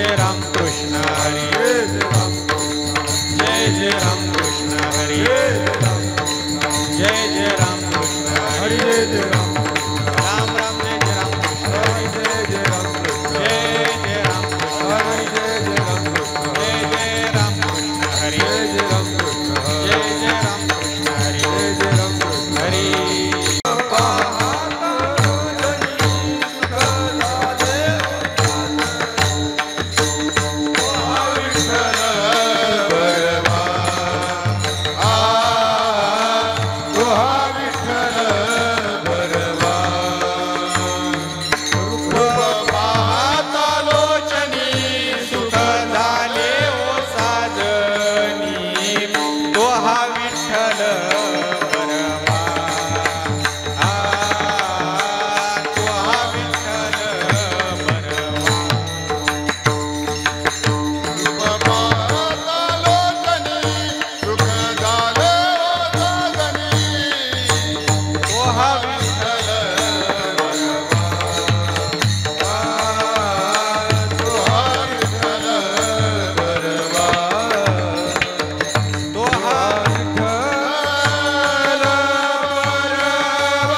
जय राम कृष्ण हरी जय जय राम कृष्ण हरी जय जय राम कृष्ण हरी जय जय राम राम राम जय जय राम कृष्ण हरी जय जय राम कृष्ण जय जय राम कृष्ण हरी जय जय राम कृष्ण जय जय राम कृष्ण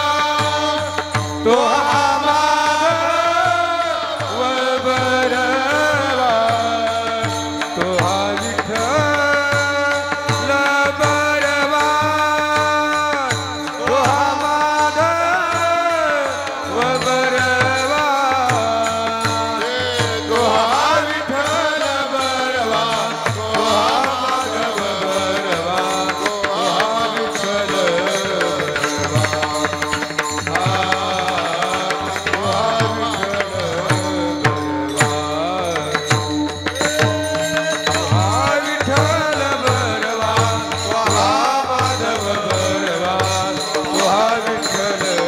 हरी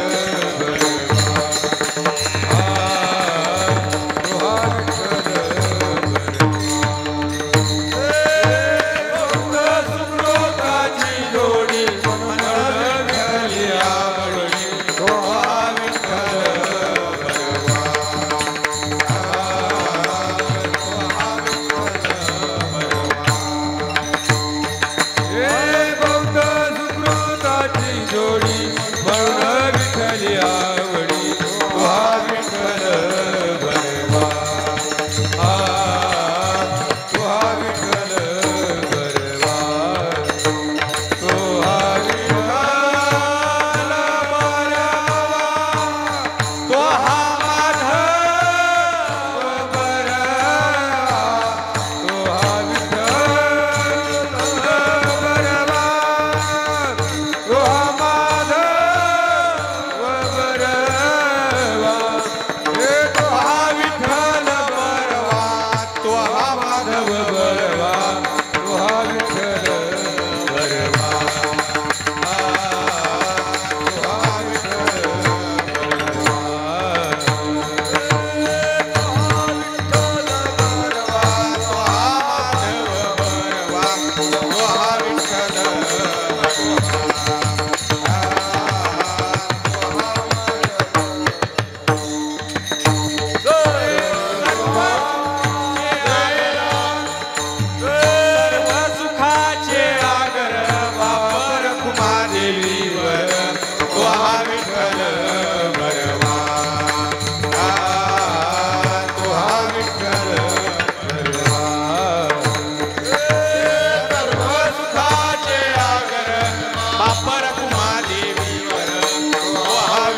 जय जय राम कृष्ण जय जय राम कृष्ण हरी जय जय राम कृष्ण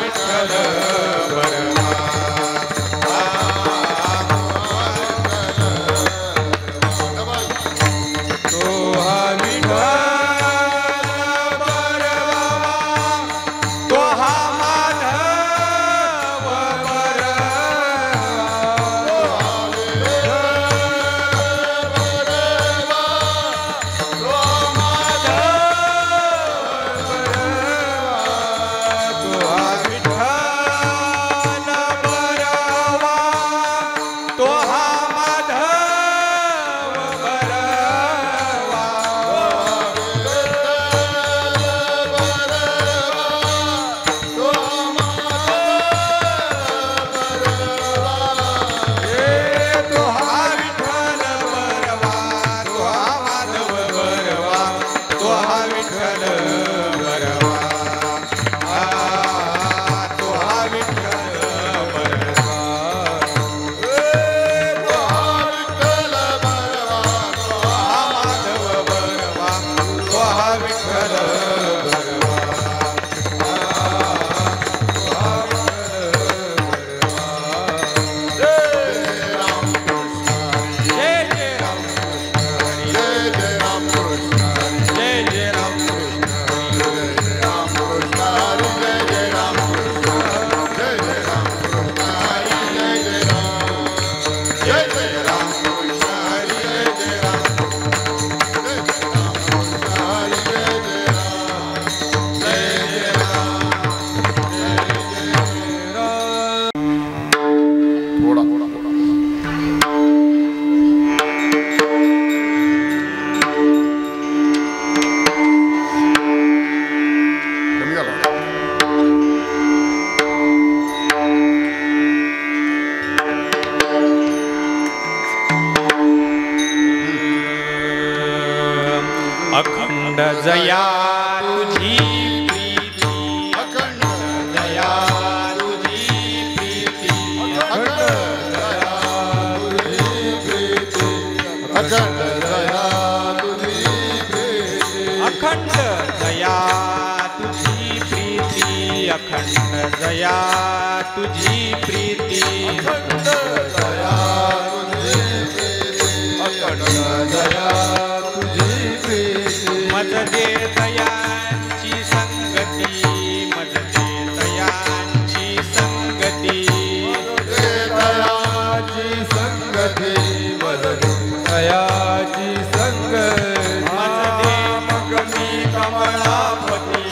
हरी अखंड जया तुझी प्रीती अखंड जया तुझी प्रीती अखंड जया तुझी प्रीती अखंड जया तुझी प्रीती अखंड जया तुझी प्रीती अखंड जया तुझी प्रीती अखंड जया तुझी प्रीती अखंड जया तुझी प्रीती मज दे दयांची संगती मज दे दयांची संगती मज दे दयाची संगती मज दे दयाची संगती मज दे मग मी कमळापती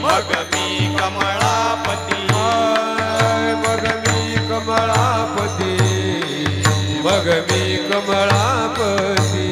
मग मी कमळापती मग मी कमळापती मग मी कमळापती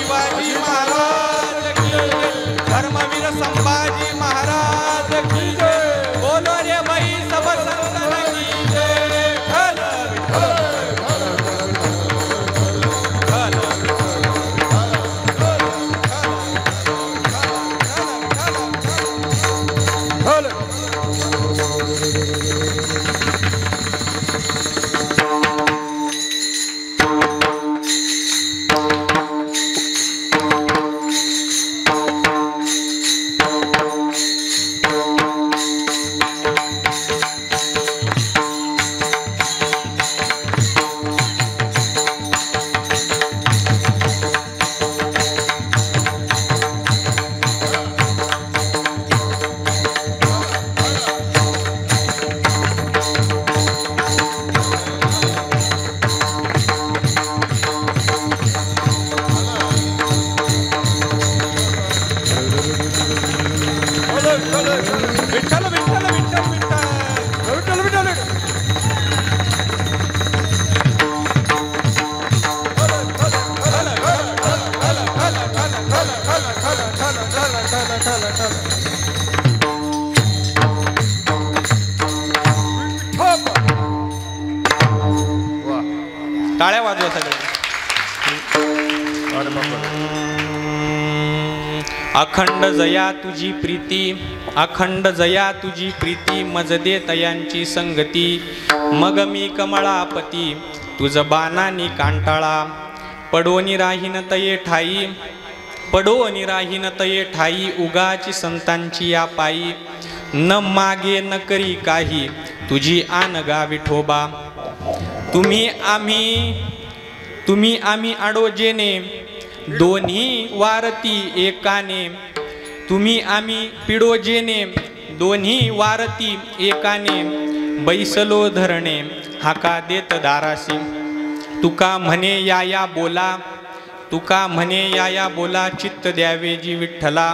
शिवाजी महाराज की जय, धर्मवीर संभाजी महाराज की जय, बोलो रे भाई सब संतन की जय. टाळ्या वाजवा सगळे. अखंड जया तुझी प्रीती, अखंड जया तुझी प्रीती, मज दे तयांची संगती. मग मी कमळापती तुझ बाणानी कांटाळा, पडोनी राहीन तये ठाई, पडोनी राहीन तये ठाई. उगाची संतांची या पायी, न मागे न करी काही, तुझी आन गा विठोबा. तुम्ही आम्ही आडोजेने, दोन्ही वारती एकाने. तुम्ही आम्ही पिडोजेने, दोन्ही वारती एकाने. बैसलो धरणे हाका देत दारासी, तुका म्हणे या बोला, तुका म्हणे या बोला, चित्त द्यावे जी विठ्ठला.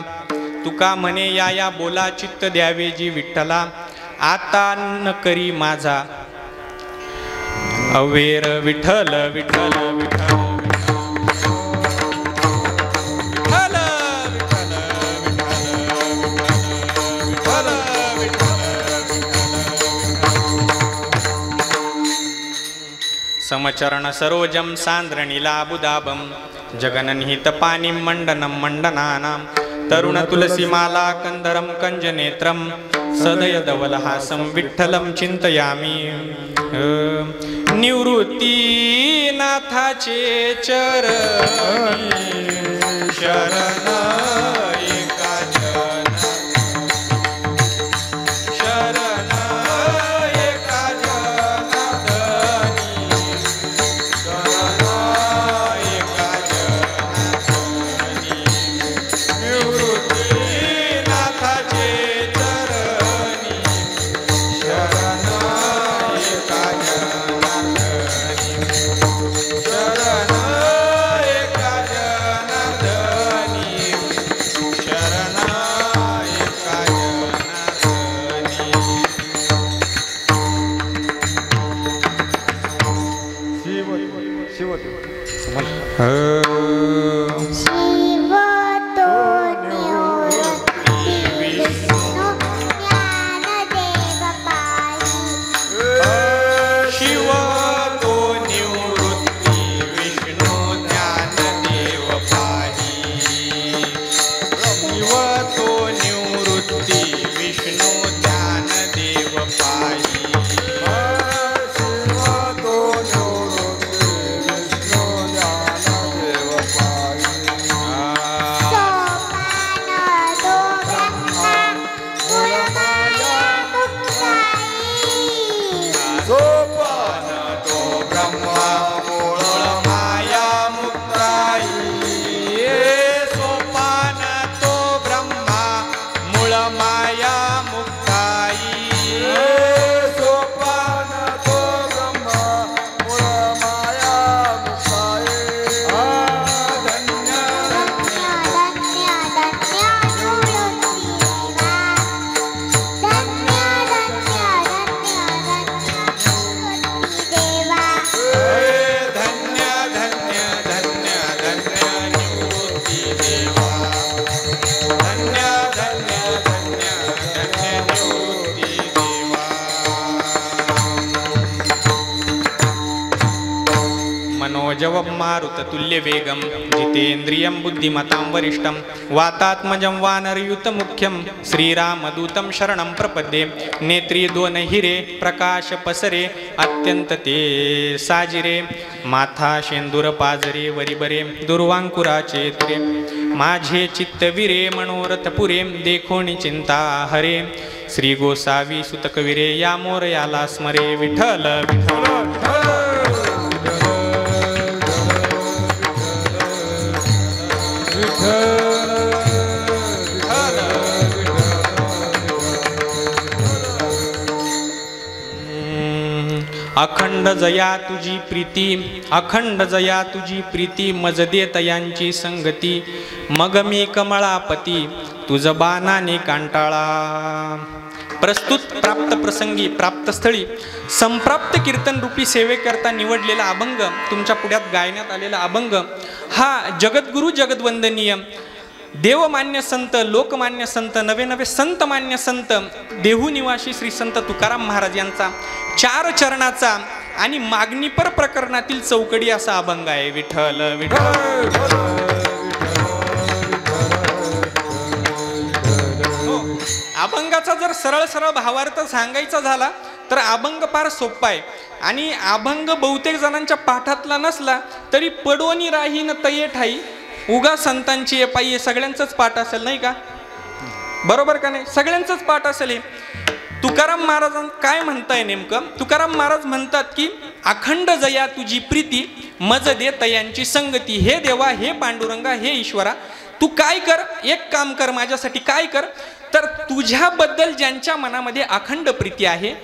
तुका म्हणे या बोला, चित्त द्यावे जी विठ्ठला. आता न करी माझा अवेर विठ्ठल विठ्ठल विठ्ठल. समचरण सरोजम सांद्रणीलाबुदाबम, जगननिहित पाणिं मंडनं मंडनानां. तरुण तुलसीमाला कंदरं कंजनेत्रं, सदयदवलहासं विठ्ठलं चिंतयामि. निवृत्तीनाथाचे चरणी शरण एका जन, शरण एका जनार्दनी, शरण एका जनार्दनी. निवृत्तीनाथाचे चरणी शरण एका जनार्दनी, शरण एका जनार्दनी, शरण एका जनार्दनी. शिव तो निवृत्ती विष्णू ज्ञानदेव पाही, शिव तो निवृत्ती विष्णू ज्ञानदेव पाही. शिव तो निवृत्ती विष्णू ज्ञानदेव पाही, मनोजवं मारुततुल्यवेगं जितेन्द्रियं बुद्धिमतां वरिष्ठं वातात्मजं वानरयुतमुख्यं श्रीरामदूतं शरणं प्रपद्ये नेत्री दोन हिरे प्रकाश पसरे अत्यंत ते साजिरे माथा शेंदूर पाजरे वरिबरे दुर्वांकुराचे तुरे माझे चित्तविरे मनोरथ पुरे देखोनी चिंता हरे श्री गोसावी सुतकविरे या मोरयाला स्मरे विठ्ठल विठ्ठल अखंड जया तुझी प्रीती अखंड जया तुझी प्रीती मज दे तयांची संगती मग मी कमळापती तुझ बाणाने कांटाळा. प्रस्तुत प्राप्त प्रसंगी प्राप्त स्थळी संप्राप्त कीर्तन रूपी सेवेकरता निवडलेला अभंग तुमच्या पुढ्यात गायण्यात आलेला अभंग हा जगद्गुरु जगद्वंदनीय देवमान्य संत लोकमान्य संत नवे नवे संत मान्य संत देहू निवासी श्री संत तुकाराम महाराज यांचा 4 चरणाचा आणि मागणीपर प्रकरणातील चौकडी असा अभंग आहे. विठ्ठल विठ्ठल. अभंगाचा जर सरळ सरळ भावार्थ सांगायचा झाला तर अभंग फार सोपा आहे आणि अभंग बहुतेक जणांच्या पाठातला नसला तरी पडोनी राही न तये ठाई उगा संतांची पायी सगळ्यांचंच पाठ असेल नाही का? बरोबर का नाही? सगळ्यांचंच पाठ असेल. हे तुकाराम महाराज काय म्हणताय नेमकं? तुकाराम महाराज म्हणतात की अखंड जया तुझी प्रीती मज दे तयांची संगती. हे देवा, हे पांडुरंगा, हे ईश्वरा, तू काय कर, एक काम कर माझ्यासाठी. काय कर तर तुझ्याबद्दल ज्यांच्या मनामध्ये अखंड प्रीती आहे,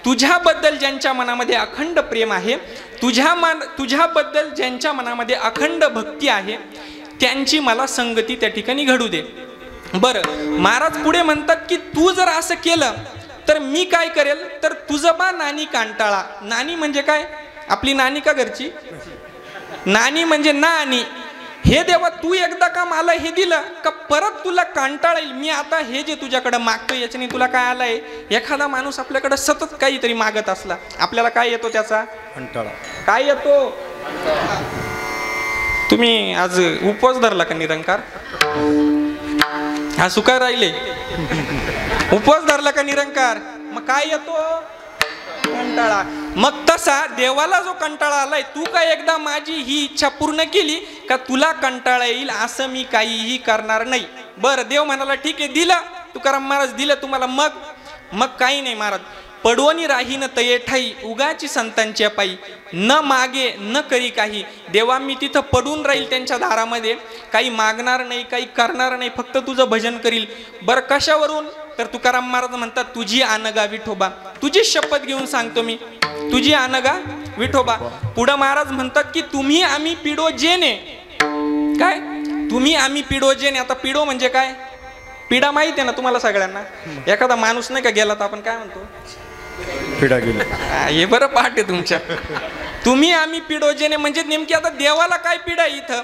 तुझ्याबद्दल ज्यांच्या मनामध्ये अखंड प्रेम आहे, तुझ्याबद्दल ज्यांच्या मनामध्ये अखंड भक्ती आहे त्यांची मला संगती त्या ठिकाणी घडू दे. बरं, महाराज पुढे म्हणतात की तू जर असं केलं तर मी काय करेल तर तुझं बा नानी कांटाळा. नानी म्हणजे काय? आपली नानी का घरची? नानी म्हणजे नानी. हे देवा, तू एकदा का मला हे दिलं का परत तुला कंटाळा येईल. मी आता हे जे तुझ्याकडे मागतो याच्याने तुला काय आलंय? एखादा माणूस आपल्याकडे सतत काहीतरी मागत असला आपल्याला काय येतो? त्याचा कंटाळा. काय येतो? तुम्ही आज उपवास धरला का निरंकार? हा सुका राहिले. उपवास धरला का निरंकार? मग काय येतो? कंटाळा. मग तसा देवाला जो कंटाळा आलाय, तू काय एकदा माझी ही इच्छा पूर्ण केली का तुला कंटाळा येईल असं मी काहीही करणार नाही. बरं, देव म्हणाला ठीक आहे, दिला. तुकाराम महाराज दिलं तुम्हाला. मग काही नाही महाराज. पडवणी राही न तये ठाई उगाची संतांच्या पायी न मागे न करी काही. देवा, मी तिथं पडून राहील त्यांच्या दारामध्ये, काही मागणार नाही, काही करणार नाही, फक्त तुझं भजन करील. बरं, कशावरून? तर तुकाराम महाराज म्हणतात तुझी आनगा विठोबा. तुझी शपथ घेऊन सांगतो मी, तुझी आनगा विठोबा. पुढं महाराज म्हणतात की तुम्ही आम्ही पिडो जेने. काय? तुम्ही आम्ही पिडो जेने. आता पिडो म्हणजे काय? पिढा माहिती आहे ना तुम्हाला सगळ्यांना? एखादा माणूस नाही का गेला तर आपण काय म्हणतो? पिढा गेली. हे बरं पाठ आहे तुमच्या. तुम्ही आम्ही पिडोजेने म्हणजे नेमकी आता देवाला काय पिढा इथं?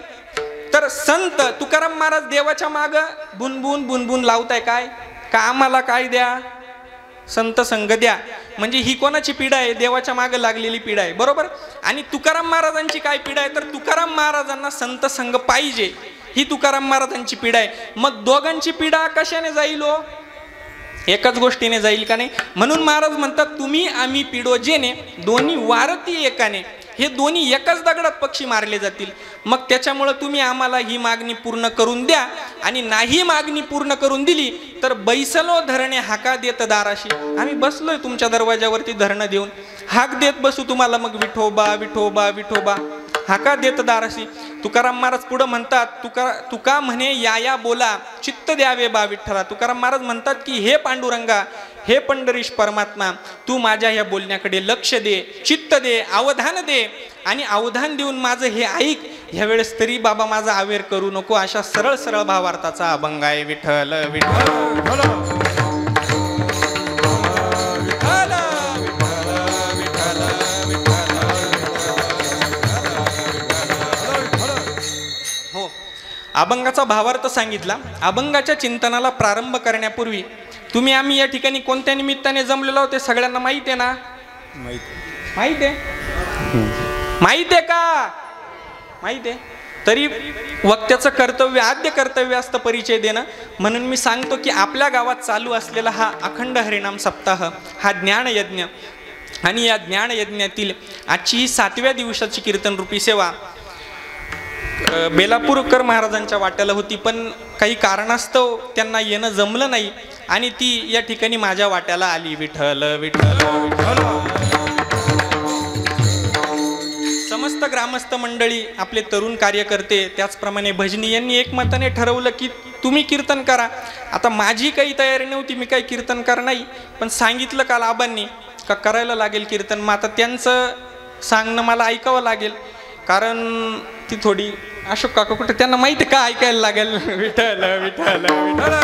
तर संत तुकाराम महाराज देवाच्या माग बुनबुन बुनबुन लावताय. काय का आम्हाला काय द्या? संत संग द्या. म्हणजे ही कोणाची पिढा आहे? देवाच्या माग लागलेली पिढा आहे. बरोबर. आणि तुकाराम महाराजांची काय पिढा आहे? तर तुकाराम महाराजांना संत संग पाहिजे, ही तुकाराम महाराजांची पिढा आहे. मग दोघांची पिढा कशाने जाईल हो? एकाच गोष्टीने जाईल का नाही? म्हणून महाराज म्हणतात तुम्ही आम्ही पिडो जेने दोन्ही वारती एकाने. हे दोन्ही एकाच दगडात पक्षी मारले जातील. मग त्याच्यामुळं तुम्ही आम्हाला ही मागणी पूर्ण करून द्या. आणि नाही मागणी पूर्ण करून दिली तर बैसलो धरणे हाका देत दाराशी. आम्ही बसलोय तुमच्या दरवाजावरती धरणं देऊन, हाक देत बसू तुम्हाला. मग विठोबा विठोबा विठोबा हाका देत दाराशी. तुकाराम महाराज पुढं म्हणतात तुका म्हणे या बोला चित्त द्यावे बा विठ्ठला. तुकाराम महाराज म्हणतात की हे पांडुरंगा, हे पंढरीश परमात्मा, तू माझ्या या बोलण्याकडे लक्ष दे, चित्त दे, अवधान दे. आणि अवधान देऊन माझं हे ऐक. ह्यावेळेस तरी बाबा माझा आवेर करू नको. अशा सरळ सरळ भावार्थाचा अभंग आहे. विठ्ठल विठ्ठल. अभंगाचा भावार्थ सांगितला. अभंगाच्या चिंतनाला प्रारंभ करण्यापूर्वी तुम्ही आम्ही या ठिकाणी कोणत्या निमित्ताने जमलेलो आहोत ते सगळ्यांना माहिती आहे ना? माहिती आहे? माहिती आहे का? माहिती आहे. तरी वक्त्याचं कर्तव्य, आद्य कर्तव्य असतं परिचय देणं. म्हणून मी सांगतो की आपल्या गावात चालू असलेला हा अखंड हरिनाम सप्ताह, हा ज्ञानयज्ञ, आणि या ज्ञानयज्ञातील आजची ही 7व्या दिवसाची कीर्तन रूपी सेवा बेलापूरकर महाराजांच्या वाट्याला होती, पण काही कारणास्तव त्यांना येणं जमलं नाही आणि ती या ठिकाणी माझ्या वाट्याला आली. विठ्ठल विठ्ठल विठ्ठल. समस्त ग्रामस्थ मंडळी, आपले तरुण कार्यकर्ते, त्याचप्रमाणे भजनी यांनी एकमताने ठरवलं की तुम्ही कीर्तन करा. आता माझी काही तयारी नव्हती, मी काही कीर्तनकार नाही, पण सांगितलं काल आबांनी का करायला लागेल कीर्तन. मग आता त्यांचं सांगणं मला ऐकावं लागेल, कारण ती थोडी अशोक काका कुठे, त्यांना माहिती का ऐकायला लागेल. विठ्ठल विठ्ठल विठ्ठल.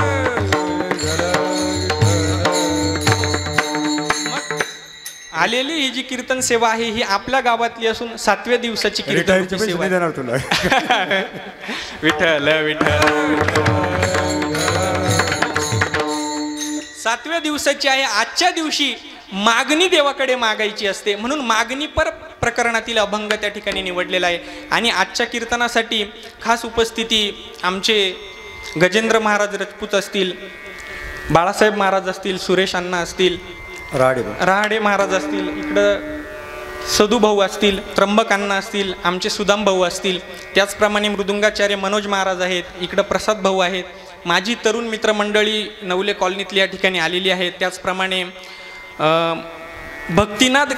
आलेली ही जी कीर्तन सेवा आहे ही आपल्या गावातली असून 7व्या दिवसाची कीर्तन सेवा. विठ्ठल विठ्ठल. 7व्या दिवसाची आहे. आजच्या दिवशी मागणी देवाकडे मागायची असते, म्हणून मागणी पर प्रकरणातील अभंग त्या ठिकाणी निवडलेला आहे. आणि आजच्या कीर्तनासाठी खास उपस्थिती आमचे गजेंद्र महाराज राजपूत असतील, बाळासाहेब महाराज असतील, सुरेश अण्णा असतील, रहाडे महाराज असतील, इकडं सदू भाऊ असतील, त्र्यंबक अण्णा असतील, आमचे सुदाम भाऊ असतील, त्याचप्रमाणे मृदुंगाचार्य मनोज महाराज आहेत, इकडं प्रसाद भाऊ आहेत, माझी तरुण मित्रमंडळी नवले कॉलनीतली या ठिकाणी आलेली आहेत. त्याचप्रमाणे भक्तिनाद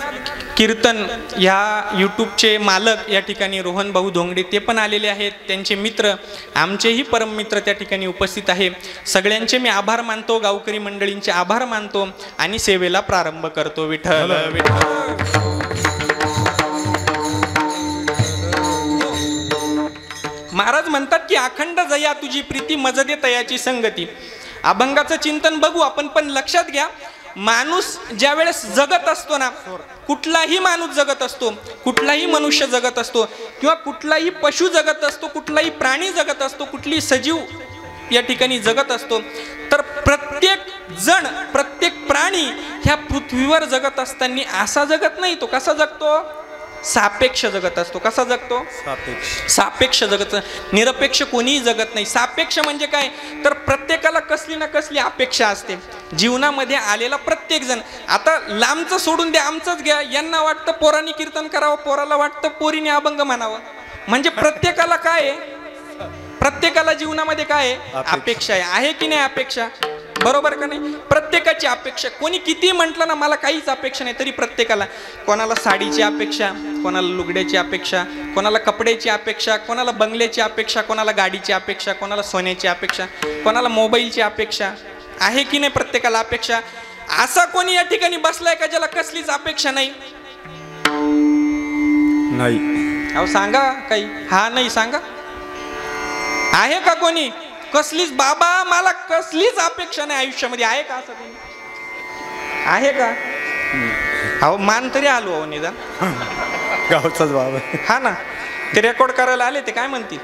कीर्तन ह्या यूट्यूबचे मालक या ठिकाणी रोहन भाऊ धोंगडे ते पण आलेले आहेत. त्यांचे मित्र, आमचेही परममित्र त्या ठिकाणी उपस्थित आहे. सगळ्यांचे मी आभार मानतो, गावकरी मंडळींचे आभार मानतो आणि सेवेला प्रारंभ करतो. विठ्ठल विठ्ठल. महाराज म्हणतात की अखंड जया तुझी प्रीती मजदे तयाची संगती. अभंगाचं चिंतन बघू आपण, पण लक्षात घ्या, माणूस ज्या वेळेस जगत असतो ना, कुठलाही माणूस जगत असतो, कुठलाही मनुष्य जगत असतो, किंवा कुठलाही पशु जगत असतो, कुठलाही प्राणी जगत असतो, कुठली सजीव या ठिकाणी जगत असतो, तर प्रत्येक जण, प्रत्येक प्राणी ह्या पृथ्वीवर जगत असताना असा जगत नाही. तो कसा जगतो? सापेक्ष जगत असतो. कसा जगतो? सापेक्ष जगत. निरपेक्ष कोणीही जगत नाही. सापेक्ष म्हणजे काय? तर प्रत्येकाला कसली ना कसली अपेक्षा असते जीवनामध्ये आलेला प्रत्येक जण. आता लांबचं सोडून द्या, आमचंच घ्या. यांना वाटतं पोरांनी कीर्तन करावं, पोराला वाटतं पोरीने अभंग म्हणावं. म्हणजे प्रत्येकाला काय आहे? प्रत्येकाला जीवनामध्ये काय आहे? अपेक्षा आहे की नाही अपेक्षा? बरोबर का नाही? प्रत्येकाची अपेक्षा. कोणी किती म्हटलं ना मला काहीच अपेक्षा नाही, तरी प्रत्येकाला, कोणाला साडीची अपेक्षा, कोणाला लुगड्याची अपेक्षा, कोणाला कपड्याची अपेक्षा, कोणाला बंगल्याची अपेक्षा, कोणाला गाडीची अपेक्षा, कोणाला सोन्याची अपेक्षा, कोणाला मोबाईलची अपेक्षा आहे की नाही? प्रत्येकाला अपेक्षा. असा कोणी या ठिकाणी बसलाय का ज्याला कसलीच अपेक्षा नाही? अहो सांगा काही. हा नाही सांगा. आहे का कोणी? कसलीच बाबा मला कसलीच अपेक्षा नाही आयुष्यामध्ये. आहे का असं कोणी? आहे का? अहो मान तरी आलो अहो निदान. गावचाच बाबा. हा ना, ते रेकॉर्ड करायला आले, ते काय म्हणतील?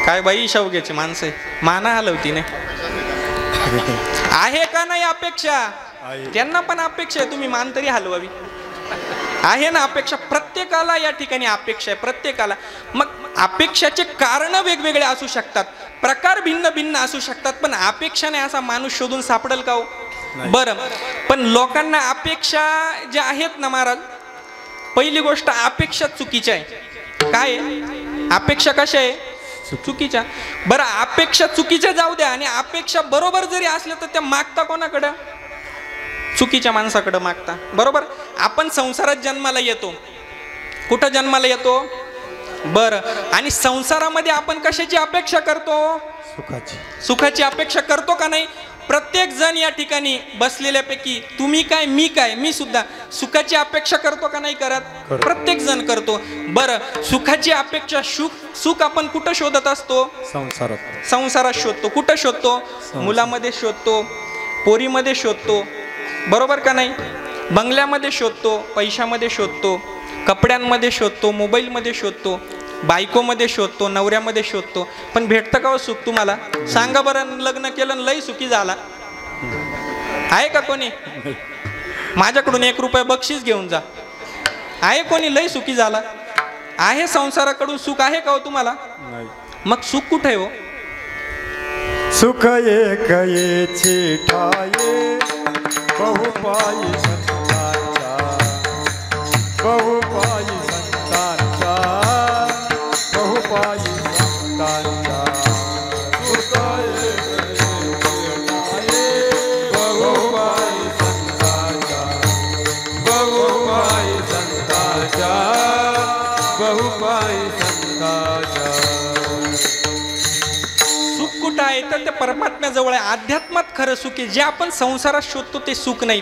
काय बाई शेवग्याची माणसं, माना हलवती नाही. आहे का नाही अपेक्षा? त्यांना पण अपेक्षा आहे, तुम्ही मान तरी हलवावी. आहे ना अपेक्षा? प्रत्येकाला या ठिकाणी अपेक्षा आहे, प्रत्येकाला. मग अपेक्षाचे कारण वेगवेगळे असू शकतात, प्रकार भिन्न भिन्न असू शकतात, पण अपेक्षा नाही असा माणूस शोधून सापडेल का हो? बरं, पण लोकांना अपेक्षा ज्या आहेत ना महाराज, पहिली गोष्ट अपेक्षा चुकीच्या आहे. काय आहे? अपेक्षा कशा आहे? चुकीच्या. बरं, अपेक्षा चुकीच्या जाऊ द्या, आणि अपेक्षा बरोबर जरी असल्या तर त्या मागता कोणाकडं? चुकीच्या माणसाकडे मागता. बरोबर. आपण संसारात जन्माला येतो. कुठं जन्माला येतो? बरं, आणि संसारामध्ये आपण कशाची अपेक्षा करतो? सुखाची अपेक्षा करतो का नाही? प्रत्येक जण या ठिकाणी बसलेल्यापैकी तुम्ही काय, मी काय, मी सुद्धा सुखाची अपेक्षा करतो का नाही करत? प्रत्येक जण करतो. बरं, सुखाची अपेक्षा, सुख आपण कुठं शोधत असतो? संसारात शोधतो. कुठं शोधतो? मुलामध्ये शोधतो, पोरीमध्ये शोधतो. बरोबर का नाही? बंगल्यामध्ये शोधतो, पैशामध्ये शोधतो, कपड्यांमध्ये शोधतो, मोबाईलमध्ये शोधतो, बायकोमध्ये शोधतो, नवऱ्यामध्ये शोधतो. पण भेटतं का हो सुख तुम्हाला? सांगा बरं. लग्न केलं लई सुखी झाला आहे का कोणी? माझ्याकडून 1 रुपया बक्षीस घेऊन जा. आहे कोणी लई सुखी झाला? आहे संसाराकडून सुख आहे का हो तुम्हाला? नाही. मग सुख कुठे हो? सुख एक येची ठाये बहुपायी संतांचा, बहुपायी संतांचा, बहुपायी संतांचा. सुख एक येची ठाये बहुपायी संतांचा, बहुपायी संतांचा, बहुपायी संतांचा. सुख कुठं आहे तर ते परमात्म्याजवळ आहे. अध्यात्मात खरं सुख आहे. जे आपण संसारात शोधतो ते सुख नाही.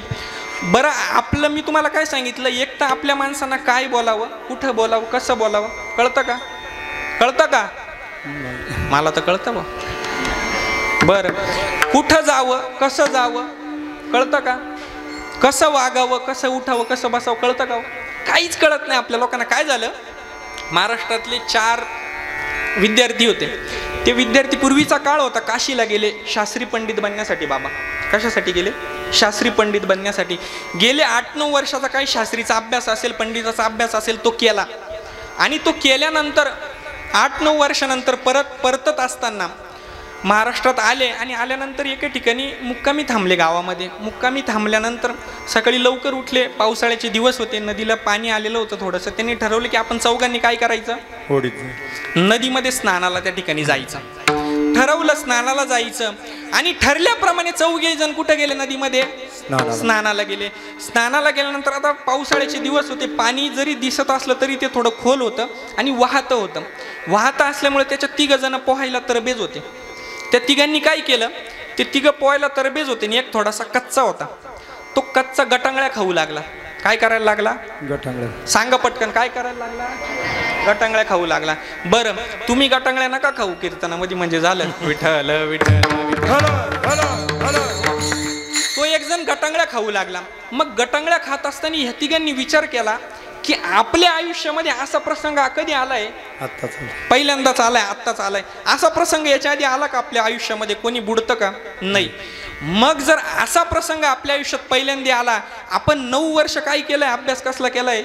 बरं आपलं मी तुम्हाला काय सांगितलं, एक तर आपल्या माणसांना काय बोलावं, कुठं बोलावं, कसं बोलावं कळतं का? कळतं का? मला तर कळतं बा. बरं कुठं जावं, कसं जावं कळतं का? कसं वागावं, कसं उठावं, कसं बसावं कळतं का? काहीच कळत नाही आपल्या लोकांना. काय झालं, महाराष्ट्रातले 4 विद्यार्थी होते. ते विद्यार्थी, पूर्वीचा काळ होता, काशीला गेले शास्त्री पंडित बनण्यासाठी. बाबा कशासाठी गेले? शास्त्री पंडित बनण्यासाठी गेले. 8-9 वर्षाचा काही शास्त्रीचा अभ्यास असेल, पंडिताचा अभ्यास असेल, तो केला. आणि तो केल्यानंतर 8-9 वर्षानंतर परतत असताना महाराष्ट्रात आले. आणि आल्यानंतर एके ठिकाणी मुक्कामी थांबले गावामध्ये. मुक्कामी थांबल्यानंतर सकाळी लवकर उठले. पावसाळ्याचे दिवस होते, नदीला पाणी आलेलं होतं थोडंसं. त्यांनी ठरवलं की आपण चौघांनी काय करायचं, नदीमध्ये स्नानाला त्या ठिकाणी जायचं. ठरवलं स्नानाला जायचं. आणि ठरल्याप्रमाणे 4 जण कुठे गेले, नदीमध्ये स्नानाला गेले. स्नानाला गेल्यानंतर आता पावसाळ्याचे दिवस होते, पाणी जरी दिसत असलं तरी ते थोडं खोल होतं आणि वाहतं होतं. वाहतं असल्यामुळे त्याच्या 3 जण पोहायला तरबेज होते. त्या 3घांनी काय केलं, ते 3 पोहायला तरबेज होते आणि एक थोडासा कच्चा होता. तो कच्चा गटांगळ्या खाऊ लागला. काय करायला लागला? गटांगळ्या. सांगा पटकन, काय करायला लागला? गटांगळ्या खाऊ लागला. बरं तुम्ही गटांगळ्या नका खाऊ कीर्तनामध्ये, म्हणजे झालं विठ्ठल विठ्ठल. तो एक जण गटांगळ्या खाऊ लागला. मग गटांगळ्या खात असताना ह्या 3घांनी विचार केला की आपल्या आयुष्यामध्ये असा प्रसंग कधी आलाय? पहिल्यांदाच आलाय, आत्ताच आलाय. असा प्रसंग याच्या आधी आला का आपल्या आयुष्यामध्ये? कोणी बुडतं का? नाही. मग जर असा प्रसंग आपल्या आयुष्यात पहिल्यांदा आला, आपण 9 वर्ष काय केलंय, अभ्यास कसला केलाय?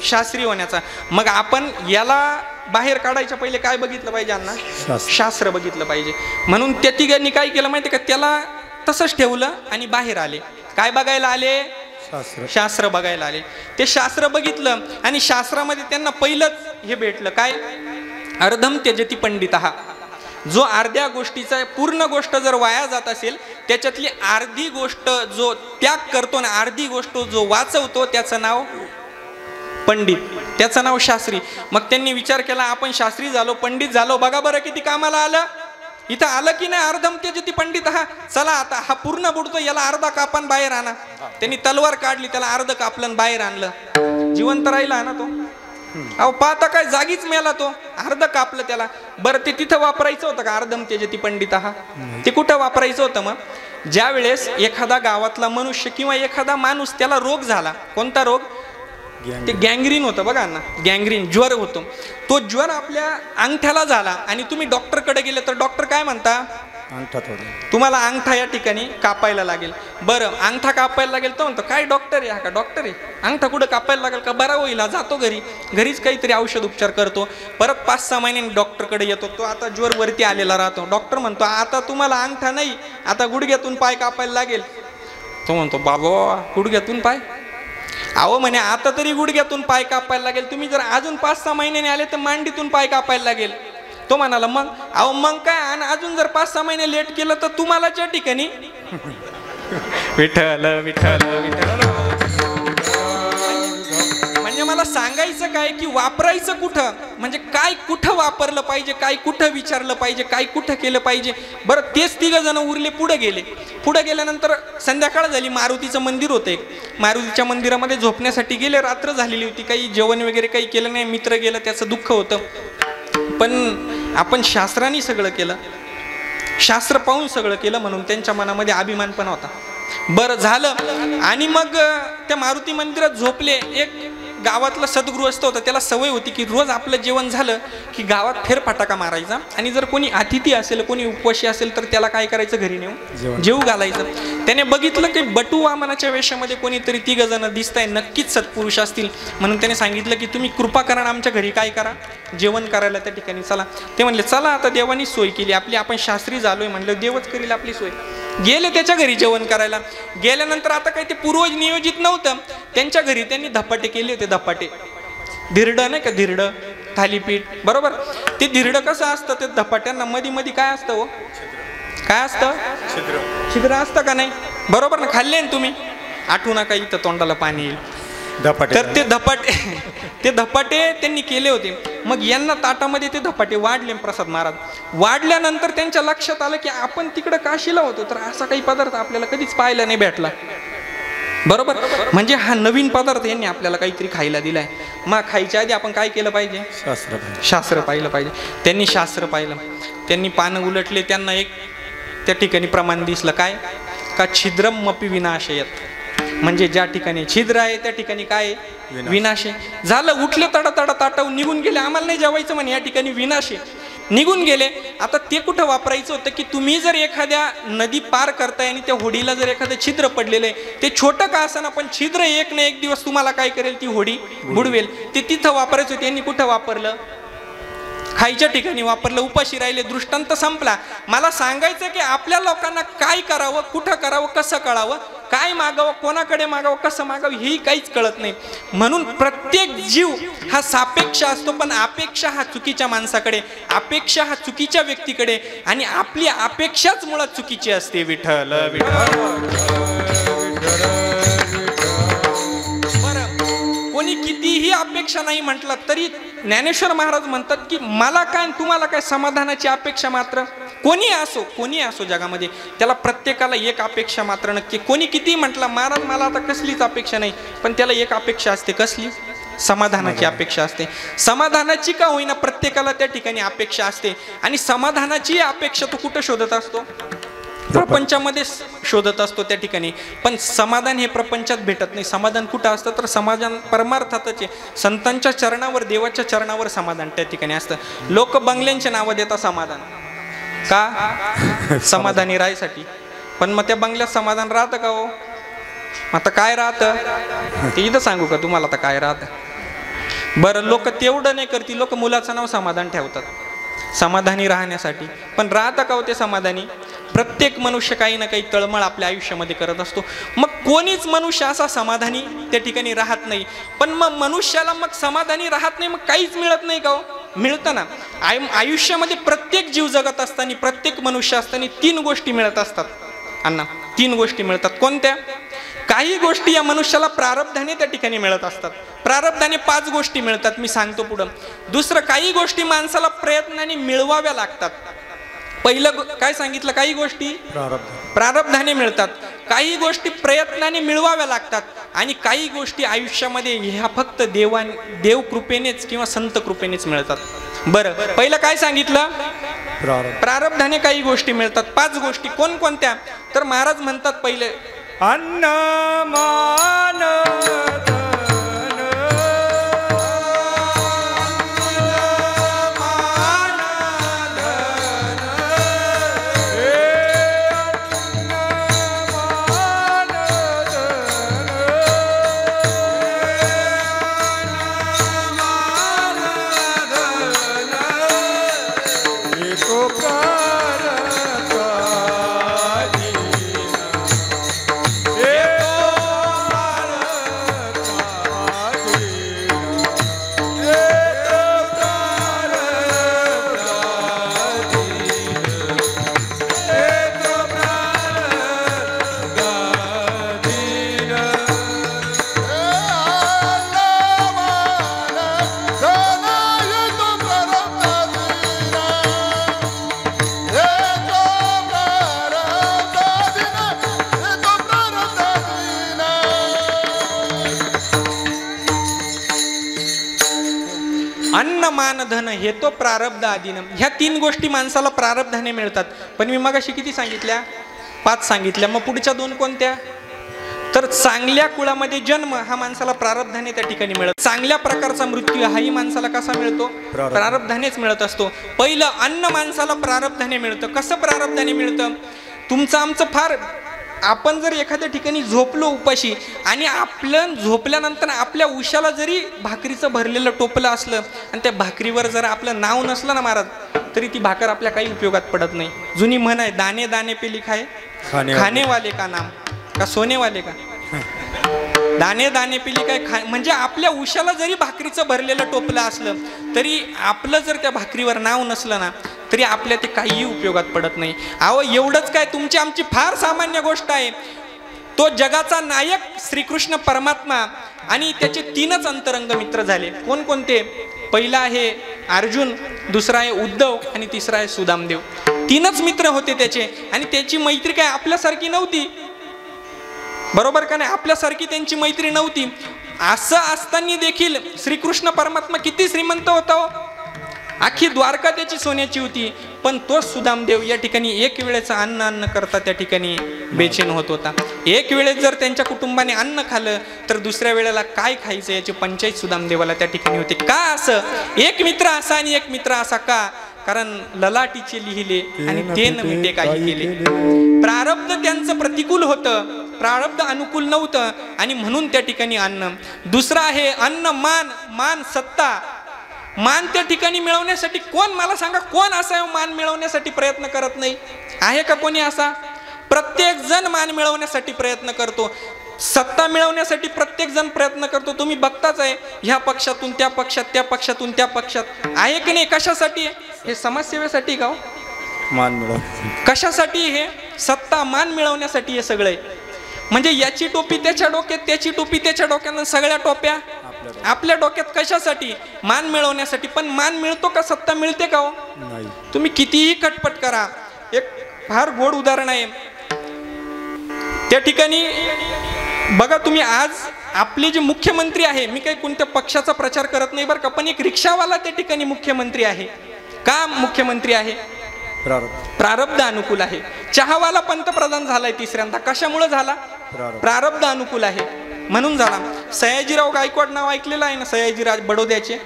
शास्त्री होण्याचा. मग आपण याला बाहेर काढायच्या पहिले काय बघितलं पाहिजे अण्णा? शास्त्र बघितलं पाहिजे. म्हणून त्या 3घांनी काय केलं माहिती का, त्याला तसंच ठेवलं आणि बाहेर आले. काय बघायला आले? शास्त्र बघायला आले. ते शास्त्र बघितलं आणि शास्त्रामध्ये त्यांना पहिलंच हे भेटलं, काय? अर्धम त्यजति पंडितः. जो अर्ध्या गोष्टीचा पूर्ण गोष्ट जर वाया जात असेल, त्याच्यातली अर्धी गोष्ट जो त्याग करतो ना, अर्धी गोष्ट जो वाचवतो, त्याचं नाव पंडित, त्याचं नाव शास्त्री. मग त्यांनी विचार केला, आपण शास्त्री झालो, पंडित झालो, बघा बरं किती कामाला आलं. इथं आलं की नाही, अर्धम त्यजति पंडित. हा चला आता हा पूर्ण बुडतो, याला अर्धा कापण बाहेर आणा. त्यांनी तलवार काढली, त्याला अर्ध कापलं बाहेर आणलं. जिवंत राहिला ना तो. अहो पाहता काय, जागीच मेला तो. अर्ध कापलं त्याला. बरं ते तिथं वापरायचं होतं का अर्धम त्यजति पंडित? हा ते कुठं वापरायचं होतं? मग ज्या वेळेस एखादा गावातला मनुष्य किंवा एखादा माणूस, त्याला रोग झाला. कोणता रोग? ते गँग्रीन होतं बघा ना, गँग्रीन ज्वर होतो. तो ज्वर आपल्या अंगठ्याला झाला आणि तुम्ही डॉक्टरकडे गेले तर डॉक्टर काय म्हणता? तुम्हाला अंगठा या ठिकाणी कापायला लागेल. बरं अंगठा कापायला लागेल तर म्हणतो, काय डॉक्टर आहे? हा का डॉक्टर आहे? अंगठा कुठं कापायला लागेल का? बरा होईल, जातो घरी, घरीच काहीतरी औषध उपचार करतो. परत 5-6 महिन्यांनी डॉक्टरकडे येतो. तो आता ज्वर वरती आलेला राहतो. डॉक्टर म्हणतो, आता तुम्हाला अंगठा नाही, आता गुडघ्यातून पाय कापायला लागेल. तो म्हणतो, बाबा गुडघ्यातून पाय? अहो म्हणे, आता तरी गुडघ्यातून पाय कापायला लागेल, तुम्ही जर अजून 5-6 महिन्याने आले तर मांडीतून पाय कापायला लागेल. तो म्हणाला, मग? अहो मग काय, आणि अजून जर 5-6 महिने लेट केलं तर तुम्हाला त्या ठिकाणी विठ्ठल विठ्ठल विठ्ठल. म्हणजे मला सांगायचं काय की वापरायचं कुठं, म्हणजे काय कुठं वापरलं पाहिजे, काय कुठं विचारलं पाहिजे, काय कुठं केलं पाहिजे. बरं तेच 3 जण उरले, पुढे गेले. पुढे गेल्यानंतर संध्याकाळ झाली. मारुतीचं मंदिर होतं एक. मारुतीच्या मंदिरामध्ये झोपण्यासाठी गेले. रात्र झालेली होती, काही जेवण वगैरे काही केलं नाही. मित्र गेलं, त्याचं दुःख होतं. पण आपण शास्त्राने सगळं केलं, शास्त्र पाहून सगळं केलं, म्हणून त्यांच्या मनामध्ये अभिमान पण होता. बरं झालं. आणि मग त्या मारुती मंदिरात झोपले. एक गावातला सद्गृहस्थ होता, त्याला सवय होती की रोज आपलं जेवण झालं की गावात फेरफटाका मारायचा आणि जर कोणी अतिथी असेल, कोणी उपवासी असेल तर त्याला काय करायचं, घरी नेऊन जेवू घालायचं. त्याने बघितलं की बटू वामनाच्या वेशामध्ये कोणीतरी 3 जण दिसताय, नक्कीच सत्पुरुष असतील, म्हणून त्याने सांगितलं की तुम्ही कृपा करा, आमच्या घरी काय करा, जेवण करायला त्या ठिकाणी चला. ते म्हणले चला, आता देवानी सोय केली आपली, आपण शास्त्री झालोय म्हणलं, देवच करील आपली सोय. गेले त्याच्या घरी जेवण करायला. गेल्यानंतर आता काही ते पूर्वज नियोजित नव्हतं, त्यांच्या घरी त्यांनी धपाटे केले होते. धपाटे, धिरड नाही का, धिरड थालीपीठ, बरोबर. ते धिरड कसं असतं, ते धपाट्यांना मध्ये मध्ये काय असतं हो, काय असतं, छिद्र असतं का नाही, बरोबर ना. खाल्ले ना तुम्ही, आठवू नका, इथं तोंडाला पाणी येईल. तर ते धपाटे त्यांनी केले होते. मग यांना ताटामध्ये ते धपाटे वाढले. प्रसाद महाराज वाढल्यानंतर त्यांच्या लक्षात आलं की आपण तिकडं काशीला होतो, तर असा काही पदार्थ आपल्याला कधीच पाहायला नाही भेटला, बरोबर. म्हणजे हा नवीन पदार्थ यांनी आपल्याला काहीतरी खायला दिलाय. मग खायच्या आधी आपण काय केलं पाहिजे, शास्त्र पाहिलं पाहिजे. त्यांनी शास्त्र पाहिलं, त्यांनी पानं उलटले, त्यांना एक त्या ठिकाणी प्रमाण दिसलं, काय का छिद्रम अपि विनाशयत, म्हणजे ज्या ठिकाणी छिद्र आहे त्या ठिकाणी काय विनाश आहे. झालं, उठले तडा ताटावून निघून गेले, आम्हाला नाही जेवायचं म्हणे, या ठिकाणी विनाश आहे, निघून गेले. आता ते कुठं वापरायचं होतं की तुम्ही जर एखाद्या नदी पार करताय आणि त्या होडीला जर एखादं छिद्र पडलेलं आहे, ते छोटं का असं पण छिद्र एक ना एक दिवस तुम्हाला काय करेल, ती होडी बुडवेल. ते तिथं वापरायचं होतं, यांनी कुठं वापरलं, खायच्या ठिकाणी वापरलं. उपाशी राहिले, दृष्टांत संपला. मला सांगायचं की आपल्या लोकांना काय करावं, कुठं करावं, कसं कळावं, काय मागावं, कोणाकडे मागावं, कसं मागावं, हेही काहीच कळत नाही. म्हणून प्रत्येक जीव हा सापेक्ष असतो, पण अपेक्षा हा चुकीच्या माणसाकडे, अपेक्षा हा चुकीच्या व्यक्तीकडे, आणि आपली अपेक्षाच मुळात चुकीची असते. विठ्ठल कोणी कितीही अपेक्षा नाही म्हटलं तरी ज्ञानेश्वर महाराज म्हणतात की मला काय तुम्हाला काय, समाधानाची अपेक्षा मात्र. कोणी असो जगामध्ये, त्याला प्रत्येकाला एक अपेक्षा मात्र नक्की. कोणी किती म्हटलं महाराज मला आता कसलीच अपेक्षा नाही, पण त्याला एक अपेक्षा असते, कसली, समाधानाची अपेक्षा असते. समाधानाची का होईना प्रत्येकाला त्या ठिकाणी अपेक्षा असते. आणि समाधानाची अपेक्षा तो कुठं शोधत असतो, प्रपंचामध्ये शोधत असतो त्या ठिकाणी. पण समाधान हे प्रपंचात भेटत नाही. समाधान कुठं असतं, तर समाधान परमार्थातच आहे, संतांच्या चरणावर, देवाच्या चरणावर समाधान त्या ठिकाणी असतं. लोक बंगल्यांचे नावं देतात समाधान का, समाधानी राहायसाठी. पण मग त्या बंगल्यात समाधान राहतं का हो, आता काय राहतं ते इथं सांगू का तुम्हाला, आता काय राहतं. बरं, लोक तेवढं नाही करतील, लोक मुलाचं नाव समाधान ठेवतात समाधानी राहण्यासाठी, पण राहतं का हो ते समाधानी. प्रत्येक मनुष्य काही ना काही तळमळ आपल्या आयुष्यामध्ये करत असतो. मग कोणीच मनुष्य असा समाधानी त्या ठिकाणी राहत नाही. पण मग मनुष्याला मग समाधानी राहत नाही, मग काहीच मिळत नाही का हो, मिळतं ना. आयुष्यामध्ये प्रत्येक जीव जगत असताना, प्रत्येक मनुष्य असताना 3 गोष्टी मिळत असतात अण्णा, 3 गोष्टी मिळतात. कोणत्या, काही गोष्टी या मनुष्याला प्रारब्धाने त्या ठिकाणी मिळत असतात. प्रारब्धाने 5 गोष्टी मिळतात, मी सांगतो पुढं. दुसरं, काही गोष्टी माणसाला प्रयत्नाने मिळवाव्या लागतात. पहिलं काय सांगितलं, काही गोष्टी प्रारब्धाने मिळतात, काही गोष्टी प्रयत्नाने मिळवाव्या लागतात, आणि काही गोष्टी आयुष्यामध्ये ह्या फक्त देव कृपेनेच किंवा संत कृपेनेच मिळतात. बरं, पहिलं काय सांगितलं, प्रारब्धाने काही गोष्टी मिळतात. 5 गोष्टी कोणकोणत्या, तर महाराज म्हणतात पहिले अन्न मान मान धन हे तो प्रारब्ध आधीन. ह्या 3 गोष्टी माणसाला प्रारब्धाने मिळतात. पण मी मगाशी किती सांगितल्या, 5 सांगितल्या. मग पुढच्या 2 कोणत्या, तर चांगल्या कुळामध्ये जन्म हा माणसाला प्रारब्धाने त्या ठिकाणी मिळत. चांगल्या प्रकारचा मृत्यू हाही माणसाला कसा मिळतो? प्रारब्धानेच मिळत असतो. पहिलं अन्न माणसाला प्रारब्धाने मिळतं. कसं प्रारब्धाने मिळतं? तुमचं आमचं फार, आपण जर एखाद्या ठिकाणी झोपलो उपाशी आणि आपलं झोपल्यानंतर आपल्या उशाला जरी भाकरीचं भरलेलं टोपलं असलं आणि त्या भाकरीवर जर आपलं नाव नसलं ना महाराज, तरी ती भाकर आपल्या काही उपयोगात पडत नाही. जुनी म्हण आहे, दाणे दाणे पे लिखा है खाने वाले का नाम का सोने वाले का. दाणे दाणे पिली काय म्हणजे आपल्या उशाला जरी भाकरीचं भरलेलं टोपलं असलं तरी आपलं जर त्या भाकरीवर नाव नसलं ना तरी आपल्या ते काहीही उपयोगात पडत नाही. अहो एवढंच काय, तुमची आमची फार सामान्य गोष्ट आहे. तो जगाचा नायक श्रीकृष्ण परमात्मा आणि त्याचे 3च अंतरंग मित्र झाले. कोणकोणते? पहिला आहे अर्जुन, दुसरा आहे उद्धव आणि तिसरा आहे सुदामदेव. 3च मित्र होते त्याचे आणि त्याची मैत्री काय आपल्यासारखी नव्हती, बरोबर का नाही? आपल्यासारखी त्यांची मैत्री नव्हती. असं असताना देखील श्रीकृष्ण परमात्मा किती श्रीमंत होता, अख्खी द्वारका त्याची सोन्याची होती. पण तो सुदामदेव या ठिकाणी एक वेळेचं अन्न करता त्या ठिकाणी बेचैन होत होता. एक वेळेस जर त्यांच्या कुटुंबाने अन्न खाल्लं तर दुसऱ्या वेळेला काय खायचं याची पंचायत सुदामदेवाला त्या ठिकाणी होते. का असं? एक मित्र असा आणि एक मित्र असा का? कारण ललाटीचे लिहिले आणि ते न मिटे काही केले. प्रारब्ध त्यांचं प्रतिकूल होतं, प्रारब्ध अनुकूल नव्हतं आणि म्हणून त्या ठिकाणी अन्न. दुसरा आहे अन्न मान, मान सत्ता. मान त्या ठिकाणी मिळवण्यासाठी कोण, मला सांगा, कोण असा मान मिळवण्यासाठी प्रयत्न करत नाही? आहे का कोणी असा? प्रत्येक जण मान मिळवण्यासाठी प्रयत्न करतो, सत्ता मिळवण्यासाठी प्रत्येक जण प्रयत्न करतो. तुम्ही बघताच आहे, ह्या पक्षातून त्या पक्षात, त्या पक्षातून त्या पक्षात. आहे की नाही? कशासाठी? हे समाजसेवेसाठी का? मान मिळव कशासाठी? हे सत्ता मान मिळवण्यासाठी हे सगळे. म्हणजे याची टोपी त्याच्या डोक्यात, त्याची टोपी त्याच्या डोक्यात, सगळ्या टोप्या आपल्या डोक्यात. कशासाठी? मान मिळवण्यासाठी. पण मान मिळतो का? सत्ता मिळते का हो? तुम्ही कितीही खटपट करा. एक फार गोड उदाहरण आहे त्या ठिकाणी बघा तुम्ही. आज आपले जे मुख्यमंत्री आहे, मी काही कोणत्या पक्षाचा प्रचार करत नाही बरं का, पण एक रिक्षावाला त्या ठिकाणी मुख्यमंत्री आहे. का मुख्यमंत्री आहे? प्रारब्ध अनुकूल आहे. चहावाला पंतप्रधान झालाय तिसऱ्यांदा. कशामुळे झाला? प्रारब्ध अनुकूल आहे म्हणून झाला. सयाजीराव गायकवाड नाव ऐकलेलं आहे ना, सयाजीराज बडोद्याचे.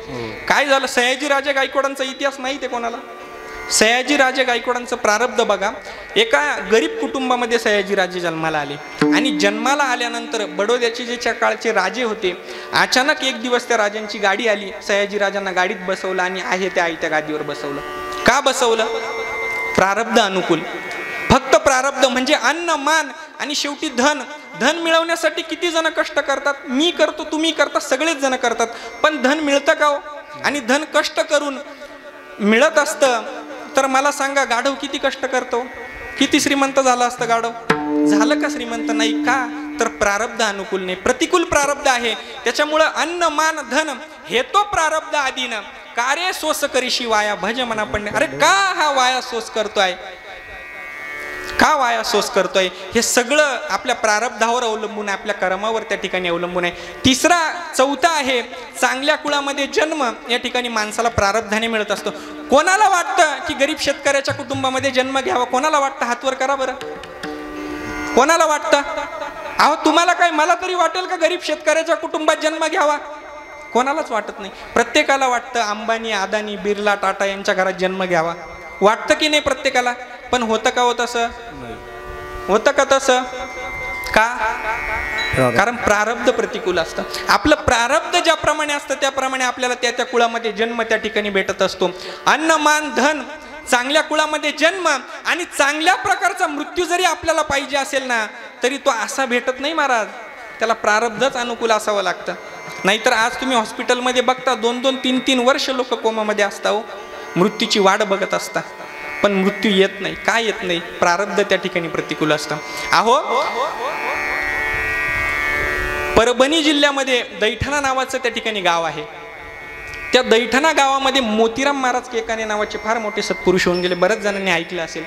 काय झालं? सयाजीराजे गायकवाडांचा इतिहास माहिती आहे कोणाला? सयाजीराजे गायकवाडांचं प्रारब्ध बघा. एका गरीब कुटुंबामध्ये सयाजीराजे जन्माला आले आणि जन्माला आल्यानंतर बडोद्याचे जे त्या काळचे राजे होते, अचानक एक दिवस त्या राजांची गाडी आली. सयाजीराजांना गाडीत बसवलं आणि आहे त्या आयत्या गादीवर बसवलं. का बसवलं? प्रारब्ध अनुकूल. फक्त प्रारब्ध म्हणजे अन्न, मान आणि शेवटी धन. धन मिळवण्यासाठी किती जण कष्ट करतात? मी करतो, तुम्ही करता, सगळेच जण करतात. पण धन मिळतं का हो? आणि धन कष्ट करून मिळत असतं तर मला सांगा, गाढव किती कष्ट करतो? किती श्रीमंत झाला असतं गाढव? झालं का श्रीमंत? नाही. का? तर प्रारब्ध अनुकूल नाही, प्रतिकूल प्रारब्ध आहे. त्याच्यामुळं अन्न, मान, धन हे तो प्रारब्ध आधीनं. का रे सोस करीशी वाया भज मना पडणे. अरे का हा वाया सोस करतोय? का वाया सोस करतोय? हे सगळं आपल्या प्रारब्धावर अवलंबून आहे, आपल्या कर्मावर त्या ठिकाणी अवलंबून आहे. तिसरा, चौथा आहे चांगल्या कुळामध्ये जन्म. या ठिकाणी माणसाला प्रारब्धाने मिळत असतो. कोणाला वाटतं की गरीब शेतकऱ्याच्या कुटुंबामध्ये जन्म घ्यावा? कोणाला वाटतं? हातवर करा बरं. कोणाला वाटतं? अहो तुम्हाला काय, मला तरी वाटेल का गरीब शेतकऱ्याच्या कुटुंबात जन्म घ्यावा? कोणालाच वाटत नाही. प्रत्येकाला वाटतं अंबानी, अदानी, बिर्ला, टाटा यांच्या घरात जन्म घ्यावा. वाटतं की नाही प्रत्येकाला? पण होतं का हो तसं? होतं का तसं? का? कारण प्रारब्ध प्रतिकूल असतं. आपलं प्रारब्ध ज्याप्रमाणे असतं त्याप्रमाणे आपल्याला त्या त्या कुळामध्ये जन्म त्या ठिकाणी भेटत असतो. अन्न, मान, धन, चांगल्या कुळामध्ये जन्म आणि चांगल्या प्रकारचा मृत्यू जरी आपल्याला पाहिजे असेल ना तरी तो असा भेटत नाही महाराज. त्याला प्रारब्धच अनुकूल असावं लागतं. नाहीतर आज तुम्ही हॉस्पिटलमध्ये बघता 2-2, 3-3 वर्ष लोक कोमामध्ये असतात हो, मृत्यूची वाट बघत असतात. पण मृत्यू येत नाही. काय येत नाही? प्रारब्ध त्या ठिकाणी प्रतिकूल असतं. अहो परभणी जिल्ह्यामध्ये दैठणा नावाचं त्या ठिकाणी गाव आहे. त्या दैठणा गावामध्ये मोतीराम महाराज कैकाने नावाचे फार मोठे सत्पुरुष होऊन गेले. बऱ्याच जणांनी ऐकलं असेल.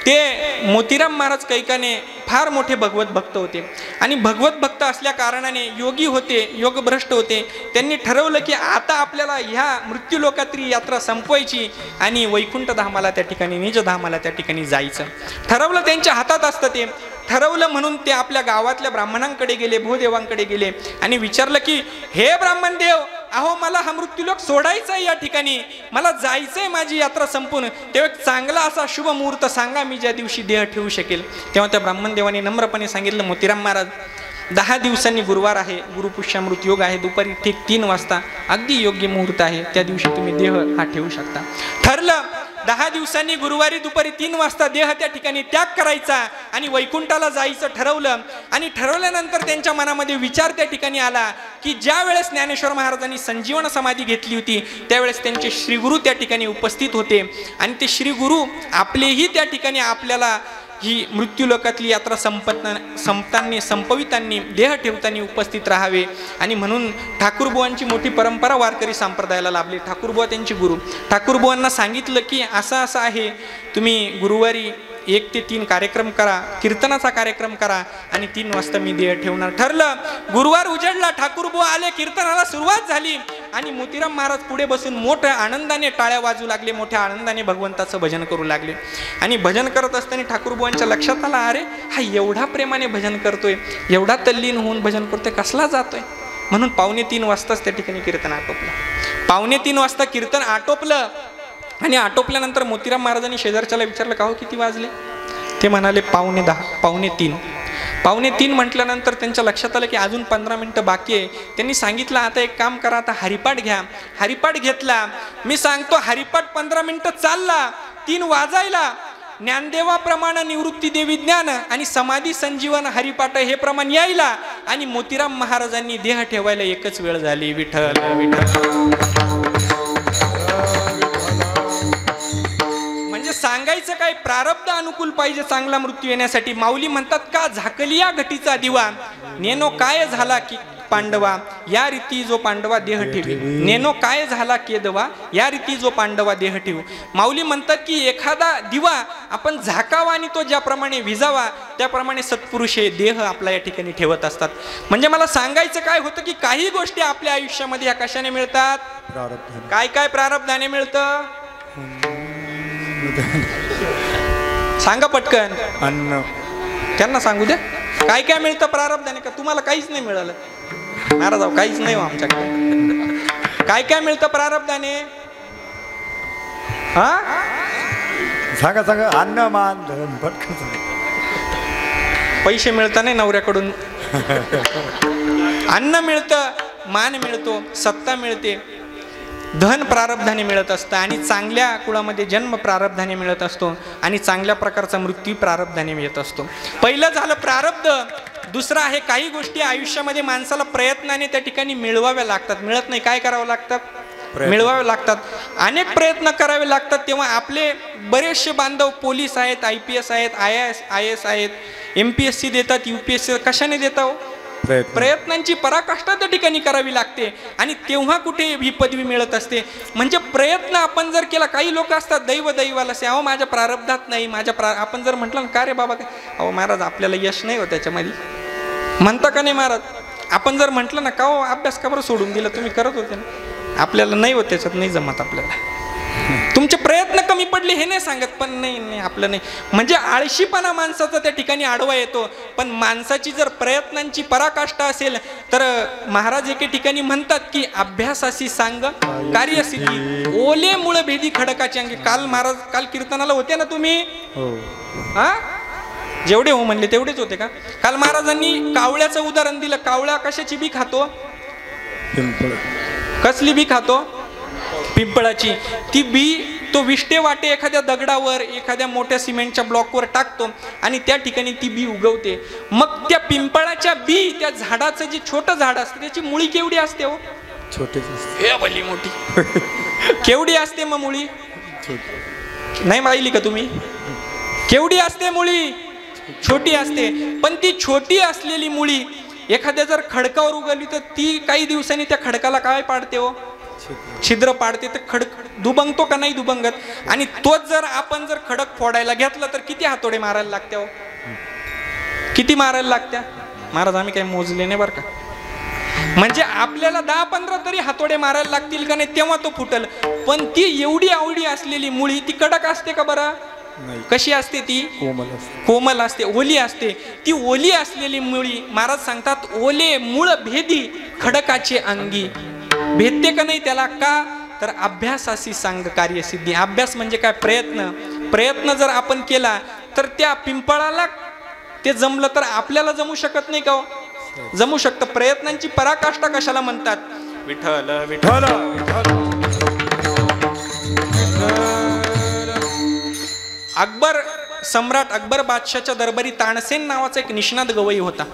ते मोतीराम महाराज कैकाने फार मोठे भगवत भक्त होते आणि भगवत भक्त असल्या कारणाने योगी होते, योगभ्रष्ट होते. त्यांनी ठरवलं की आता आपल्याला ह्या मृत्यूलोकातली यात्रा संपवायची आणि वैकुंठ धामाला त्या ठिकाणी, निज धामाला त्या ठिकाणी जायचं ठरवलं. त्यांच्या हातात असतं ते ठरवलं. म्हणून ते आपल्या गावातल्या ब्राह्मणांकडे गेले, भूदेवांकडे गेले आणि विचारलं की हे ब्राह्मण देव, अहो मला हा मृत्यूलोक सोडायचा आहे, या ठिकाणी मला जायचंय, माझी यात्रा संपून. तेव्हा एक चांगला असा शुभ मुहूर्त सांगा मी ज्या दिवशी देह ठेवू शकेल. तेव्हा त्या ब्राह्मण देवाने नम्रपणे सांगितलं, मोतीराम महाराज 10 दिवसांनी गुरुवार आहे, गुरुपुष्यामृत योग आहे, दुपारी ठीक 3 वाजता अगदी योग्य मुहूर्त आहे, त्या दिवशी तुम्ही देह हा ठेवू शकता. ठरलं. 10 दिवसांनी गुरुवारी दुपारी 3 वाजता देह त्या ठिकाणी त्याग करायचा आणि वैकुंठाला जायचं ठरवलं. आणि ठरवल्यानंतर त्यांच्या मनामध्ये विचार त्या ठिकाणी आला की ज्या वेळेस ज्ञानेश्वर महाराजांनी संजीवन समाधी घेतली होती त्यावेळेस त्यांचे श्रीगुरु त्या ठिकाणी उपस्थित होते आणि ते श्रीगुरु आपलेही त्या ठिकाणी आपल्याला ही मृत्यूलोकातली यात्रा संपवितांनी देह ठेवताना उपस्थित राहावे. आणि म्हणून ठाकूरबुवांची मोठी परंपरा वारकरी संप्रदायाला लाभली. ठाकूरबुवा त्यांची गुरु. ठाकूरबुवांना सांगितलं की असं असं आहे, तुम्ही गुरुवारी 1 ते 3 कार्यक्रम करा, कीर्तनाचा कार्यक्रम करा आणि 3 वाजता मी देह ठेवणार. ठरलं. गुरुवार उजडला, ठाकूरबुवा आले, कीर्तनाला सुरुवात झाली आणि मोतीराम महाराज पुढे बसून मोठ्या आनंदाने टाळ्या वाजू लागले, मोठ्या आनंदाने भगवंताचं भजन करू लागले. आणि भजन करत असताना ठाकूरबुवांच्या लक्षात आला, अरे हा एवढा प्रेमाने भजन करतोय, एवढा तल्लीन होऊन भजन करतोय, कसला जातोय. म्हणून 2:45 वाजताच त्या ठिकाणी कीर्तन आटोपलं. 2:45 वाजता कीर्तन आटोपलं आणि आटोपल्यानंतर मोतीराम महाराजांनी शेजारच्याला विचारलं, का हो किती वाजले. ते म्हणाले 2:10, 2:45. 2:45 म्हटल्यानंतर त्यांच्या लक्षात आलं की अजून 15 मिनिटं बाकी आहे. त्यांनी सांगितलं, आता एक काम करा, आता हरिपाठ घ्या. हरिपाठ घेतला. मी सांगतो हरिपाठ 15 मिनिटं चालला, 3 वाजायला ज्ञानदेवाप्रमाणे निवृत्ती देवी ज्ञान आणि समाधी संजीवन हरिपाठ हे प्रमाण यायला आणि मोतीराम महाराजांनी देह ठेवायला एकच वेळ झाली. विठ्ठल विठ्ठल. म्हणजे सांगायचं काय, प्रारब्ध अनुकूल पाहिजे चांगला मृत्यू येण्यासाठी. माऊली म्हणतात, का झाकलिया घटीचा दिवा, नेनो काय झाला की पांडवा, या रीती जो पांडवा देह ठेवी. नेनो काय झाला केदवा, या रीती जो पांडवा देह ठेवू. माऊली म्हणतात की एखादा दिवा आपण झाकावा आणि तो ज्याप्रमाणे विजावा त्याप्रमाणे सत्पुरुष हे देह आपला या ठिकाणी ठेवत असतात. म्हणजे मला सांगायचं काय होतं की काही गोष्टी आपल्या आयुष्यामध्ये ह्या कशाने मिळतात, काय काय प्रारब्धाने मिळतं. सांगा पटकन. अन्न. त्यांना सांगू द्या काय काय मिळतं प्रारब्धाने. का तुम्हाला काहीच नाही मिळालं. महाराज काहीच नाही हो आमच्याकडे. काय काय मिळतं प्रारब्धाने. हा सांगा सांगा. अन्न मान धन पटकन सांगा. पैसे मिळतं नाही नवऱ्याकडून. अन्न मिळतं, मान मिळतो, सत्ता मिळते, धन प्रारब्धाने मिळत असतं आणि चांगल्या कुळामध्ये जन्म प्रारब्धाने मिळत असतो आणि चांगल्या प्रकारचा मृत्यू प्रारब्धाने मिळत असतो. पहिलं झालं प्रारब्ध. दुसरं आहे काही गोष्टी आयुष्यामध्ये माणसाला प्रयत्नाने त्या ठिकाणी मिळवाव्या लागतात. मिळत नाही, काय करावं लागतात, मिळवावे लागतात. अनेक प्रयत्न करावे लागतात. तेव्हा आपले बरेचसे बांधव पोलीस आहेत, IPS आहेत, IAS आहेत, MPSC देतात, UPSC. कशाने देतात. प्रयत्नांची पराकाष्ठा त्या ठिकाणी करावी लागते आणि तेव्हा कुठे ही पदवी मिळत असते. म्हणजे प्रयत्न आपण जर केला. काही लोक असतात दैवाला असे, अहो माझ्या प्रारब्धात नाही, आपण जर म्हटलं ना, का रे बाबा काय, अहो महाराज आपल्याला यश नाही हो त्याच्यामध्ये, म्हणता का नाही महाराज. आपण जर म्हटलं ना, का हो अभ्यास का बरं सोडून दिला, तुम्ही करत होते ना, आपल्याला नाही हो त्याच्यात, नाही जमत आपल्याला, तुमचे प्रयत्न कमी पडले हे नाही सांगत, पण नाही आपलं नाही. म्हणजे आळशीपणा माणसाचा त्या ठिकाणी आडवा येतो. पण माणसाची जर प्रयत्नांची पराकाष्ठा असेल तर महाराज एके ठिकाणी म्हणतात की अभ्यासाशी सांग कार्यसिद्धी, ओले मुळ भेदी खडकाची अंगी. काल कीर्तनाला होते ना तुम्ही. हा जेवढे हो म्हणले तेवढेच होते का. काल महाराजांनी कावळ्याचं उदाहरण दिलं. कावळा कशाची बी खातो, कसली बी खातो, पिंपळाची. ती बी तो विष्टे वाटे एखाद्या दगडावर, एखाद्या मोठ्या सिमेंटच्या ब्लॉकवर टाकतो आणि त्या ठिकाणी ती बी उगवते. मग त्या पिंपळाच्या बी, त्या झाडाचं जे छोटं झाड असतं त्याची मुळी केवढी असते हो, छोटी भली मोठी. केवढी असते मग मुळी, नाही पाहिली का तुम्ही. केवढी असते मुळी, छोटी असते. पण ती छोटी असलेली मुळी एखाद्या जर खडकावर उगवली तर ती काही दिवसांनी त्या खडकाला काय पाडते हो, छिद्र पाडते तर खडक दुबंगतो का नाही दुबंगत. आणि तोच जर आपण जर खडक फोडायला घेतलं तर किती हातोडे मारायला लागत्या, किती मारायला लागत्या महाराज? आम्ही काही मोजले नाही बरं का. म्हणजे आपल्याला 10-15 तरी हातोडे मारायला लागतील का नाही तेव्हा तो फुटल. पण ती एवढी आवडी असलेली मुळी ती कडक असते का बरं? कशी असते ती? कोमल असते, ओली असते. ती ओली असलेली मुळी महाराज सांगतात ओले मूळ भेदी खडकाचे अंगी. भेदते का नाही त्याला? का तर अभ्यासाशी सांग कार्यसिद्धी. अभ्यास म्हणजे काय? प्रयत्न. प्रयत्न जर आपण केला तर त्या पिंपळाला ते जमलं तर आपल्याला जमू शकत नाही का? जमू शकतं. प्रयत्नांची पराकाष्ठा कशाला म्हणतात? विठ्ठल विठ्ठल. अकबर सम्राट अकबर बादशाच्या दरबारी तानसेन नावाचा एक निष्णात गवई होता.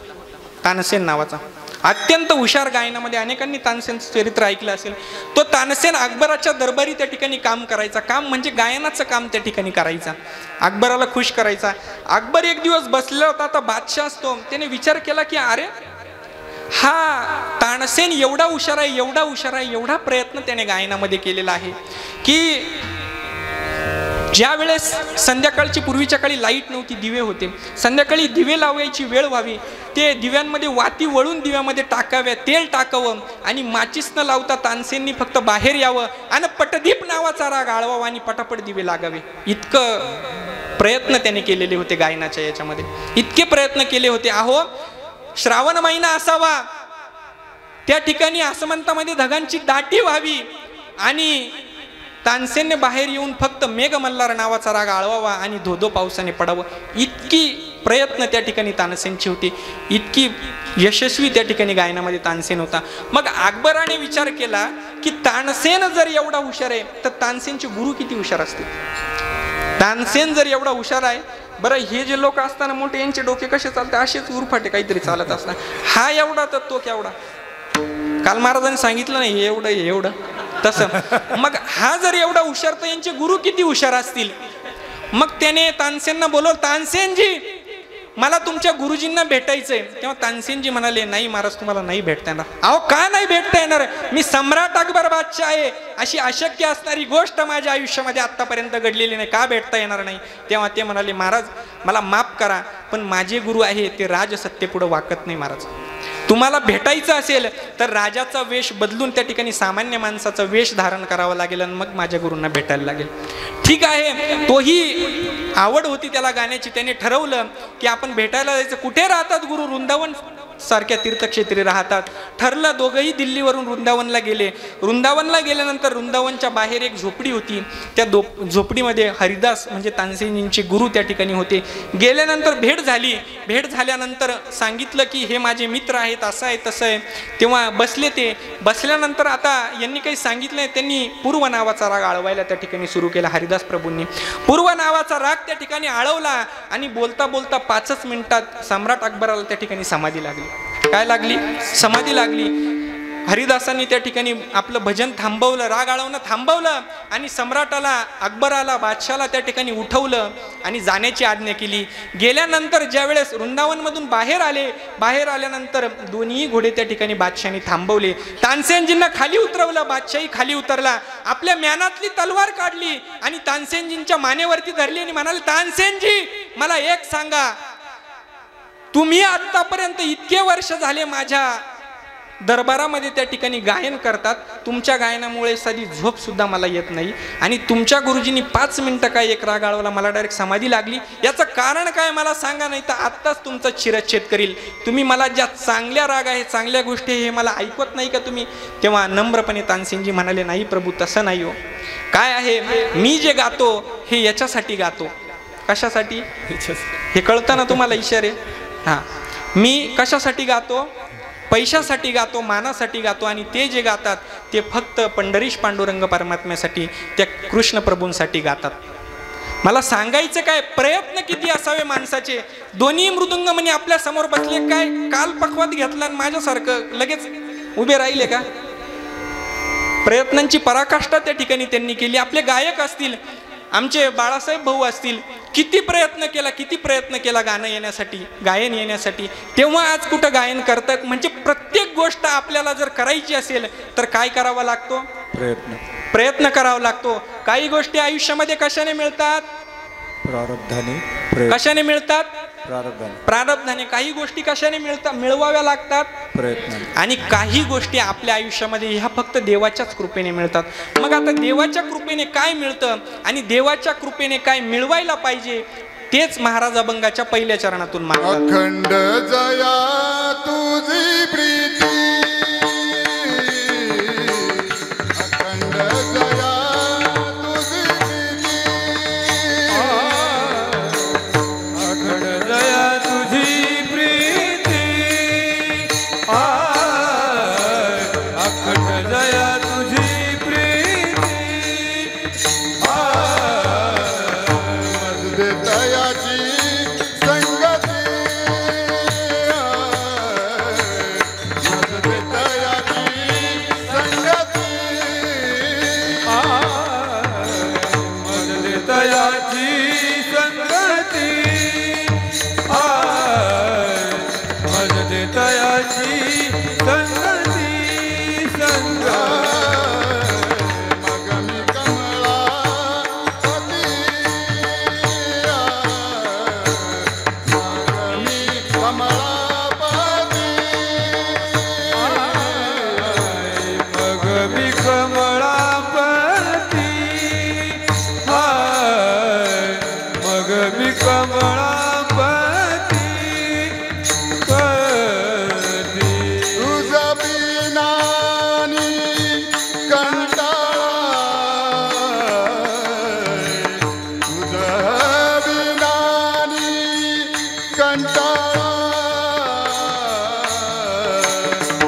तानसेन नावाचा अत्यंत हुशार. गायनामध्ये अनेकांनी तानसेनचं चरित्र ऐकलं असेल. तो तानसेन अकबराच्या दरबारी त्या ठिकाणी काम करायचा. काम म्हणजे गायनाचं काम त्या ठिकाणी करायचा, अकबराला खुश करायचा. अकबर एक दिवस बसलेला होता. आता बादशाह असतो, त्याने विचार केला की अरे हा तानसेन एवढा हुशार आहे, एवढा हुशार आहे, एवढा प्रयत्न त्याने गायनामध्ये केलेला आहे की ज्या वेळेस संध्याकाळची, पूर्वीच्या काळी लाईट नव्हती, दिवे होते. संध्याकाळी दिवे लावायची वेळ व्हावी, ते दिव्यांमध्ये वाती वळून दिव्यामध्ये टाकाव्या, तेल टाकावं आणि माचीस न लावता तानसेननी फक्त बाहेर यावं आणि पटदीप नावाचा राग आळवावा आणि पटापट दिवे लागावे. इतकं प्रयत्न त्याने केलेले होते गायनाच्या याच्यामध्ये, इतके प्रयत्न केले होते. अहो श्रावण महिना असावा, त्या ठिकाणी आसमंतामध्ये ढगांची दाटी व्हावी आणि तानसेनने बाहेर येऊन फक्त मेघमल्हार नावाचा राग आळवावा आणि धोधो पावसाने पडावं. इतकी प्रयत्न त्या ठिकाणी तानसेनची होती, इतकी यशस्वी त्या ठिकाणी गायनामध्ये तानसेन होता. मग अकबराने विचार केला की तानसेन जर एवढा हुशार आहे तर तानसेनचे गुरु किती हुशार असतील. तानसेन जर एवढा हुशार आहे, बरं हे जे लोक असताना मोठे यांचे डोके कसे चालते, असेच उरफाटे काहीतरी चालत असतात. हा एवढा तर तो केवढा. काल महाराजांनी सांगितलं नाही एवढं एवढं तसं. मग हा जर एवढा हुशार तर यांचे गुरु किती हुशार असतील. मग त्याने तानसेनना बोलवलं, तानसेनजी मला तुमच्या गुरुजींना भेटायचंय. तेव्हा तानसेनजी म्हणाले नाही महाराज तुम्हाला नाही भेटता येणार. अहो का नाही भेटता येणार? मी सम्राट अकबर बादशाह आहे, अशी अशक्य असणारी गोष्ट माझ्या आयुष्यामध्ये आतापर्यंत घडलेली नाही, का भेटता येणार नाही? तेव्हा ते म्हणाले महाराज मला माफ करा पण माझे गुरु आहे ते राजसत्तेपुढे वाकत नाही महाराज. तुम्हाला भेटायचं असेल तर राजाचा वेश बदलून त्या ठिकाणी सामान्य माणसाचा वेश धारण करावा लागेल आणि मग माझ्या गुरूंना भेटायला लागेल. ठीक आहे, तोही आवड होती त्याला गाण्याची. त्याने ठरवलं की आपण भेटायला जायचं. कुठे राहतात गुरु? वृंदावन सारख्या तीर्थक्षेत्री राहतात. ठरलं, दोघंही दिल्लीवरून वृंदावनला गेले. वृंदावनला गेल्यानंतर वृंदावनच्या बाहेर एक झोपडी होती. त्या झोपडीमध्ये हरिदास म्हणजे तानसेनजींचे गुरु त्या ठिकाणी होते. गेल्यानंतर भेट झाली. भेट झाल्यानंतर सांगितलं की हे माझे मित्र आहेत, असं आहे तसं आहे. तेव्हा बसले. ते बसल्यानंतर आता यांनी काही सांगितलं नाही. त्यांनी पूर्व नावाचा राग आळवायला त्या ठिकाणी सुरू केला. हरिदास प्रभूंनी पूर्व नावाचा राग त्या ठिकाणी आळवला आणि बोलता बोलता 5च मिनिटात सम्राट अकबराला त्या ठिकाणी समाधी लागली. काय लागली? समाधी लागली. हरिदासांनी त्या ठिकाणी आपलं भजन थांबवलं, राग आळवणं थांबवलं आणि सम्राटाला, अकबराला, बादशाला त्या ठिकाणी उठवलं आणि जाण्याची आज्ञा केली. गेल्यानंतर ज्या वेळेस वृंदावनमधून बाहेर आले, बाहेर आल्यानंतर दोन्ही घोडे त्या ठिकाणी बादशाने थांबवले. तानसेनजींना खाली उतरवलं, बादशाही खाली उतरला. आपल्या म्यानातली तलवार काढली आणि तानसेनजींच्या मानेवरती धरली आणि म्हणाले, तानसेनजी मला एक सांगा, तुम्ही आतापर्यंत इतके वर्ष झाले माझ्या दरबारामध्ये त्या ठिकाणी गायन करतात, तुमच्या गायनामुळे साधी झोप सुद्धा मला येत नाही आणि तुमच्या गुरुजींनी 5 मिनिटं काय एक राग आळवला, मला डायरेक्ट समाधी लागली. याचं कारण काय मला सांगा, नाही तर आत्ताच तुमचा शिरच्छेद करील. तुम्ही मला ज्या चांगल्या राग आहे, चांगल्या गोष्टी हे मला ऐकवत नाही का तुम्ही? तेव्हा नम्रपणे तानसेनजी म्हणाले, नाही प्रभू तसं नाही हो. काय आहे, मी जे गातो हे याच्यासाठी गातो. कशासाठी हे कळतं ना तुम्हाला इशारे? हां, मी कशासाठी गातो? पैशासाठी गातो, मानासाठी गातो. आणि ते जे गातात ते फक्त पंढरीश पांडुरंग परमात्म्यासाठी, त्या कृष्ण प्रभूंसाठी गातात. मला सांगायचं काय, प्रयत्न किती असावे माणसाचे. दोन्ही मृदुंग म्हणे आपल्या समोर बसले, काय काल पक्वात घेतला आणि माझ्यासारखं लगेच उभे राहिले का? प्रयत्नांची पराकाष्ठा त्या ठिकाणी त्यांनी केली. आपले गायक असतील, आमचे बाळासाहेब भाऊ असतील, किती प्रयत्न केला गाणं येण्यासाठी, गायन येण्यासाठी. तेव्हा आज कुठं गायन करतात. म्हणजे प्रत्येक गोष्ट आपल्याला जर करायची असेल तर काय करावा लागतो? प्रयत्न करावा लागतो. काही गोष्टी आयुष्यामध्ये कशाने मिळतात? प्रारब्धाने. कशाने मिळतात? प्रारब्धाने. काही गोष्टी कशाने मिळतात? मिळवाव्या लागतात प्रयत्न. आणि काही गोष्टी आपल्या आयुष्यामध्ये ह्या फक्त देवाच्याच कृपेने मिळतात. मग आता देवाच्या कृपेने काय मिळतं आणि देवाच्या कृपेने काय मिळवायला पाहिजे तेच महाराज अभंगाच्या पहिल्या चरणातून मागतात. अखंड जया तुझी प्रीती, अखंड जया तुझी प्रीती, अखंड दया तुझी प्रीती, अखंड दया तुझी प्रीती, मजदे तयाची संगती, मजदे तयाची संगती, मजले तयाची संगती, मजले तयाची संगती, मगमी कमळापती, मगमी कमळापती, मग मी कमळापती, मग मी कमळापती पती. तुझा बिनानी कंटाळा, तुझा बिनानी कंटाळा,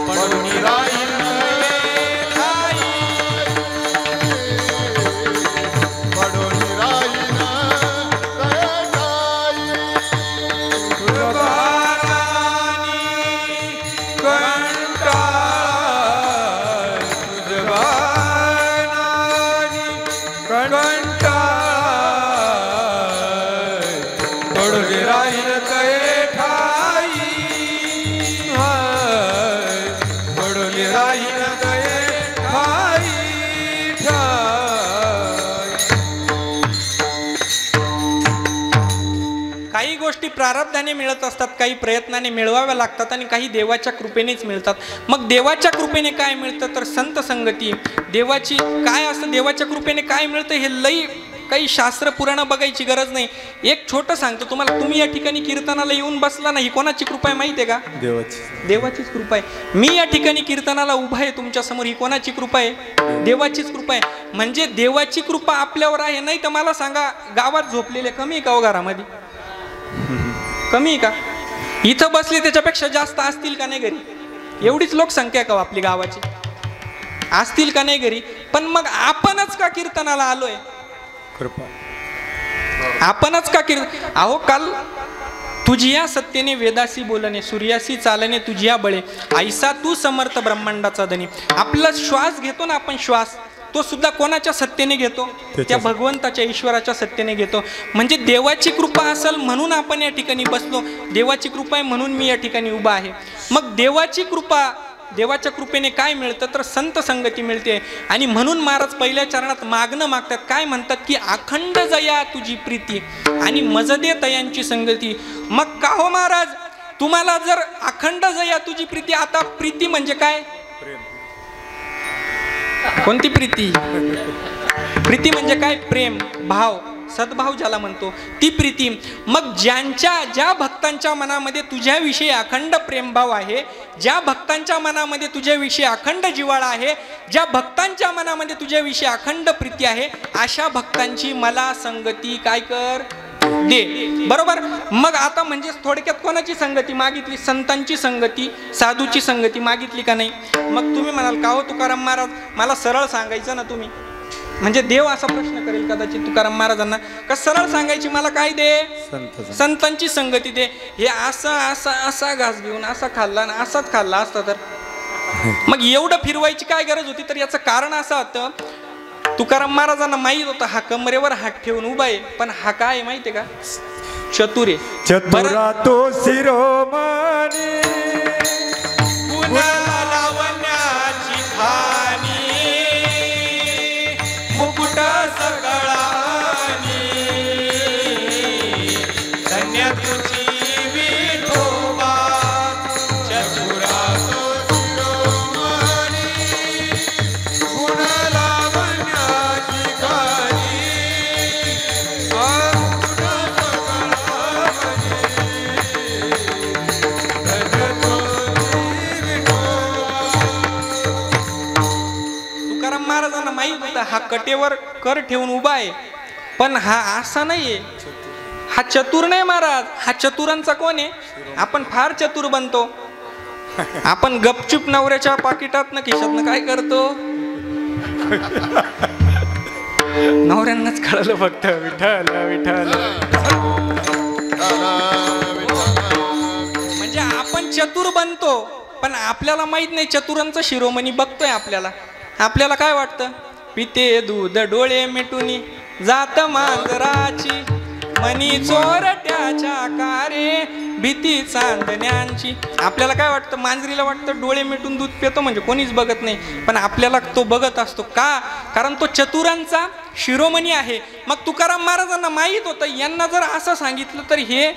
पडून राहील पडून राहील ठाई. तुझबाणानी कंटाळ, तुझबाणानी कंटाळ, पडून राहील तये ठाई, पडून राहील तये ठाई, ठाई. काही गोष्टी प्रारब्धाने मिळत असतात, काही प्रयत्नाने मिळवाव्या लागतात आणि काही देवाच्या कृपेनेच मिळतात. मग देवाच्या कृपेने काय मिळतं तर संत संगती. देवाची काय असतं, देवाच्या कृपेने काय मिळतं हे लई काही शास्त्र पुराणं बघायची गरज नाही. एक छोटं सांगतो तुम्हाला. तुम्ही या ठिकाणी कीर्तनाला येऊन बसला नाही, कोणाची कृपा आहे माहिती आहे का? देवाची. देवाचीच कृपा आहे. मी या ठिकाणी कीर्तनाला उभा आहे तुमच्या समोर, ही कोणाची कृपा आहे? देवाचीच कृपा आहे. म्हणजे देवाची कृपा आपल्यावर आहे. नाही तर मला सांगा, गावात झोपलेले कमी आहे का हो घरामध्ये? कमी आहे का? इथं बसले त्याच्यापेक्षा जास्त असतील का नाही घरी? एवढीच लोकसंख्या का हो आपली गावाची? असतील का नाही घरी? पण मग आपणच का कीर्तनाला आलोय? कृपा. आपणच का कीर्तन? अहो काल तुझिया सत्तेने वेदासी बोलणे, सूर्यासी चालणे तुझिया बळे, ऐसा तू समर्थ ब्रह्मांडाचा धनी. आपला श्वास घेतो ना आपण, श्वास तो सुद्धा कोणाच्या सत्तेने घेतो? त्या भगवंताच्या, ईश्वराच्या सत्तेने घेतो. म्हणजे देवाची कृपा असेल म्हणून आपण या ठिकाणी बसलो, देवाची कृपा आहे म्हणून मी या ठिकाणी उभा आहे. मग देवाची कृपा, देवाच्या कृपेने काय मिळतं तर संत संगती मिळते. आणि म्हणून महाराज पहिल्या चरणात मागणं मागतात. काय म्हणतात की अखंड जया तुझी प्रीती आणि मजदे तयांची संगती. मग का हो महाराज, तुम्हाला जर अखंड जया तुझी प्रीती, आता प्रीती म्हणजे काय? कोणती प्रीती? प्रीती म्हणजे काय? प्रेम, भाव, सद्भाव ज्याला म्हणतो, ती प्रीती. मग ज्या भक्तांच्या मनामध्ये तुझ्याविषयी अखंड प्रेमभाव आहे, ज्या भक्तांच्या मनामध्ये तुझ्याविषयी अखंड जिव्हाळा आहे, ज्या भक्तांच्या मनामध्ये तुझ्याविषयी अखंड प्रीती आहे, अशा भक्तांची मला संगती काय कर? दे. बरोबर. मग आता म्हणजे थोडक्यात कोणाची संगती मागितली? संतांची संगती, साधूची संगती मागितली का नाही? मग तुम्ही म्हणाल का हो तुकाराम महाराज, मला सरळ सांगायचं ना तुम्ही. म्हणजे देव असा प्रश्न करेल कदाचित तुकाराम महाराजांना, का सरळ सांगायची मला काय दे? संतांची संगती दे. हे असा घास घेऊन असा खाल्ला आणि असाच खाल्ला असता तर मग एवढं फिरवायची काय गरज होती? तर याचं कारण असं होतं, तुकाराम महाराजांना माहित होतं हा कमरेवर हात ठेवून उभा आहे, पण हा काय माहितीये का? चतुर आहे. चतुरा तो शिरोमणी, पुन्हा लावण्याची खाणी, हा कटेवर कर ठेवून उभा आहे, पण हा असा नाहीये, हा चतुर नाही महाराज. हा चतुरांचा कोण आहे? आपण फार चतुर बनतो. आपण गपचूप नवऱ्याच्या पाकिटातनं खिशातनं काय करतो, नवऱ्यांनाच कळलं फक्त विठ्ठल विठ्ठल. म्हणजे आपण चतुर बनतो, पण आपल्याला माहित नाही चतुरांचं शिरोमणी बघतोय आपल्याला. आपल्याला काय वाटतं, पिते दूध डोळे मिटूनी जात मांजराची, मनी चोरट्याच्या कारे भीती चांदण्यांची. आपल्याला काय वाटतं, मांजरीला वाटतं डोळे मिटून दूध पितो म्हणजे कोणीच बघत नाही, पण आपल्याला तो बघत असतो. का? कारण तो चतुरांचा शिरोमणी आहे. मग तुकाराम महाराजांना माहीत होतं यांना जर असं सांगितलं तर हे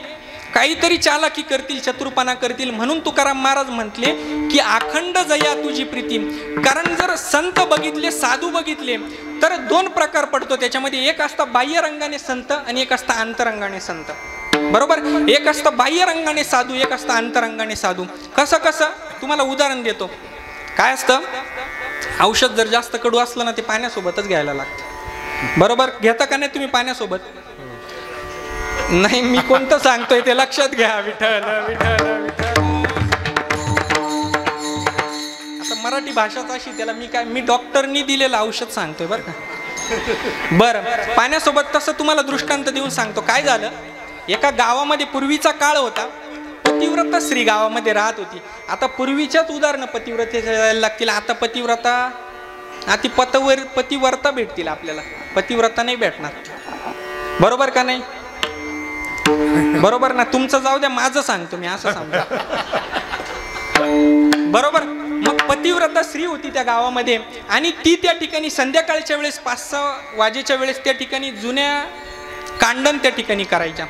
काहीतरी चालाकी करतील, चतुरपणा करतील, म्हणून तुकाराम महाराज म्हटले की अखंड जया तुझी प्रीती. कारण जर संत बघितले, साधू बघितले तर दोन प्रकार पडतो त्याच्यामध्ये. एक असतं बाह्य रंगाने संत आणि एक असतं अंतरंगाने संत. बरोबर? एक असतं बाह्य रंगाने साधू, एक असतं अंतरंगाने साधू. कसं कसं तुम्हाला उदाहरण देतो. काय असतं, औषध जर जास्त कडू असलं ना ते पाण्यासोबतच घ्यायला लागतं. बरोबर? घेता का नाही तुम्ही पाण्यासोबत? नाही, मी कोणतं सांगतोय ते लक्षात घ्या. विठ्ठल विठ्ठल विठ्ठल. आता मराठी भाषाच अशी, त्याला मी डॉक्टरनी दिलेलं औषध सांगतोय बरं का. बरं, पाण्यासोबत तसं तुम्हाला दृष्टांत देऊन सांगतो. काय झालं, एका गावामध्ये पूर्वीचा काळ होता, पतिव्रता स्त्री गावामध्ये राहत होती. आता पूर्वीच्याच उदाहरणं पतिव्रतेच्या द्यायला लागतील. आता पतिव्रता भेटतील आपल्याला, पतिव्रता नाही भेटणार. बरोबर का नाही? बरोबर ना? तुमचं जाऊ द्या, माझं सांगतो मी, असं सांगतो. बरोबर? मग पतिव्रता स्त्री होती त्या गावामध्ये, आणि ती त्या ठिकाणी संध्याकाळच्या वेळेस 5-6 वाजेच्या वेळेस त्या ठिकाणी जुन्या कांडण त्या ठिकाणी करायच्या.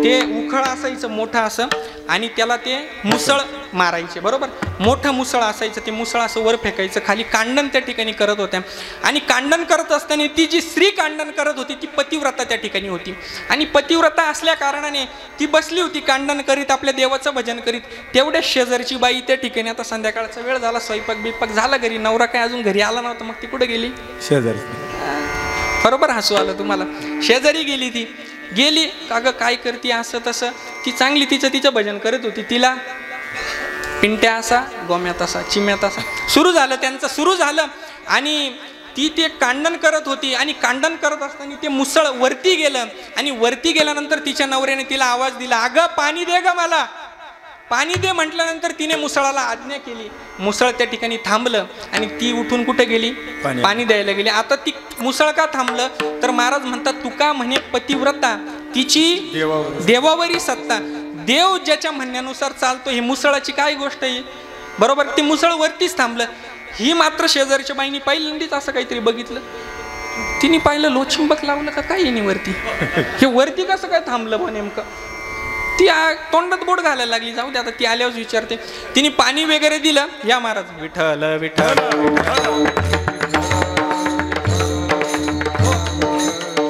ते उखळ असायचं मोठं असं, आणि त्याला ते मुसळ मारायचे. बरोबर? मोठं मुसळ असायचं, ते मुसळ असं वर फेकायचं, खाली कांडण त्या ठिकाणी करत होत्या. आणि कांडण करत असताना ती जी स्त्री कांडण करत होती ती पतिव्रता त्या ठिकाणी होती. आणि पतिव्रता असल्या कारणाने ती बसली होती कांडण करीत, आपल्या देवाचं भजन करीत. तेवढ्या शेजारची बाई त्या ठिकाणी, आता संध्याकाळचा वेळ झाला, स्वयंपाक बिपाक झाला घरी, नवरा काय अजून घरी आला नव्हता, मग ती कुठे गेली? शेजारी. बरोबर? हसू आलं तुम्हाला. शेजारी गेली. ती गेली, का ग काय करते असं तसं. ती चांगली तिचं भजन करत होती. तिला पिंट्या असा, गोम्या तसा, चिम्या तसा सुरू झालं, त्यांचं सुरू झालं. आणि ती ते कांडण करत होती, आणि कांडण करत असताना ते मुसळ वरती गेलं, आणि वरती गेल्यानंतर तिच्या नवऱ्याने तिला आवाज दिला, अगं पाणी दे ग मला, पाणी दे. म्हटल्यानंतर तिने मुसळाला आज्ञा केली. मुसळ त्या ठिकाणी थांबलं, आणि ती उठून कुठे गेली? पाणी द्यायला गेली. आता ती मुसळ का थांबलं, तर महाराज म्हणतात, तुका म्हणे पतिव्रता तिची देवावरी सत्ता. देव ज्याच्या म्हणण्यानुसार चालतो. ही मुसळाची काय गोष्ट आहे? बरोबर? ती मुसळ वरतीच थांबलं. ही मात्र शेजारच्या बाईनी पहिल्यांदाच असं काहीतरी बघितलं. तिने पाहिलं, लोचिंबक लावलं का काय येणे वरती, हे वरती कसं काय थांबलं बा नेमकं. ती तोंडात बोट घालायला लागली. जाऊ दे, आता ती आल्यावर विचारते. तिने पाणी वगैरे दिलं. या महाराज, विठ्ठल विठ्ठल.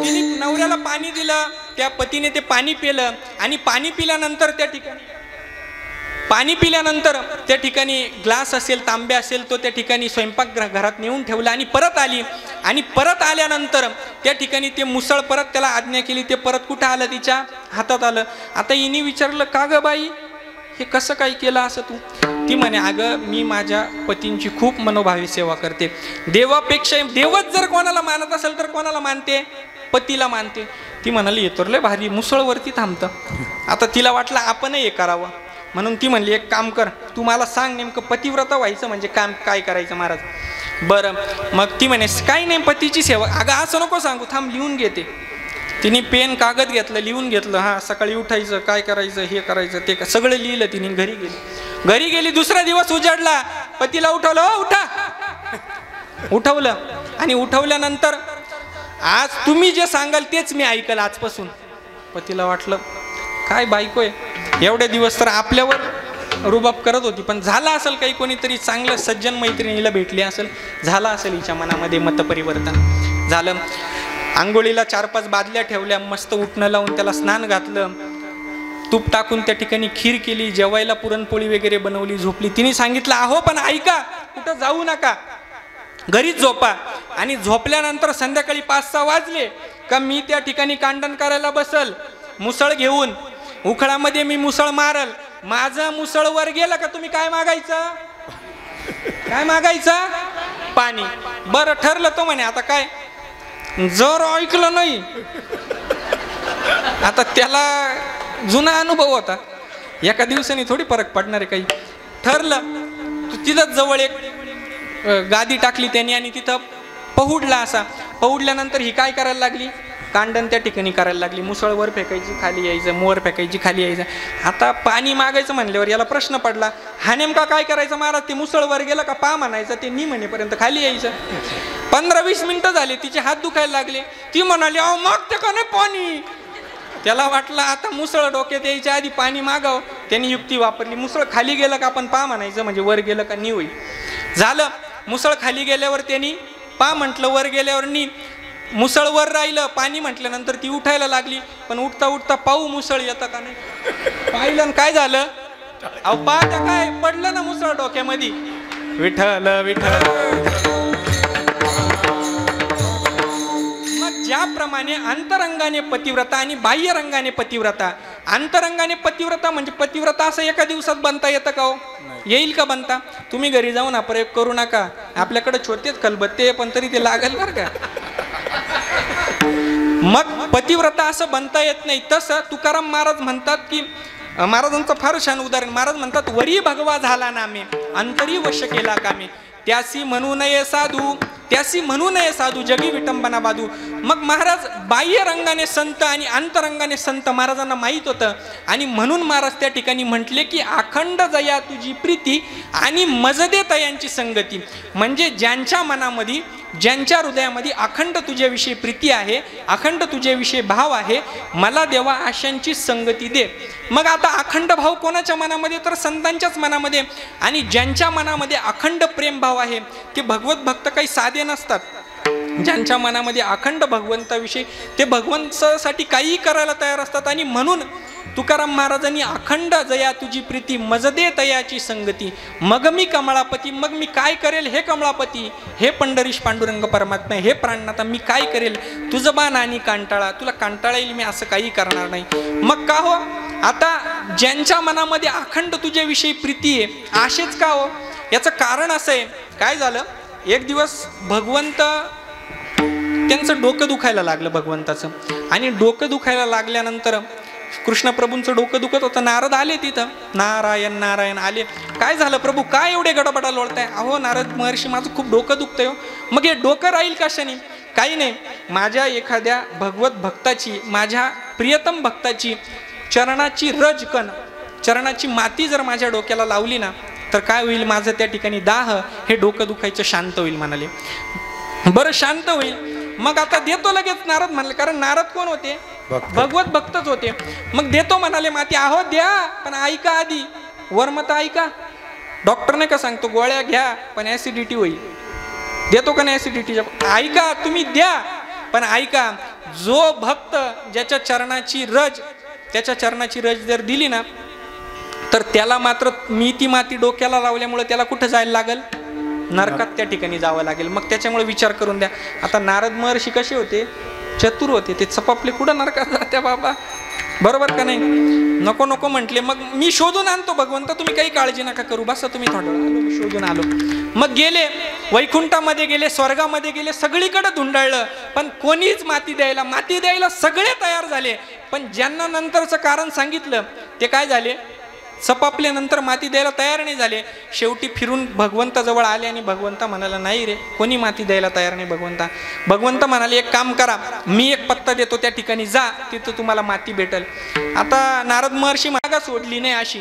तिने नवऱ्याला पाणी दिलं, त्या पतीने ते पाणी पिलं, आणि पाणी पिल्यानंतर त्या ठिकाणी ग्लास असेल, तांबे असेल, तो त्या ठिकाणी स्वयंपाक घरात नेऊन ठेवला, आणि परत आली. आणि परत आल्यानंतर त्या ठिकाणी ते मुसळ परत त्याला आज्ञा केली. ते परत कुठं आलं? तिच्या हातात आलं. आता हिने विचारलं, का ग बाई हे कसं काय केलं असं तू? ती म्हणे, अगं मी माझ्या पतींची खूप मनोभावी सेवा करते. देवापेक्षा देवच जर कोणाला मानत असेल तर कोणाला मानते? पतीला मानते. ती म्हणाली, येतो लय भारी, मुसळवरती थांबतं. आता तिला वाटलं आपणही हे करावं, म्हणून ती म्हणली, एक काम कर, तू मला सांग नेमकं पतिव्रता व्हायचं म्हणजे काम काय करायचं महाराज? बरं. मग ती म्हणे, काही नाही, पतीची सेवा. अगं असं नको सांगू, थांब लिहून घेते. तिने पेन कागद घेतलं, लिहून घेतलं. हा, सकाळी उठायचं, काय करायचं, हे करायचं, ते सगळं लिहिलं तिने. घरी गेली. दुसरा दिवस उजाडला. पतीला उठवलं, उठा. उठवलं, आणि उठवल्यानंतर, आज तुम्ही जे सांगाल तेच मी ऐकलं आजपासून. पतीला वाटलं, काय बायको आहे, एवढे दिवस तर आपल्यावर रुबाब करत होती, पण झाला असेल काही कोणीतरी चांगलं सज्जन मैत्रिणीला भेटली असेल, झाला असेल हिच्या मनामध्ये मतपरिवर्तन झालं. आंघोळीला 4-5 बादल्या ठेवल्या, मस्त उठणं लावून त्याला स्नान घातलं, तूप टाकून त्या ठिकाणी खीर केली, जेवायला पुरणपोळी वगैरे बनवली, झोपली. तिने सांगितलं, अहो पण ऐका, कुठं जाऊ नका, घरीच झोपा. आणि झोपल्यानंतर संध्याकाळी 5-6 वाजले का मी त्या ठिकाणी कांडण करायला बसल मुसळ घेऊन. उखळामध्ये मी मुसळ मारल. माझं मुसळ वर गेलं का तुम्ही काय मागायचं? काय मागायचं? पाणी. बरं ठरलं तो म्हणे आता काय, जर ऐकलं नाही, आता त्याला जुना अनुभव होता, एका दिवसाने थोडी फरक पडणार आहे काही. ठरलं तिथं जवळ एक गादी टाकली त्यांनी आणि तिथं पहुडला. असा पहुडल्यानंतर ही काय करायला लागली, कांडण त्या ठिकाणी करायला लागली. मुसळ वर फेकायची खाली यायचं, मोर फेकायची खाली यायचं. आता पाणी मागायचं म्हणल्यावर याला प्रश्न पडला, हा नेमका काय करायचं महाराज? ते मुसळ वर गेलं का पा म्हणायचं, ते नी म्हणेपर्यंत खाली यायचं. 15-20 मिनिटं झाले, तिचे हात दुखायला लागले. ती म्हणाली अहो मागते का नाही पाणी? त्याला वाटलं आता मुसळ डोक्यात यायच्या आधी पाणी मागाव. त्यांनी युक्ती वापरली, मुसळ खाली गेलं का आपण पा म्हणायचं, म्हणजे वर गेलं का नी होईल. झालं. मुसळ खाली गेल्यावर त्यांनी पा म्हटलं, वर गेल्यावर नी. मुसळ वर राहिलं, पाणी म्हटल्यानंतर ती उठायला लागली. पण उठता उठता पाहू मुसळ येतं का नाही. पाहिलं काय झालं, अहो पाहता काय पडलं ना मुसळ डोक्यामध्ये. विठ्ठल विठ्ठल. ज्याप्रमाणे अंतरंगाने पतिव्रता आणि बाह्य रंगाने पतिव्रता. अंतरंगाने पतिव्रता म्हणजे पतिव्रता असं एका दिवसात बनता येतं का हो? येईल का बनता? तुम्ही घरी जाऊन हा प्रयोग करू नका. आपल्याकडे छोटेच खलबत्ते पण तरी ते लागेल बरं का. मग पतिव्रता असं बनता येत नाही. तसं तुकाराम महाराज म्हणतात की, महाराजांचं फार छान उदाहरण. महाराज म्हणतात वरी भगवा झाला नामे अंतरी वश केला कामे. त्यासी म्हणू नये साधू, त्यासी म्हणू नये साधू जगी विटंबना बाधू. मग महाराज बाह्य रंगाने संत आणि अंतरंगाने संत महाराजांना माहीत होतं. आणि म्हणून महाराज त्या ठिकाणी म्हटले की अखंड जया तुझी प्रीती आणि मजदे तयांची संगती. म्हणजे ज्यांच्या मनामध्ये, ज्यांच्या हृदयामध्ये अखंड तुझ्याविषयी प्रीती आहे, अखंड तुझ्याविषयी भाव आहे, मला देवा अशांची संगती दे. मग आता अखंड भाव कोणाच्या मनामध्ये, तर संतांच्याच मनामध्ये. आणि ज्यांच्या मनामध्ये अखंड प्रेम भाव आहे ते भगवत भक्त काही साधे नसतात. ज्यांच्या मनामध्ये अखंड भगवंताविषयी, ते भगवंतासाठी काहीही करायला तयार असतात. आणि म्हणून तुकाराम महाराजांनी अखंड जया तुझी प्रीती मजदे तयाची संगती. मग मी कमळापती, मग मी काय करेल हे कमळापती, हे पंढरीश पांडुरंग परमात्मा, हे प्राणनाथा मी काय करेल, तुझं बाण आणि कांटाळा, तुला कांटाळा येईल, मी असं काही करणार नाही. मग का हो, आता ज्यांच्या मनामध्ये अखंड तुझ्याविषयी प्रीती आहे असेच का हो? याचं कारण असं आहे. काय झालं, एक दिवस भगवंत त्यांचं डोकं दुखायला लागलं भगवंताचं. आणि डोकं दुखायला लागल्यानंतर कृष्ण प्रभूंचं डोकं दुखत होतं. नारद आले तिथं, नारायण नारायण आले. काय झालं प्रभू, काय एवढे गडबडा लोळताय? अहो नारद महर्षी माझं खूप डोकं दुखतंय हो. मग हे डोकं राहील कशाने? काही नाही, माझ्या एखाद्या भगवत भक्ताची, माझ्या प्रियतम भक्ताची चरणाची रजकण, चरणाची माती जर माझ्या डोक्याला लावली ना तर काय होईल, माझं त्या ठिकाणी दाह, हे डोकं दुखायचं शांत होईल म्हणाले. बरं शांत होईल. मग आता देतो लगेच नारद म्हणाले, कारण नारद कोण होते, भगवत भक्तच होते. मग देतो म्हणाले माती. अहो द्या, पण ऐका आधी, वर्मत ऐका. डॉक्टर नाही का सांगतो गोळ्या घ्या पण ऍसिडिटी होईल, देतो का नाही ऍसिडिटीच्या? ऐका, तुम्ही द्या पण ऐका. जो भक्त ज्याच्या चरणाची रज, त्याच्या चरणाची रज जर दिली ना तर त्याला मात्र मी ती माती डोक्याला लावल्यामुळे त्याला कुठं जायला लागल, नरकात त्या ठिकाणी जावं लागेल. मग त्याच्यामुळे विचार करून द्या. आता नारद महर्षी कसे होते, चतुर होते, ते चपापले कुठं नरकात जात्या बाबा, बरोबर का नाही? नको नको म्हटले. मग मी शोधून आणतो भगवंत, तुम्ही काही काळजी नका करू, बसा तुम्ही थोडं. आलो मी शोधून आलो. मग गेले वैकुंठामध्ये गेले, स्वर्गामध्ये गेले, सगळीकडे धुंडाळलं पण कोणीच माती द्यायला सगळे तयार झाले. पण ज्यांना नंतरचं कारण सांगितलं ते काय झाले, सपापल्यानंतर माती द्यायला तयार नाही झाले. शेवटी फिरून भगवंताजवळ आले आणि भगवंता म्हणाला नाही रे, कोणी माती द्यायला तयार नाही. भगवंत म्हणाले एक काम करा, मी एक पत्ता देतो, त्या ठिकाणी जा, तिथं तुम्हाला माती भेटल. आता नारद महर्षी जागा सोडली नाही अशी.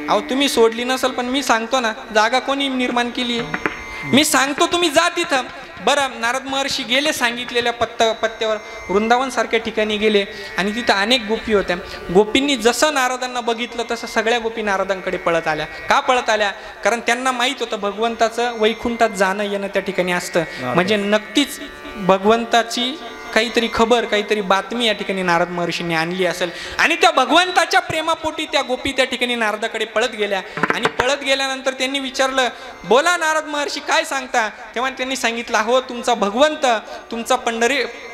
अहो तुम्ही सोडली नसेल पण मी सांगतो ना, जागा कोणी निर्माण केली आहे, मी सांगतो तुम्ही जा तिथं. बरं, नारद महर्षी गेले सांगितलेल्या पत्त्यावर, वृंदावन सारख्या ठिकाणी गेले आणि तिथं अनेक गोपी होत्या. गोपींनी जसं नारदांना बघितलं तसं सगळ्या गोपी नारदांकडे पळत आल्या. का पळत आल्या? कारण त्यांना माहीत होतं भगवंताचं वैकुंठात जाणं येणं त्या ठिकाणी असतं. म्हणजे नक्कीच भगवंताची काहीतरी खबर, काहीतरी बातमी या ठिकाणी नारद महर्षींनी आणली असेल आणि त्या भगवंताच्या प्रेमापोटी त्या गोपी त्या ठिकाणी नारदाकडे पळत गेल्या आणि पळत गेल्यानंतर त्यांनी विचारलं, बोला नारद महर्षी काय सांगता? तेव्हा त्यांनी सांगितलं, हो तुमचा भगवंत, तुमचा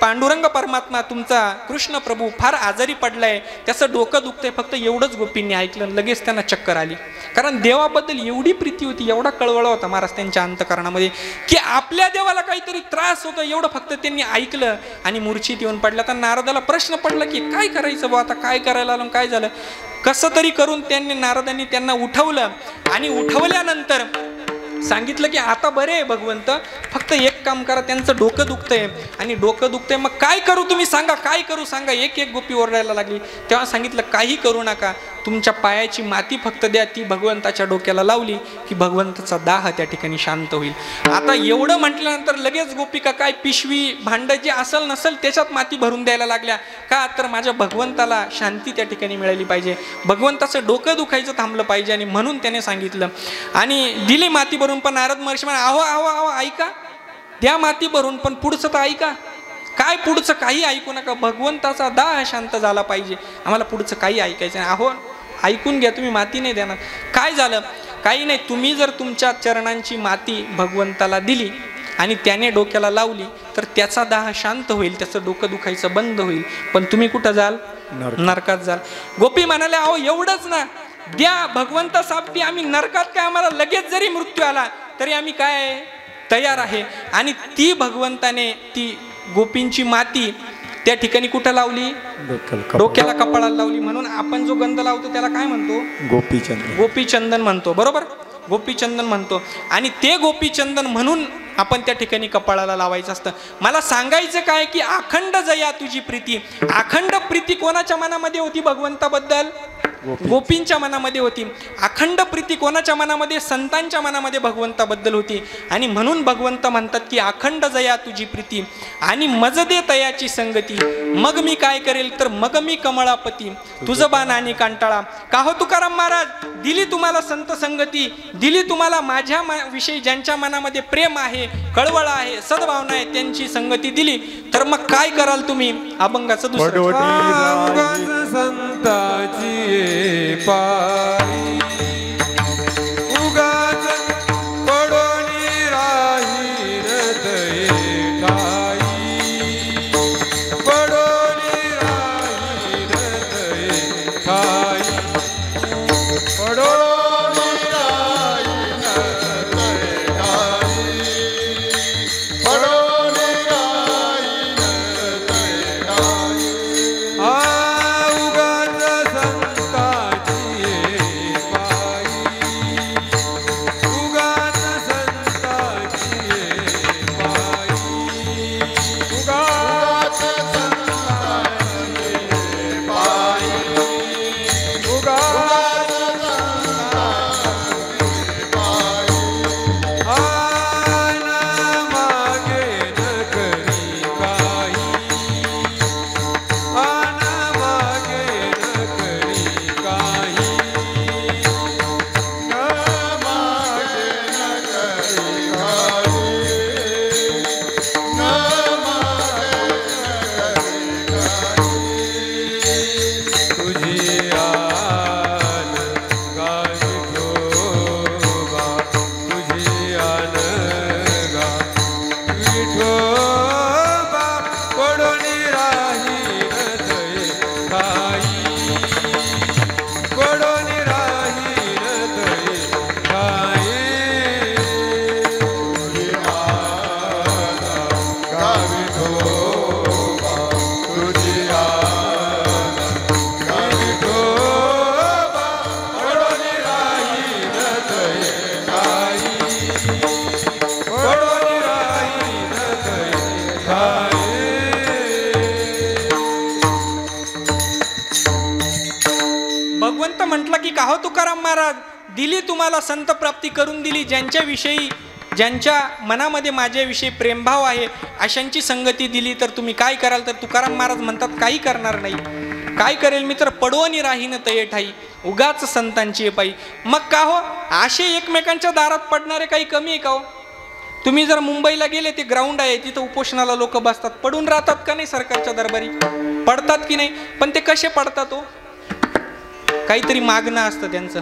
पांडुरंग परमात्मा, तुमचा कृष्ण प्रभू फार आजारी पडलाय, त्याचं डोकं दुखतंय. फक्त एवढंच गोपींनी ऐकलं. लगेच त्यांना चक्कर आली, कारण देवाबद्दल एवढी प्रीती होती, एवढा कळवळा होता महाराज त्यांच्या अंतःकरणामध्ये की आपल्या देवाला काहीतरी त्रास होतो, एवढं फक्त त्यांनी ऐकलं आणि मूर्छित येऊन पडला. तर नारदाला प्रश्न पडला की काय करायचं बा, आता काय करायला आलं, काय झालं? कसं तरी करून नारदांनी त्यांना उठवलं आणि उठवल्यानंतर सांगितलं की आता बरे आहे भगवंत, फक्त एक काम करा, त्यांचं डोकं दुखतंय आणि डोकं दुखतंय, मग काय करू तुम्ही सांगा, काय करू सांगा. एक एक गोपी ओरडायला लागली. तेव्हा सांगितलं काही करू नका, तुमच्या पायाची माती फक्त द्या. ती भगवंताच्या डोक्याला लावली की भगवंताचा दाह त्या ठिकाणी शांत होईल. आता एवढं म्हटल्यानंतर लगेच गोपिका काय पिशवी भांड जे असेल नसेल त्याच्यात माती भरून द्यायला लागल्या. का तर माझ्या भगवंताला शांती त्या ठिकाणी मिळाली पाहिजे, भगवंताचं डोकं दुखायचं थांबलं पाहिजे. आणि म्हणून त्याने सांगितलं आणि दिली माती भरून. पण नारद महर्षी म्हणा, आहो आहो आहो ऐका, द्या माती भरून, पण पुढचं तर ऐका. काय पुढचं? काही ऐकू नका, भगवंताचा दाह शांत झाला पाहिजे, आम्हाला पुढचं काही ऐकायचं नाही. आहो ऐकून घ्या, तुम्ही माती नाही देणार. काय झालं? काही नाही, तुम्ही जर तुमच्या चरणांची माती भगवंताला दिली आणि त्याने डोक्याला लावली तर त्याचा दाह शांत होईल, त्याचं डोकं दुखायचं बंद होईल. पण तुम्ही कुठं जाल? नरकात जाल. गोपी म्हणाले, अहो एवढंच ना, द्या भगवंतासाठी, आम्ही नरकात काय, आम्हाला लगेच जरी मृत्यू आला तरी आम्ही काय तयार आहे. आणि ती भगवंताने ती गोपींची माती त्या ठिकाणी कुठं लावली? डोक्याला, कपाळाला लावली. म्हणून आपण जो गंध लावतो त्याला काय म्हणतो? गोपीचंदन. गोपीचंदन म्हणतो, बरोबर, गोपीचंदन म्हणतो. आणि ते गोपीचंदन म्हणून आपण त्या ठिकाणी कपाळाला लावायचं असतं. मला सांगायचं काय की अखंड जया तुझी प्रीती. अखंड प्रीती कोणाच्या मनामध्ये होती भगवंताबद्दल? गोपींच्या मनामध्ये होती. अखंड प्रीती कोणाच्या मनामध्ये? संतांच्या मनामध्ये भगवंताबद्दल होती. आणि म्हणून भगवंत म्हणतात की अखंड जया तुझी प्रीती आणि मज दे तयाची संगती. मग मी काय करेल तर मग मी कमळापती, तुझं बाण आणि कांटाळा. का हो तुकाराम महाराज, दिली तुम्हाला संत संगती, दिली तुम्हाला माझ्या विषयी ज्यांच्या मनामध्ये प्रेम आहे, कळवळा आहे, सद्भावना आहे, त्यांची संगती दिली, तर मग काय कराल तुम्ही? अभंगाचं दुसरं संताची पारी उगाच पडोनी राही हृदय ठाई, पडोनी राही हृदय ठाई, पडोनी राही हृदय ठाई, पडोनी राही हृदय ठाई. भगवंत म्हटलं की का हो तुकाराम महाराज, दिली तुम्हाला संत प्राप्ती करून दिली, ज्यांच्याविषयी ज्यांच्या मनामध्ये माझ्याविषयी प्रेमभाव आहे अशांची संगती दिली, तर तुम्ही काय कराल? तर तुकाराम महाराज म्हणतात काही करणार नाही. काय करेल मी तर पडवणी राहीन तये ठाई, उगाच संतांची पायी. मग का हो, असे एकमेकांच्या दारात पडणारे काही कमी आहे का हो? तुम्ही जर मुंबईला गेले, ते ग्राउंड आहे तिथं उपोषणाला लोक बसतात, पडून राहतात का नाही सरकारच्या दरबारी? पडतात की नाही? पण ते कसे पडतात हो? काहीतरी मागणं असतं त्यांचं,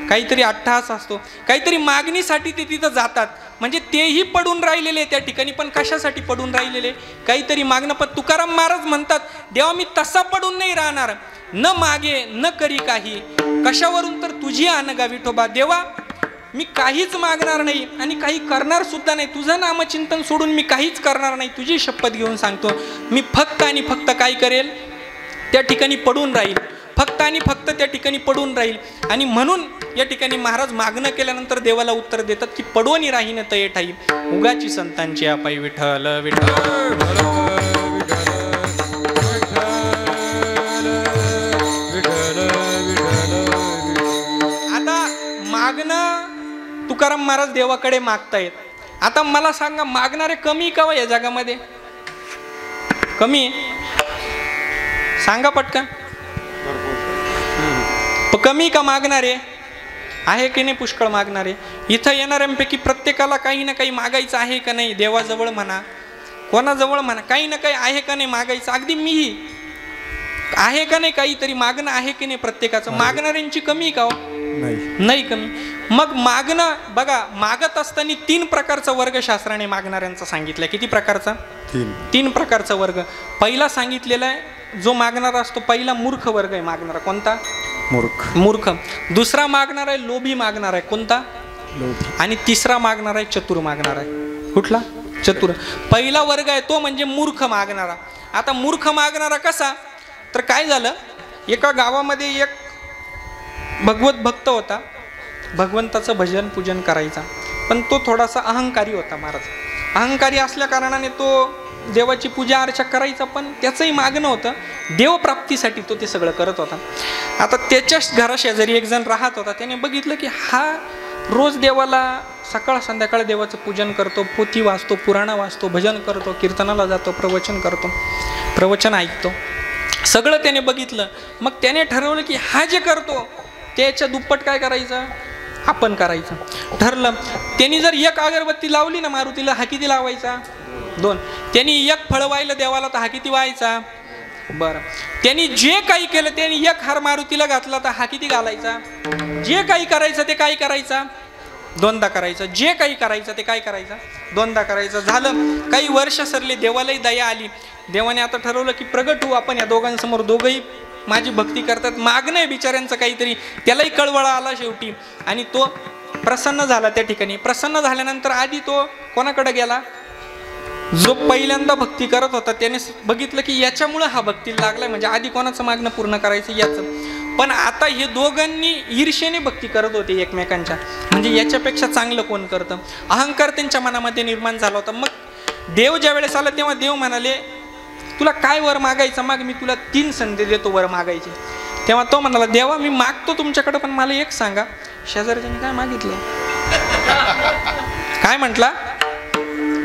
काहीतरी अट्टहास असतो, काहीतरी मागणीसाठी ते तिथं जातात. म्हणजे तेही पडून राहिलेले त्या ठिकाणी, पण कशासाठी पडून राहिलेले? काहीतरी मागणं. पण तुकाराम महाराज म्हणतात, देवा मी तसा पडून नाही राहणार, न मागे न करी काही. कशावरून? तर तुझी अनगा विठोबा. देवा मी काहीच मागणार नाही आणि काही करणार सुद्धा नाही. तुझं नामचिंतन सोडून मी काहीच करणार नाही. तुझी शपथ घेऊन सांगतो, मी फक्त आणि फक्त काय करेल? त्या ठिकाणी पडून राहील, फक्त आणि फक्त त्या ठिकाणी पडून राहील. आणि म्हणून या ठिकाणी महाराज मागणं केल्यानंतर देवाला उत्तर देतात की पडवणी राहीन तये ठाई, उगाची संतांची अपाई विठ्ठल विठ्ठल. आता मागणं तुकाराम महाराज देवाकडे मागतायत. आता मला सांगा, मागणारे कमी का या जगामध्ये? कमी सांगा पटकन. कमी का मागणारे आहे की नाही? पुष्कळ मागणारे. इथं येणाऱ्यांपैकी प्रत्येकाला काही ना काही मागायचं आहे का नाही? देवाजवळ म्हणा, कोणाजवळ म्हणा, काही ना काही आहे का नाही मागायचं? अगदी मीही आहे का नाही काहीतरी मागणं आहे की नाही प्रत्येकाचं? मागणाऱ्यांची कमी का हो? नाही कमी. मग मागणं बघा, मागत असताना 3 प्रकारचा वर्ग शास्त्राने मागणाऱ्यांचा सांगितलाय. किती प्रकारचा? 3 प्रकारचा वर्ग. पहिला सांगितलेला आहे जो मागणारा असतो, पहिला मूर्ख वर्ग आहे मागणारा. कोणता? मूर्ख. दुसरा मागणारा आहे लोभी मागणारा आहे. कोणता? आणि तिसरा मागणारा आहे चतुर मागणारा आहे. कुठला? चतुर. पहिला वर्ग आहे तो म्हणजे मूर्ख मागणारा. आता मूर्ख मागणारा कसा? तर काय झालं, एका गावामध्ये एक भगवत भक्त होता, भगवंताचं भजन पूजन करायचा, पण तो थोडासा अहंकारी होता महाराज. अहंकारी असल्या कारणाने तो देवाची पूजा अर्चा करायचा, पण त्याचंही मागणं होतं देवप्राप्तीसाठी, तो ते सगळं करत होता. आता त्याच्याच घराशेजारी एक जण राहत होता. त्याने बघितलं की हा रोज देवाला सकाळ संध्याकाळ देवाचं पूजन करतो, पोथी वाचतो, पुराणं वाचतो, भजन करतो, कीर्तनाला जातो, प्रवचन करतो, प्रवचन ऐकतो, सगळं त्याने बघितलं. मग त्याने ठरवलं की हा जे करतो त्याच्या दुप्पट काय करायचं, आपण करायचं. ठरलं. त्यांनी जर एक अगरबत्ती लावली ना मारुतीला, हा किती लावायचा? 2. त्यांनी एक फळ वाहिलं देवाला, तर हा किती व्हायचा? बरं. त्यांनी जे काही केलं, त्यांनी एक हार मारुतीला घातला, तर हा किती घालायचा? जे काही करायचं ते काय करायचा? 2दा करायचं. जे काही करायचं ते काय करायचं? 2दा करायचं. झालं. काही वर्ष सरले, देवालाही दया आली. देवाने आता ठरवलं की प्रगट होऊ आपण या दोघांसमोर. दोघंही माझी भक्ती करतात, मागणं आहे बिचाऱ्यांचं काहीतरी. त्यालाही कळवळा आला शेवटी आणि तो प्रसन्न झाला त्या ठिकाणी. प्रसन्न झाल्यानंतर आधी तो कोणाकडे गेला? जो पहिल्यांदा भक्ती करत होता त्याने बघितलं की याच्यामुळं हा भक्तीला लागलाय, म्हणजे आधी कोणाचं मागणं पूर्ण करायचं याचं. पण आता हे दोघांनी ईर्ष्येने भक्ती करत होते एकमेकांच्या, म्हणजे याच्यापेक्षा चांगलं कोण करतं, अहंकार त्यांच्या मनामध्ये निर्माण झाला होता. मग देव ज्या वेळेस आला तेव्हा देव म्हणाले, तुला काय वर मागायचं माग, मी तुला 3 संधी देतो वर मागायचे. तेव्हा तो म्हणाला, देवा मी मागतो तुमच्याकडे, पण मला एक सांगा, शेजारच्याने काय मागितलं? काय म्हटला?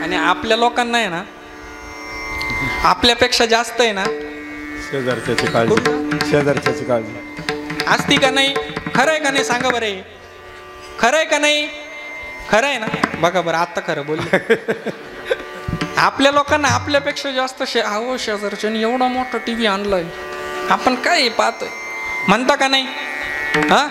आणि आपल्या लोकांना आहे ना, आपल्यापेक्षा जास्त आहे ना शेजारच्याची काळजी, शेजारच्याची काळजी असती का नाही? खरं आहे का नाही सांगा बरं? खरं आहे का नाही? खरं आहे ना? बघा बरं, आता खरं बोलले. आपल्या लोकांना आपल्यापेक्षा जास्त अहो शेजारच्याने एवढा मोठा TV आणलाय, आपण काय पाहतोय म्हणता का नाही? हा.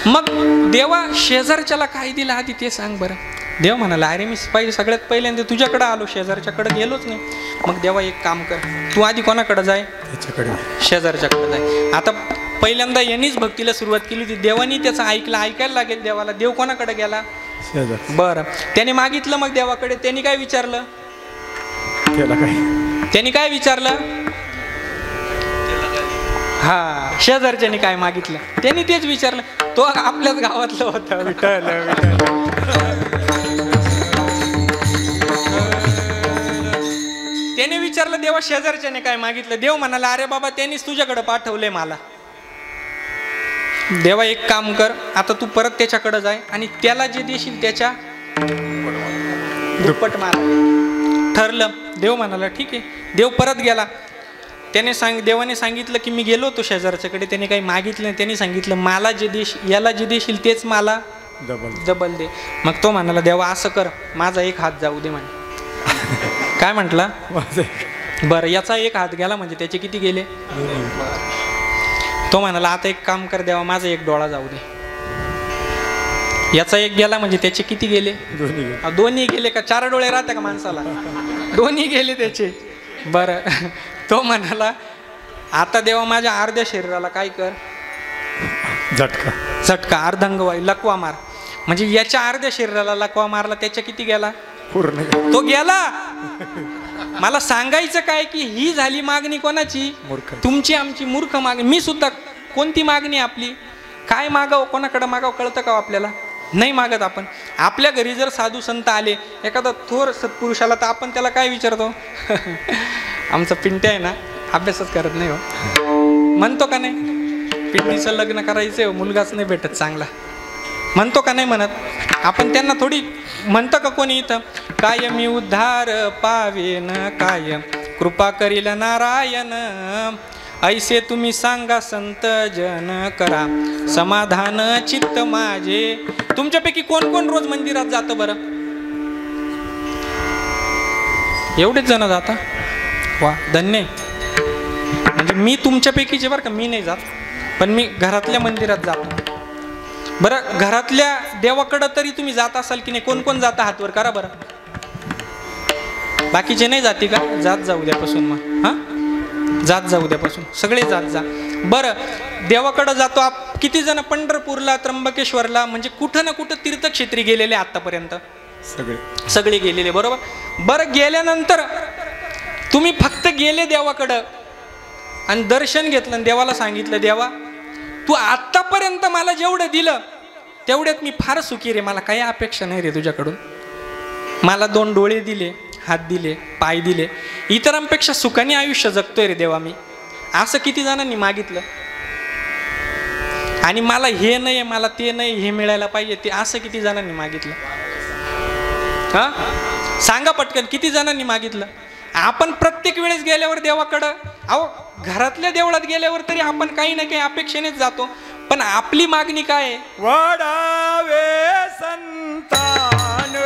मग देवा शेजारच्याला काय दिलं आधी ते सांग बरं. देव म्हणाला, अरे मी सगळ्यात पहिल्यांदा तुझ्याकडे आलो, शेजारच्याकडे गेलोच नाही. मग देवा एक काम कर, तू आधी कोणाकडे जाय? त्याच्याकडे, शेजारच्याकडे जाय. आता पहिल्यांदा यांनीच भक्तीला सुरुवात केली होती, देवानी त्याचं ऐकायला लागेल देवाला. देव कोणाकडे गेला? शेजार. बरं. त्याने मागितलं मग देवाकडे. त्यांनी काय विचारलं? त्यांनी काय विचारलं? हा, शेजारच्याने काय मागितलं त्यांनी तेच विचारलं. तो आपल्याच गावातलं होतं. विठ्ठल त्याने विचारलं, देवा शेजारच्याने काय मागितलं? देव म्हणाला, अरे बाबा त्यांनीच तुझ्याकडे पाठवलंय मला. देवा एक काम कर, आता तू परत त्याच्याकडे जाय आणि त्याला जे देशील त्याच्या दुप्पट मार. ठरलं. देव म्हणाला ठीक आहे. देव परत गेला. देवाने सांगितलं की मी गेलो होतो शेजारच्याकडे, त्याने काही मागितलं नाही. त्यांनी सांगितलं, मला जे याला जे देशील तेच मला डबल दे. मग तो म्हणाला देवा असं कर, माझा एक हात जाऊ दे म्हणे. काय म्हटला? बरं, याचा एक हात गेला म्हणजे त्याचे किती गेले? तो म्हणाला आता एक काम कर देवा, माझा एक डोळा जाऊ दे. याचा एक गेला म्हणजे त्याचे किती गेले? दोन्ही गेले का? 4 डोळे राहते का माणसाला? दोन्ही गेले त्याचे. बरं, तो म्हणाला आता देवा माझ्या अर्ध्या शरीराला काय कर? झटका अर्धांगवायू लकवा मार. म्हणजे याच्या अर्ध्या शरीराला लकवा मारला, त्याच्या किती गेला? पूर्ण. तो गेला. मला सांगायचं काय की ही झाली मागणी कोणाची? तुमची आमची मूर्ख मागणी. मी सुद्धा कोणती मागणी आपली? काय मागावं, कोणाकडे मागावं कळतं का आपल्याला? नाही मागत आपण. आपल्या घरी जर साधू संत आले, एखादा थोर सत्पुरुषाला, तर आपण त्याला काय विचारतो? आमचं पिंट्या आहे ना, अभ्यासच करत नाही हो, म्हणतो का नाही? पिंडीचं लग्न करायचंय हो, मुलगाच नाही भेटत चांगला, म्हणतो का नाही म्हणत? आपण त्यांना थोडी म्हणतं का कोणी इथं? कायमी उद्धार पावेन कायम कृपा करील नारायण, ऐसे तुम्ही सांगा संत जन करा समाधान चित्त माझे. तुमच्यापैकी कोण कोण रोज मंदिरात जातं बरं? एवढेच जण जाता? वा, धन्य. म्हणजे मी तुमच्यापैकीचे बरं का, मी नाही जात, पण मी घरातल्या मंदिरात जातो. बरं, घरातल्या देवाकडं तरी तुम्ही जात असाल की नाही? कोण कोण जाता? हातवर करा बरं. बाकीचे नाही जाती का? जात जाऊ द्यापासून मग. हां, जात जाऊ द्यापासून सगळे जात जा. बरं, देवाकडं जातो किती जण? पंढरपूरला, त्र्यंबकेश्वरला, म्हणजे कुठं ना कुठं तीर्थक्षेत्री गेलेले आतापर्यंत सगळे गेलेले, बरोबर? बरं, गेल्यानंतर तुम्ही फक्त गेले देवाकडं आणि दर्शन घेतलं आणि देवाला सांगितलं, देवा तू आतापर्यंत मला जेवढं दिलं तेवढ्यात मी फार सुखी रे, मला काही अपेक्षा नाही रे तुझ्याकडून. मला 2 डोळे दिले, हात दिले, पाय दिले, इतरांपेक्षा सुखाने आयुष्य जगतोय रे देवा मी, असं किती जणांनी मागितलं? आणि मला हे नाही, मला ते नाही, हे मिळायला पाहिजे ते, असं किती जणांनी मागितलं? हा, सांगा पटकन, किती जणांनी मागितलं? आपण प्रत्येक वेळेस गेल्यावर देवाकडं, अहो घरातल्या देवळात गेल्यावर तरी आपण काही ना काही अपेक्षेनेच जातो, पण आपली मागणी काय आहे? वाढावे संतान,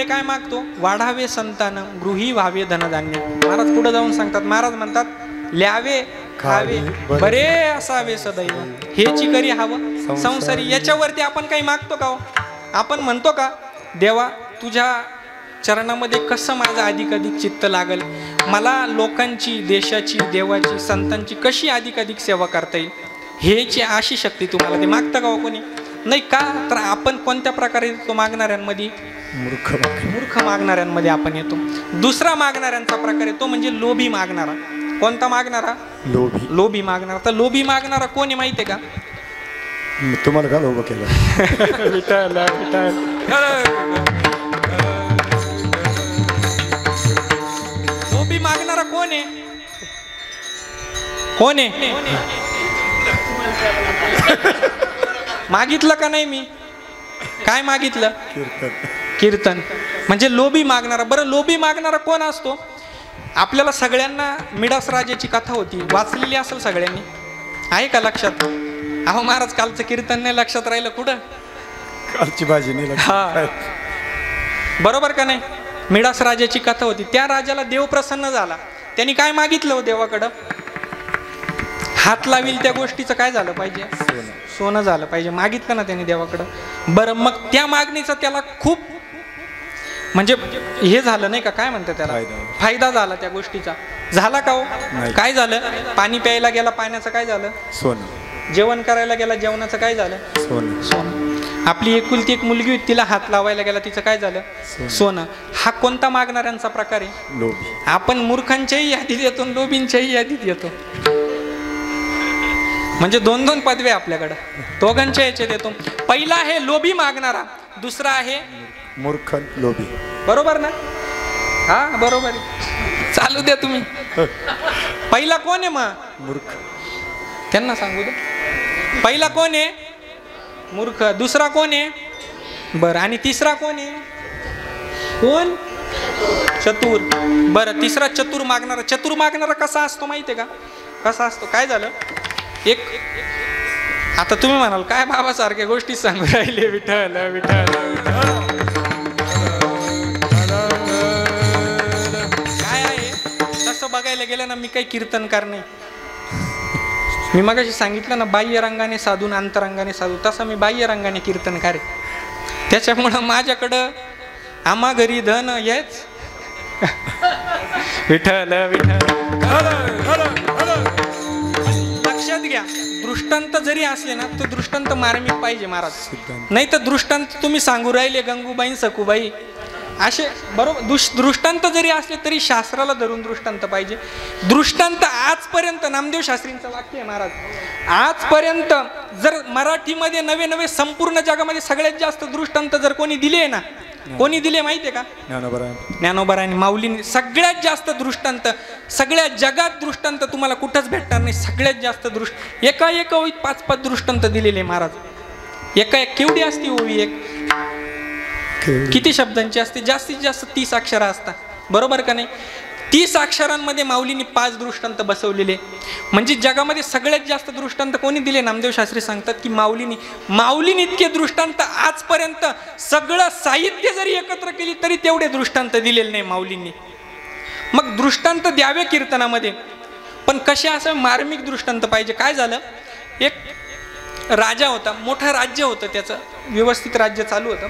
काय मागतो? वाढावे संतान, गृही व्हावे धनधान्य. महाराज पुढे जाऊन सांगतात, महाराज म्हणतात ल्यावे खावे बरे असावे सदैव, हेची करी हवं संसारी. याच्यावरती आपण काही मागतो का? आपण म्हणतो का देवा तुझ्या चरणामध्ये कसं माझं अधिकाधिक चित्त लागल, मला लोकांची, देशाची, देवाची, संतांची कशी अधिकाधिक सेवा करता येईल, हेची अशी शक्ती तुम्हाला ते मागतं का कोणी? नाही का? तर आपण कोणत्या प्रकारे येतो मागणाऱ्यांमध्ये? मूर्ख मागणाऱ्यांमध्ये आपण येतो. दुसरा मागणाऱ्यांचा प्रकार येतो म्हणजे लोभी मागणारा. कोणता मागणारा? लोभी मागणारा. तर लोभी मागणारा कोण आहे माहितीये का? तुम्हाला का लोभ केलं? लोभी मागणारा कोण आहे? कोण आहे? मागितलं का नाही मी? काय मागितलं? कीर्तन म्हणजे लोभी मागणारा. बरं लोभी मागणारा कोण असतो? आपल्याला सगळ्यांना मिडास राजाची कथा होती, वाचलेली असेल सगळ्यांनी, आहे का लक्षात? अहो महाराज कालचं कीर्तन नाही लक्षात राहिलं कुठं? कालची भाजी नाही हा बरोबर का नाही? मिडास राजाची कथा होती. त्या राजाला देव प्रसन्न झाला. त्यांनी काय मागितलं हो देवाकडं? हात लावील त्या गोष्टीचं काय झालं पाहिजे? सोनं झालं पाहिजे. मागितलं ना त्यांनी देवाकडं. बरं मग त्या मागणीचा त्याला खूप म्हणजे हे झालं नाही का, काय म्हणतात त्याला, फायदा झाला त्या गोष्टीचा. झाला का हो? काय झालं? पाणी प्यायला गेला, पाण्याचं काय झालं? सोनं. जेवण करायला गेला, जेवणाचं काय झालं? सोनं. सोनं. आपली एकुलती एक मुलगी होती, तिला हात लावायला गेला, तिचं काय झालं? सोनं. हा कोणता मागणाऱ्यांचा प्रकार आहे? लोभी. आपण मूर्खांच्याही यादीत येतो, लोभींच्याही यादीत येतो. म्हणजे दोन दोन पदवे आपल्याकडं, दोघांच्या याच्यात येतो. पहिला आहे लोभी मागणारा, दुसरा आहे मूर्ख लोभी. बरोबर ना? हा बरोबर आहे. चालू द्या तुम्ही. पहिला कोण आहे मग? मूर्ख. त्यांना सांगू दे. पहिला कोण आहे? मूर्ख. दुसरा कोण आहे? बरं. आणि तिसरा कोण आहे? कोण? चतुर. बरं तिसरा चतुर मागणारा. चतुर मागणारा कसा असतो माहितीये का? कसा असतो? काय झालं एक, आता तुम्ही म्हणाल काय बाबा सारख्या गोष्टी सांगू राहिले, विठ्ठल विठ्ठल काय आहे तसं बघायला गेलं ना, मी काही कीर्तनकार नाही. मी मगाशी सांगितलं ना, बाह्य रंगाने साधून अंतरंगाने साधू, तसं मी बाह्य रंगाने कीर्तनकार आहे. त्याच्यामुळं माझ्याकडं आम्हा घरी धन हेच विठ्ठल विठ्ठल. लक्षात घ्या, दृष्टांत जरी असले ना तर दृष्टांत मार्मिक पाहिजे महाराज. नाही तर दृष्टांत तुम्ही सांगू राहिले गंगूबाई सखूबाई असे, बरोबर. दृष्टांत जरी असले तरी शास्त्राला धरून दृष्टांत पाहिजे. दृष्टांत आजपर्यंत नामदेव शास्त्रींचं वाक्य आहे महाराज, आजपर्यंत जर मराठीमध्ये नवे नवे संपूर्ण जगामध्ये सगळ्यात जास्त दृष्टांत जर कोणी दिले ना, कोणी दिले माहितीये का? ज्ञानोबा आणि माऊलींनी सगळ्यात जास्त दृष्टांत, सगळ्या जगात दृष्टांत तुम्हाला कुठंच भेटणार नाही. सगळ्यात जास्त एका एका ओळीत 5-5 दृष्टांत दिलेले महाराज. एका एक केवढी असती ओवी? एक किती शब्दांची असते? जास्तीत जास्त 30 अक्षर असतात, बरोबर का नाही? 30 अक्षरांमध्ये माऊलींनी 5 दृष्टांत बसवलेले. म्हणजे जगामध्ये सगळ्यात जास्त दृष्टांत कोणी दिले? नामदेव शास्त्री सांगतात की माऊलींनी इतके दृष्टांत आजपर्यंत सगळं साहित्य जरी एकत्र केली तरी तेवढे दृष्टांत दिलेले नाही माऊलींनी. मग दृष्टांत द्यावे कीर्तनामध्ये, पण कसे असं मार्मिक दृष्टांत पाहिजे. काय झालं, एक राजा होता, मोठं राज्य होतं, त्याचं व्यवस्थित राज्य चालू होतं.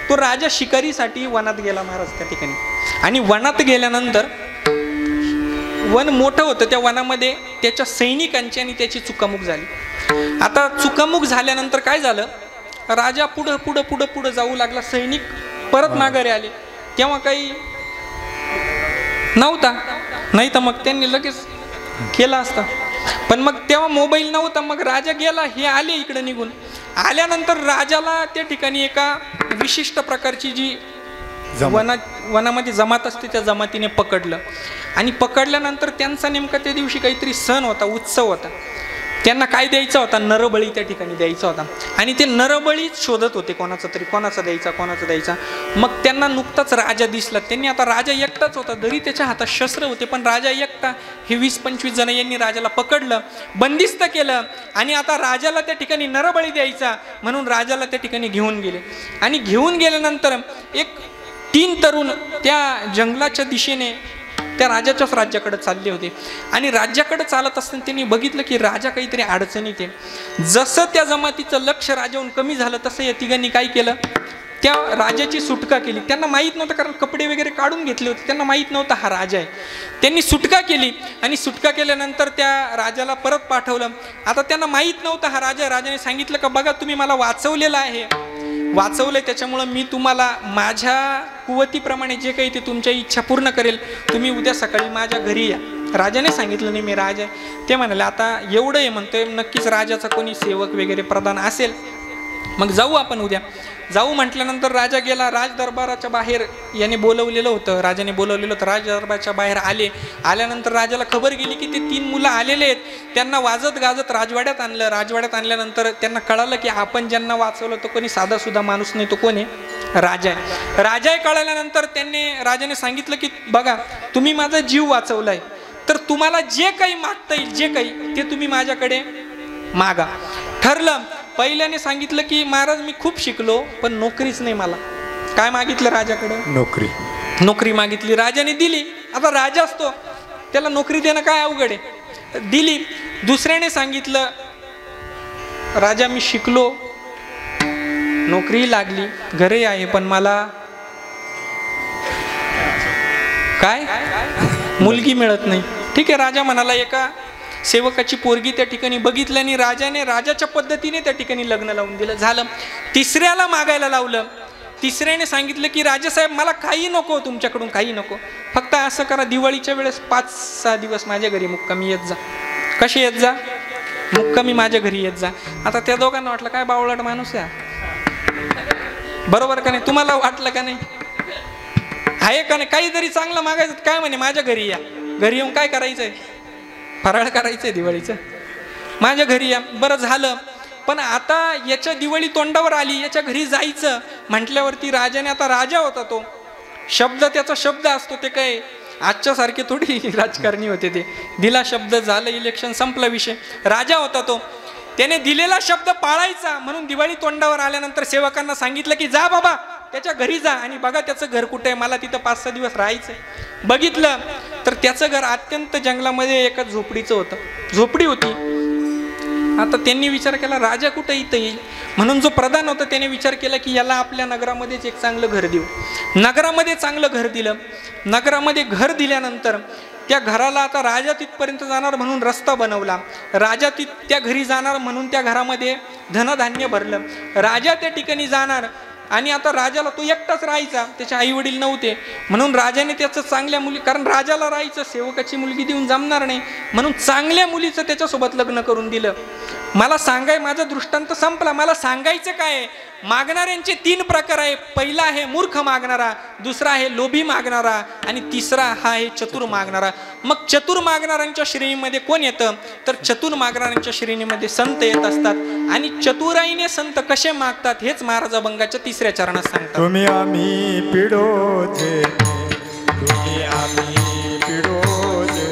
तो राजा शिकारीसाठी वनात गेला महाराज त्या ठिकाणी. आणि वनात गेल्यानंतर वन मोठं होतं, त्या वनामध्ये त्याच्या सैनिकांची आणि त्याची चुकामुक झाली. आता चुकामुक झाल्यानंतर काय झालं, राजा पुढं पुढं पुढं पुढं जाऊ लागला, सैनिक परत माघारी आले. तेव्हा काही नव्हता, नाही तर मग त्यांनी लगेच केला असता. पण मग तेव्हा मोबाईल नव्हता. मग राजा गेला, हे आले इकडे निघून. आल्यानंतर राजाला त्या ठिकाणी एका विशिष्ट प्रकारची जी वनामध्ये जमात असते त्या जमातीने पकडलं. आणि पकडल्यानंतर त्यांचा नेमका त्या दिवशी काहीतरी सण होता, उत्सव होता. त्यांना काय द्यायचा होता? नरबळी त्या ठिकाणी द्यायचा होता. आणि ते नरबळीच शोधत होते, कोणाचा तरी, कोणाचा द्यायचा. मग त्यांना नुकताच राजा दिसला. त्यांनी, आता राजा एकटाच होता, जरी त्याच्या हातात शस्त्र होते पण राजा एकटा. हे 20-25 जण यांनी राजाला पकडलं, बंदिस्त केलं. आणि आता राजाला त्या ठिकाणी नरबळी द्यायचा म्हणून राजाला त्या ठिकाणी घेऊन गेले. आणि घेऊन गेल्यानंतर एक 3 तरुण त्या जंगलाच्या दिशेने त्या राजाच्याच राज्याकडे चालले होते. आणि राज्याकडे चालत असताना त्यांनी बघितलं की राजा काहीतरी अडचणीत आहे. जसं त्या जमातीचं लक्ष राजाहून कमी झालं तसं या तिघांनी काय केलं, त्या राजाची सुटका केली. त्यांना माहीत नव्हतं, कारण कपडे वगैरे काढून घेतले होते, त्यांना माहीत नव्हतं हा राजा आहे. त्यांनी सुटका केली आणि सुटका केल्यानंतर त्या राजाला परत पाठवलं. आता त्यांना माहीत नव्हतं हा राजा. राजाने सांगितलं का बघा तुम्ही मला वाचवलेलं आहे, वाचवलंय, त्याच्यामुळं मी तुम्हाला माझ्या कुवतीप्रमाणे जे काही ते तुमच्या इच्छा पूर्ण करेल. तुम्ही उद्या सकाळी माझ्या घरी या. राजाने सांगितलं नाही मी राजा आहे. ते म्हणाले आता एवढं आहे म्हणतोय, नक्कीच राजाचा कोणी सेवक वगैरे प्रधान असेल, मग जाऊ आपण उद्या. जाऊ म्हटल्यानंतर राजा गेला. राजदरबाराच्या बाहेर याने बोलवलेलं होतं, राजाने बोलवलेलं होतं. राजदरबाराच्या बाहेर आले. आल्यानंतर राजाला खबर गेली की ते 3 मुलं आलेले आहेत. त्यांना वाजत गाजत राजवाड्यात आणलं. राजवाड्यात आणल्यानंतर त्यांना कळालं की आपण ज्यांना वाचवलं तो कोणी साधा सुद्धा माणूस नाही, तो कोण आहे? राजा आहे. राजा कळल्यानंतर राजाने सांगितलं की बघा तुम्ही माझा जीव वाचवलाय, तर तुम्हाला जे काही मागता येईल जे काही ते तुम्ही माझ्याकडे मागा. ठरलं. पहिल्याने सांगितलं की महाराज मी खूप शिकलो पण नोकरीच नाही मला. काय मागितलं राजाकडे? नोकरी. नोकरी मागितली, राजाने दिली. आता राजा असतो त्याला नोकरी देणं काय अवघड आहे, दिली. दुसऱ्याने सांगितलं राजा मी शिकलो, नोकरी लागली, घरी आहे, पण मला काय मुलगी मिळत नाही. ठीक आहे, राजा म्हणाला एका सेवकाची पोरगी त्या ठिकाणी बघितल्याने राजाने राजाच्या पद्धतीने त्या ठिकाणी लग्न लावून दिलं. झालं. तिसऱ्याला मागायला लावलं. तिसऱ्याने सांगितलं की राजासाहेब मला काही नको, तुमच्याकडून काही नको, फक्त असं करा दिवाळीच्या वेळेस 5-6 दिवस माझ्या घरी मुक्कामी येत जा. कसे येत जा? मुक्कामी माझ्या घरी येत जा. आता त्या दोघांना वाटलं काय बावळट माणूस आहे, बरोबर का नाही? तुम्हाला वाटलं का नाही? आहे का नाही? काहीतरी चांगलं मागायचं. काय म्हणे माझ्या घरी या, घरी येऊन काय करायचंय? फराळ करायचंय दिवाळीचं, माझ्या घरी या. बरं झालं. पण आता याच्या दिवाळी तोंडावर आली, याच्या घरी जायचं म्हटल्यावरती राजाने, आता राजा होता तो, शब्द त्याचा शब्द असतो, ते काय आजच्या सारखे थोडी राजकारणी होते, ते दिला शब्द, झालं इलेक्शन, संपला विषय. राजा होता तो, त्याने दिलेला शब्द पाळायचा. म्हणून दिवाळी तोंडावर आल्यानंतर सेवकांना सांगितलं की जा बाबा त्याच्या घरी जा आणि बघा त्याचं घर कुठे आहे, मला तिथं 5-6 दिवस राहायचंय. बघितलं तर त्याचं घर अत्यंत जंगलामध्ये एका झोपडीचं होतं, झोपडी होती. आता त्यांनी विचार केला राजा कुठे इथं येईल, म्हणून जो प्रधान होता त्याने विचार केला की याला आपल्या नगरामध्येच एक चांगलं घर देऊ. नगरामध्ये चांगलं घर दिलं. नगरामध्ये घर दिल्यानंतर त्या घराला आता राजा तिथपर्यंत जाणार म्हणून रस्ता बनवला. राजा त्या घरी जाणार म्हणून त्या घरामध्ये धनधान्य भरलं. राजा त्या ठिकाणी जाणार आणि आता राजाला तो एकटाच राहायचा, त्याचे आई वडील नव्हते, म्हणून राजाने त्याचं चांगल्या मुली, कारण राजाला राहायचं, सेवकाची मुलगी देऊन जमणार नाही, म्हणून चांगल्या मुलीचं त्याच्यासोबत लग्न करून दिलं. मला सांगाय, माझा दृष्टांत संपला. मला सांगायचं काय, मागणाऱ्यांचे 3 प्रकार आहे. पहिला आहे मूर्ख मागणारा, दुसरा आहे लोभी मागणारा आणि तिसरा हा आहे चतुर मागणारा. मग चतुर मागणाऱ्यांच्या श्रेणीमध्ये कोण येतं, तर चतुर मागणाऱ्यांच्या श्रेणीमध्ये संत येत असतात. आणि चतुराईने संत कसे मागतात हेच महाराज अभंगाच्या 3ऱ्या चरणात सांगतात. तुम्ही आम्ही पिढोचे, तुम्ही आम्ही पिढोचे,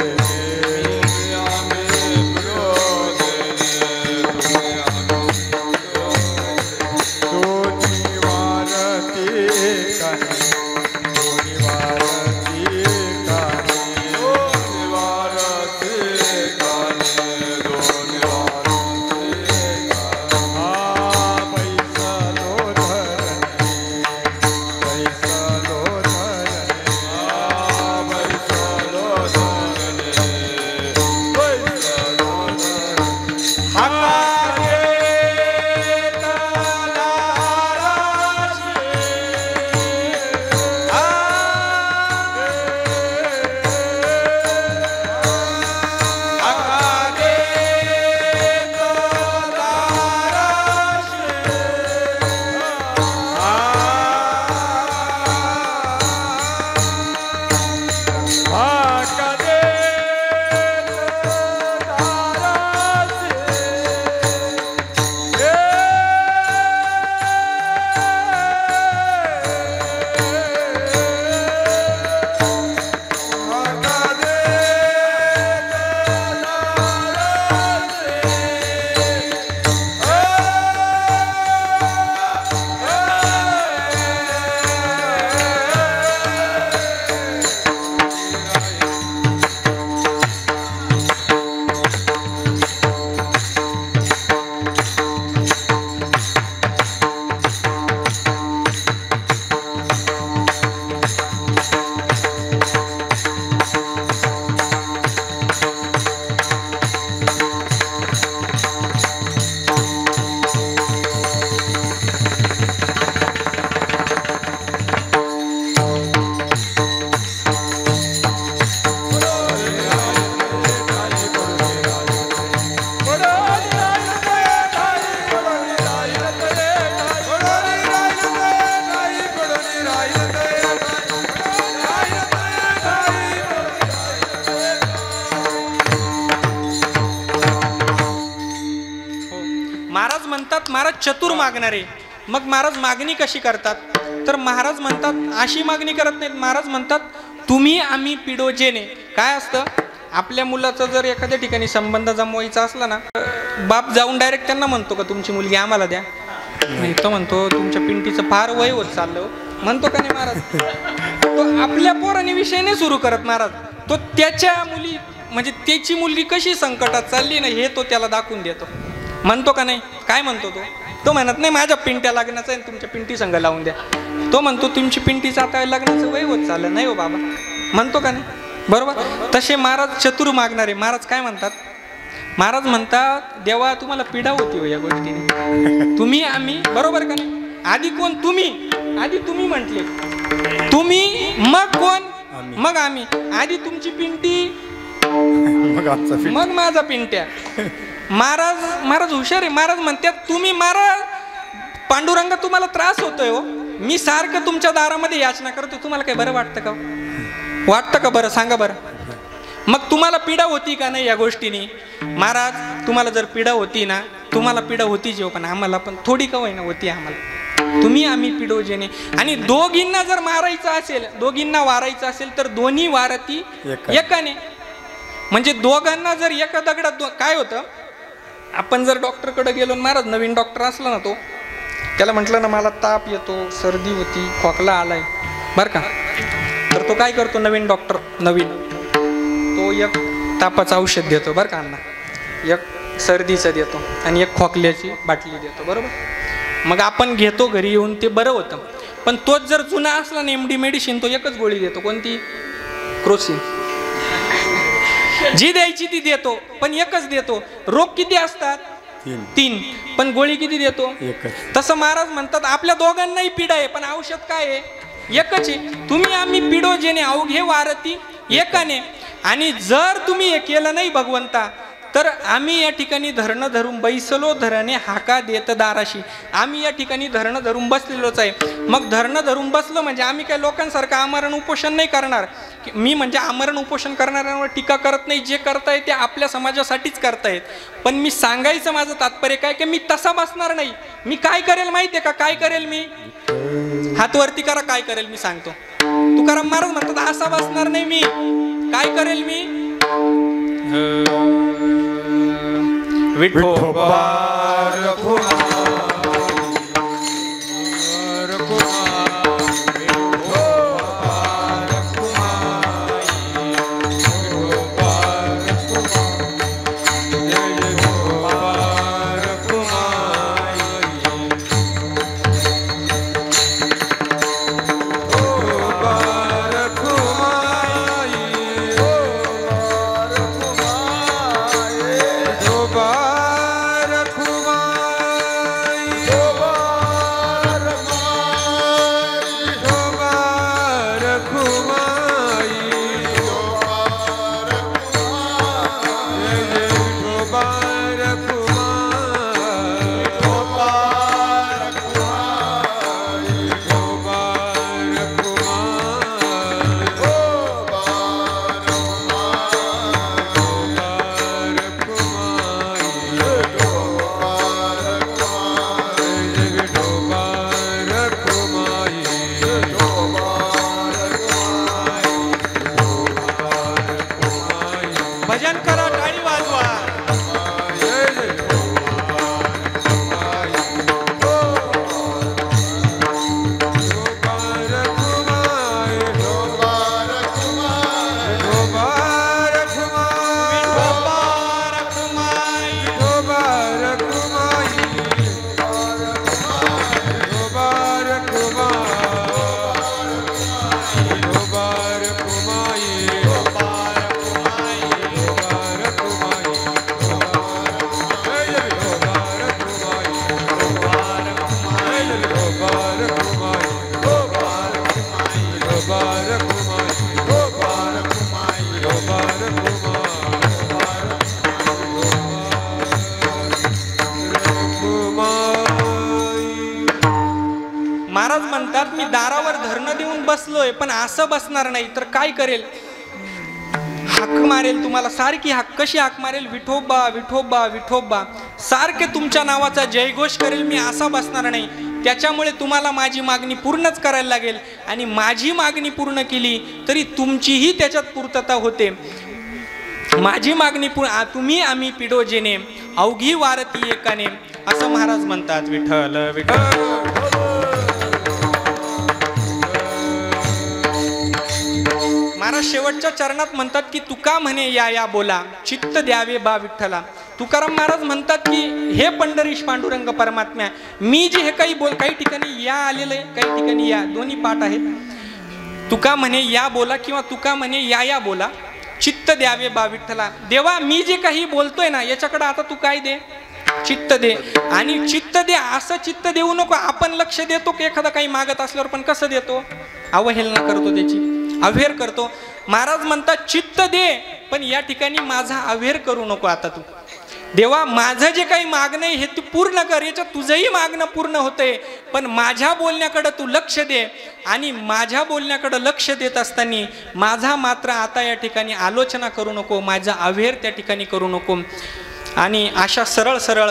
महाराज चतुर मागणारे. मग महाराज मागणी कशी करतात, तर महाराज म्हणतात अशी मागणी करत नाहीत. महाराज म्हणतात तुम्ही आम्ही पिढो जेणे. काय असतं, आपल्या मुलाचा जर एखाद्या ठिकाणी संबंध जमवायचा असला ना, बाप जाऊन डायरेक्ट त्यांना म्हणतो का तुमची मुलगी आम्हाला द्या? नाही, तो म्हणतो तुमच्या पिंटीचं फार वय होत चाललं, म्हणतो का नाही महाराज? तो आपल्या पोराने विषय नाही सुरू करत महाराज, तो त्याच्या मुली म्हणजे त्याची मुलगी कशी संकटात चालली ना हे तो त्याला दाखवून देतो. म्हणतो का नाही? काय म्हणतो तो म्हणत नाही माझ्या पिंट्या लग्नाचं आहे तुमच्या पिंटी संग लावून द्या. तो म्हणतो तुमची पिंटीचं आता लग्नाचं वय होत चाललं नाही हो बाबा, म्हणतो का नाही? बरोबर. तसे महाराज चतुर मागणारे. महाराज काय म्हणतात? महाराज म्हणतात देवा तुम्हाला पिढा होती हो या गोष्टीने, तुम्ही आम्ही. बरोबर का नाही? आधी कोण? तुम्ही. आधी तुम्ही म्हटले, तुम्ही मग कोण? मग आम्ही. आधी तुमची पिंटी मग माझा पिंट्या. महाराज हुशार आहे. महाराज म्हणतात तुम्ही महाराज पांडुरंग तुम्हाला त्रास होतोय हो, मी सारखं तुमच्या दारामध्ये याचना करतो, तुम्हाला काय बरं वाटतं का? वाटतं का बरं? सांगा बरं. मग तुम्हाला पीडा होती का नाही या गोष्टीने? महाराज तुम्हाला जर पीडा होती ना, तुम्हाला पीडा होती जेव्हा, पण आम्हाला पण थोडी का होईना होती आम्हाला. तुम्ही आम्ही पिढोजेने. आणि दोघींना जर मारायचं असेल, दोघींना वारायचं असेल तर दोन्ही वारती एकाने. म्हणजे दोघांना जर एका दगडात काय होतं, आपण जर डॉक्टरकडे गेलो, महाराज नवीन डॉक्टर असला ना, तो त्याला म्हटलं ना मला ताप येतो, सर्दी होती, खोकला आलाय बरं का, तर तो काय करतो नवीन डॉक्टर, तो एक तापाचं औषध देतो बरं का अण्णा, एक सर्दीचं देतो आणि एक खोकल्याची बाटली देतो. बरोबर. मग आपण घेतो घरी येऊन, ते बरं होतं. पण तोच जर जुना असला ना एमडी मेडिसिन, तो एकच गोळी देतो. कोणती? क्रोसिन. जी द्यायची ती देतो, पण एकच देतो. रोग किती असतात? 3. पण गोळी किती देतो? एकच. तसं महाराज म्हणतात आपल्या दोघांनाही पीडा आहे, पण औषध काय आहे? एकच आहे. तुम्ही आम्ही पिढो जेणे अवघे वारती एकाने. आणि जर तुम्ही हे केलं नाही भगवंता, तर आम्ही या ठिकाणी धरणं धरून बैसलो धरणे हाका देत दाराशी. आम्ही या ठिकाणी धरणं धरून बसलेलोच आहे. मग धरणं धरून बसलो म्हणजे आम्ही काय लोकांसारखं आमरण उपोषण नाही करणार. मी म्हणजे आमरण उपोषण करणाऱ्यांवर टीका करत नाही, जे करतायत ते आपल्या समाजासाठीच करतायत. पण मी सांगायचं माझं तात्पर्य काय की मी तसा बसणार नाही. मी काय करेल माहितीये का? काय करेल मी? हात वरती करा. काय करेल मी सांगतो. तुकाराम महाराज म्हणतात असा बसणार नाही मी. काय करेल मी? विठोबा महाराज म्हणतात मी दारावर धरणं देऊन बसलोय, पण असं बसणार नाही. तर काय करेल? हाक मारेल तुम्हाला सारखी. हाक कशी हाक मारेल? विठोबा विठोबा विठोबा. सारखे तुमच्या नावाचा जयघोष करेल. मी असा बसणार नाही. त्याच्यामुळे तुम्हाला माझी मागणी पूर्णच करायला लागेल आणि माझी मागणी पूर्ण केली तरी तुमचीही त्याच्यात पूर्तता होते. माझी मागणी तुम्ही आम्ही पिडोजेने अवघी वारती एकाने असं महाराज म्हणतात. विठ्ठल विठ्ठल. महाराज शेवटच्या चरणात म्हणतात की तुका म्हणे या या बोला चित्त द्यावे बा विठ्ठला. तुकाराम महाराज म्हणतात की हे पंढरीश पांडुरंग परमात्म्या, मी जे हे काही काही ठिकाणी या आलेलं आहे, काही ठिकाणी या, दोन्ही पाठ आहेत. तुका म्हणे या बोला किंवा तुका म्हणे या या बोला चित्त द्यावे बा विठ्ठला. देवा मी जे काही बोलतोय ना याच्याकडे आता तू काय दे, चित्त दे. आणि चित्त दे असं चित्त देऊ नको. आपण लक्ष देतो की एखादा काही मागत असल्यावर पण कसं देतो, अवहेलना करतो, त्याची अव्हेर करतो. महाराज म्हणतात चित्त दे पण या ठिकाणी माझा अव्हेर करू नको. आता तू देवा माझं जे काही मागणं आहे हे तू पूर्ण कर. याच्यात तुझंही मागणं पूर्ण होतंय पण माझ्या बोलण्याकडे तू लक्ष दे. आणि माझ्या बोलण्याकडे लक्ष देत असताना माझा मात्र आता या ठिकाणी आलोचना करू नको, माझा अव्हेर त्या ठिकाणी करू नको. आणि अशा सरळ सरळ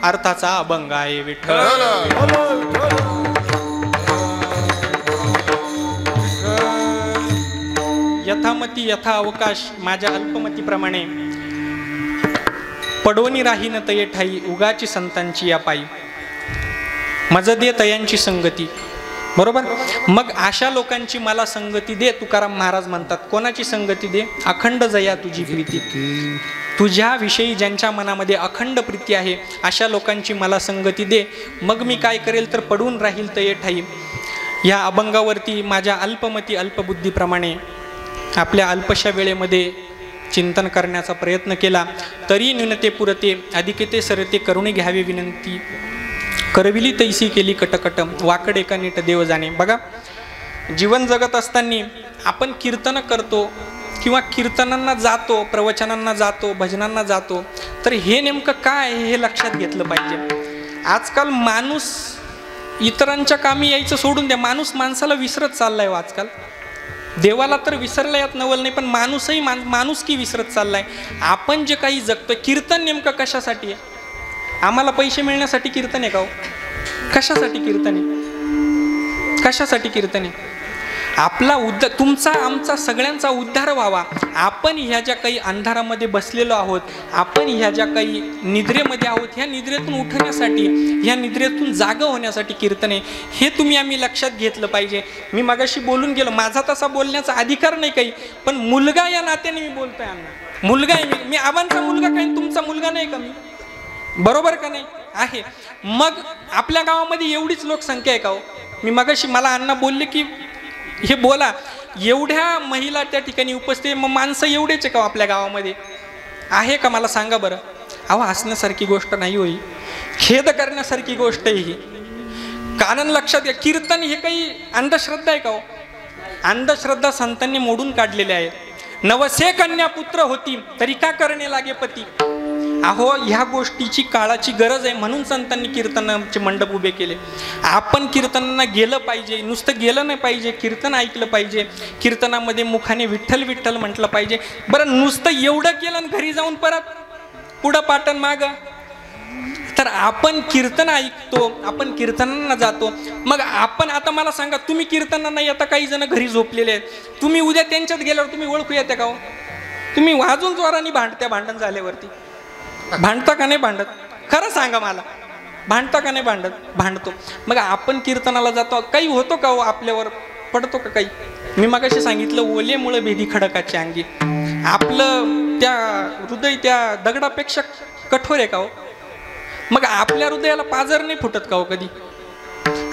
अर्थाचा अभंग आहे विठ्ठल. यथामती यथा अवकाश माझ्या अल्पमतीप्रमाणे पडोनी राहीन तये ठाई उगाची संतांची या पायी मज दे तयांची संगती. बरोबर. मग अशा लोकांची मला संगती दे. तुकाराम महाराज म्हणतात कोणाची संगती दे, अखंड जया तुझी प्रीती. तुझ्याविषयी ज्यांच्या मनामध्ये अखंड प्रीती आहे अशा लोकांची मला संगती दे. मग मी काय करेल तर पडून राहील तये ठाई. या अभंगावरती माझ्या अल्पमती अल्पबुद्धीप्रमाणे आपल्या अल्पशा वेळेमध्ये चिंतन करण्याचा प्रयत्न केला. तरी न्यूनते पुरते अधिकते सरते करुणे घ्यावे विनंती. करविली तैसी केली कटकट वाकड एका नीट देव जाणे. बघा जीवन जगत असताना आपण कीर्तन करतो किंवा कीर्तनांना जातो, प्रवचनांना जातो, भजनांना जातो, तर हे नेमकं काय हे लक्षात घेतलं पाहिजे. आजकाल माणूस इतरांच्या कामी यायचं सोडून द्या, माणूस माणसाला विसरत चाललाय. आजकाल देवाला तर विसरला यात नवल नाही पण माणूसही माणुसकी विसरत चाललाय. आपण जे काही जगतोय कीर्तन नेमकं कशासाठी आहे? आम्हाला पैसे मिळण्यासाठी कीर्तन आहे का हो? कशासाठी कीर्तन आहे? कशासाठी कीर्तन आहे? आपला तुमचा आमचा सगळ्यांचा उद्धार व्हावा. आपण ह्या ज्या काही अंधारामध्ये बसलेलो आहोत, आपण ह्या ज्या काही निद्रेमध्ये आहोत, ह्या निद्रेतून उठण्यासाठी, ह्या निद्रेतून जागा होण्यासाठी कीर्तन आहे. हे तुम्ही आम्ही लक्षात घेतलं पाहिजे. मी मगाशी बोलून गेलो, माझा तसा बोलण्याचा अधिकार नाही काही, पण मुलगा या नात्याने मी बोलतोय. अण्णा मुलगा आहे मी आबांचा मुलगा, काही तुमचा मुलगा नाही का मी? बरोबर का नाही? आहे. मग आपल्या गावामध्ये एवढीच लोकसंख्या आहे का हो? मी मगाशी मला अण्णा बोलले की हे बोला, एवढ्या महिला त्या ठिकाणी उपस्थित, मग माणसं एवढेच आहे का आपल्या गावामध्ये? आहे का मला सांगा बरं. अहो हसण्यासारखी गोष्ट नाही होई, खेद करण्यासारखी गोष्ट आहे ही. कारण लक्षात घ्या, कीर्तन हे काही अंधश्रद्धा आहे का हो? अंधश्रद्धा संतांनी मोडून काढलेल्या आहेत. नवसे कन्या पुत्र होती तरी का करणे लागे पती. अहो ह्या गोष्टीची काळाची गरज आहे म्हणून संतांनी कीर्तनाचे मंडप उभे केले. आपण कीर्तनांना गेलं पाहिजे, नुसतं गेलं नाही पाहिजे, कीर्तन ऐकलं पाहिजे. कीर्तनामध्ये मुखाने विठ्ठल विठ्ठल म्हटलं पाहिजे. बरं नुसतं एवढं केलं आणि घरी जाऊन परत पुढं पाटण माग, तर आपण कीर्तन ऐकतो, आपण कीर्तनांना जातो. मग आपण आता मला सांगा, तुम्ही कीर्तनांना येता, काही जण घरी झोपलेले आहेत, तुम्ही उद्या त्यांच्यात गेल्यावर तुम्ही ओळखू येते का हो? तुम्ही वाजून जोराने भांडत्या, भांडण झाल्यावरती भांडता का नाही भांडत? खरं सांगा मला, भांडता का नाही भांडत? भांडतो. मग आपण कीर्तनाला जातो, काही होतो का हो? आपल्यावर पडतो का काही? मी मगाशी सांगितलं, ओलेमुळे भेदी खडकाच्या अंगी. आपलं त्या हृदय त्या दगडापेक्षा कठोर आहे का हो? मग आपल्या हृदयाला पाजर नाही फुटत का हो कधी?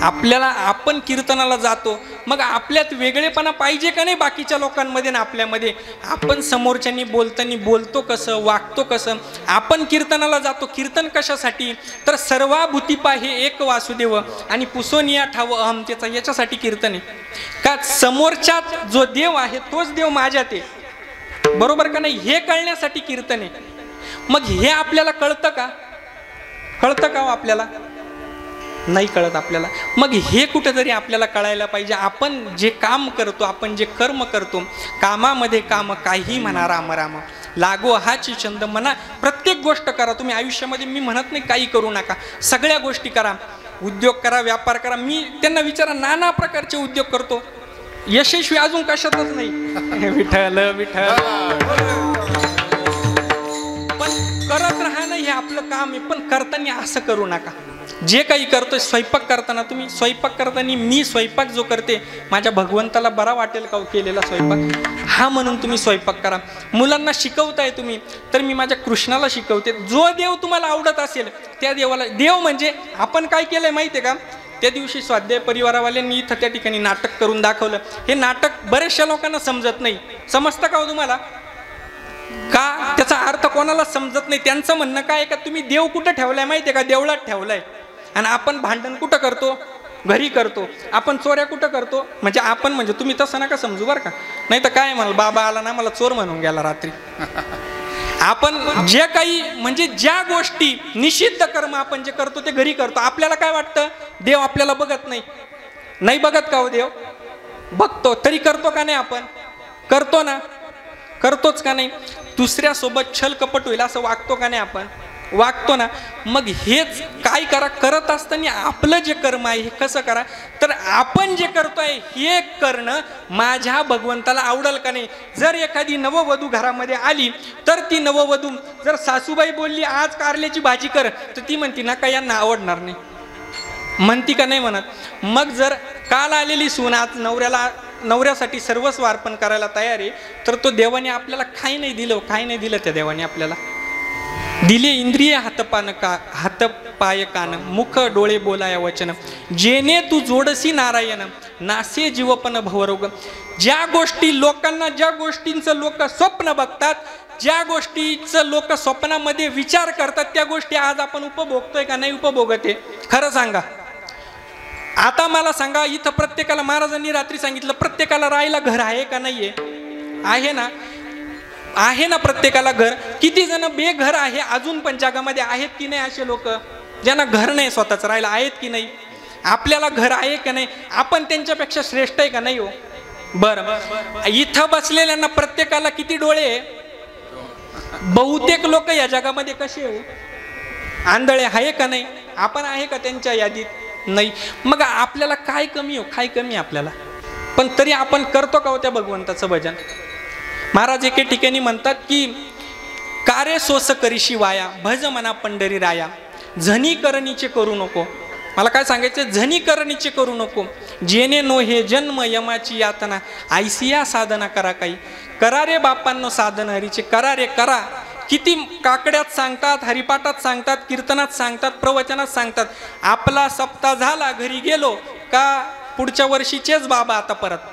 आपल्याला, आपण कीर्तनाला जातो, मग आपल्यात वेगळेपणा पाहिजे का नाही बाकीच्या लोकांमध्ये ना आपल्यामध्ये? आपण समोरच्यांनी बोलताना बोलतो कसं, वागतो कसं? आपण कीर्तनाला जातो, कीर्तन कशासाठी? तर सर्वाभूती पाहे एक वासुदेव आणि पुसोनिया ठाव अहमतेचा, याच्यासाठी कीर्तन आहे. का समोरच्यात जो देव आहे तोच देव माझ्यात आहे. बरोबर का नाही? हे कळण्यासाठी कीर्तन आहे. मग हे आपल्याला कळतं का? कळतं का आपल्याला? नाही कळत आपल्याला. मग हे कुठेतरी आपल्याला कळायला पाहिजे. आपण जे काम करतो, आपण जे कर्म करतो, कामामध्ये काम काही म्हणा, राम राम लागो हाची छंद म्हणा. प्रत्येक गोष्ट करा तुम्ही आयुष्यामध्ये. मी म्हणत नाही काही करू नका, सगळ्या गोष्टी करा. उद्योग करा, व्यापार करा. मी त्यांना विचारा, नाना प्रकारचे उद्योग करतो, यशस्वी अजून कशातच नाही. विठ्ठल विठ्ठल. पण करत राहणं हे आपलं काम आहे, पण करताना असं करू नका. जे काही करतोय, स्वयंपाक करताना तुम्ही स्वयंपाक करताना मी स्वयंपाक जो करते माझ्या भगवंताला बरा वाटेल का केलेला स्वयंपाक, हा म्हणून तुम्ही स्वयंपाक करा. मुलांना शिकवताय तुम्ही, तर मी माझ्या कृष्णाला शिकवते. जो देव तुम्हाला आवडत असेल त्या देवाला. देव म्हणजे आपण काय केलंय माहिती आहे का, त्या दिवशी स्वाध्याय परिवारावाल्यांनी इथं त्या ठिकाणी नाटक करून दाखवलं. हे नाटक बऱ्याचशा लोकांना समजत नाही. समजतं का हो तुम्हाला? का त्याचा अर्थ कोणाला समजत नाही. त्यांचं म्हणणं काय आहे का, तुम्ही देव कुठं ठेवलाय माहिती आहे का, देवळात ठेवलाय. आणि आपण भांडण कुठं करतो, घरी करतो. आपण चोऱ्या कुठं करतो, म्हणजे आपण म्हणजे तुम्ही तसं नका समजू बरं का, नाही तर काय म्हणाल, बाबा आला ना मला चोर म्हणून गेला रात्री. आपण जे काही म्हणजे ज्या गोष्टी निषिद्ध कर्म आपण जे करतो ते घरी करतो. आपल्याला काय वाटतं, देव आपल्याला बघत नाही. नाही बघत का हो देव? बघतो, तरी करतो का नाही आपण? करतो ना, करतोच का नाही? दुसऱ्यासोबत छल कपट होईल असं वागतो का नाही आपण? वागतो ना. मग हेच काय करा, करत असताना आपलं जे कर्म आहे हे कसं करा, तर आपण जे करतोय हे करणं माझ्या भगवंताला आवडेल का नाही. जर एखादी नववधू घरामध्ये आली तर ती नववधू जर सासूबाई बोलली आज कारल्याची भाजी कर, तर ती म्हणती ना का यांना आवडणार नाही, म्हणती का नाही म्हणत. मग जर काल आलेली सून आज नवऱ्यासाठी सर्वस्व अर्पण करायला तयार आहे, तर तो देवाने आपल्याला काही नाही दिलं. काही नाही दिलं त्या देवाने आपल्याला. दिले इंद्रिय हातपाय कान, मुख डोळे बोलाया वचन, जेने तू जोडसी नारायण, नासे जीवपन भवरोग. ज्या गोष्टी लोकांना, ज्या गोष्टींचं लोक स्वप्न बघतात, ज्या गोष्टीचं लोक स्वप्नामध्ये विचार करतात, त्या गोष्टी आज आपण उपभोगतोय का नाही उपभोगत आहे? खरं सांगा. आता मला सांगा, इथं प्रत्येकाला, महाराजांनी रात्री सांगितलं, प्रत्येकाला राहायला घर आहे का नाहीये? आहे ना, आहे ना प्रत्येकाला घर. किती जण बेघर आहे अजून पण जगामध्ये आहेत की नाही? असे लोक ज्यांना घर नाही स्वतःच राहायला, आहेत की नाही? आपल्याला घर आहे का नाही? आपण त्यांच्यापेक्षा श्रेष्ठ आहे का नाही हो? बरं, इथं बसलेल्यांना प्रत्येकाला किती डोळे? बहुतेक लोक या जगामध्ये कसे हो? आंधळे आहे का नाही? आपण आहे का त्यांच्या यादीत? नाही. मग आपल्याला काय कमी हो? काय कमी आपल्याला? पण तरी आपण करतो का हो त्या भगवंताचं भजन? महाराज एके ठिकाणी म्हणतात की कारे सोस करीशी वाया, भज मना पंढरी राया, झनी करणीचे करू नको. मला काय सांगायचं, झनी करणीचे करू नको. जेने नो हे जन्म यमाची यातना, आयसिया साधना करा काही. करा रे बापांनो साधन हरीचे, करा रे करा. किती काकड्यात सांगतात, हरिपाठात सांगतात, कीर्तनात सांगतात, प्रवचनात सांगतात. आपला सप्ताह झाला, घरी गेलो का पुढच्या वर्षीचेच बाबा आता परत.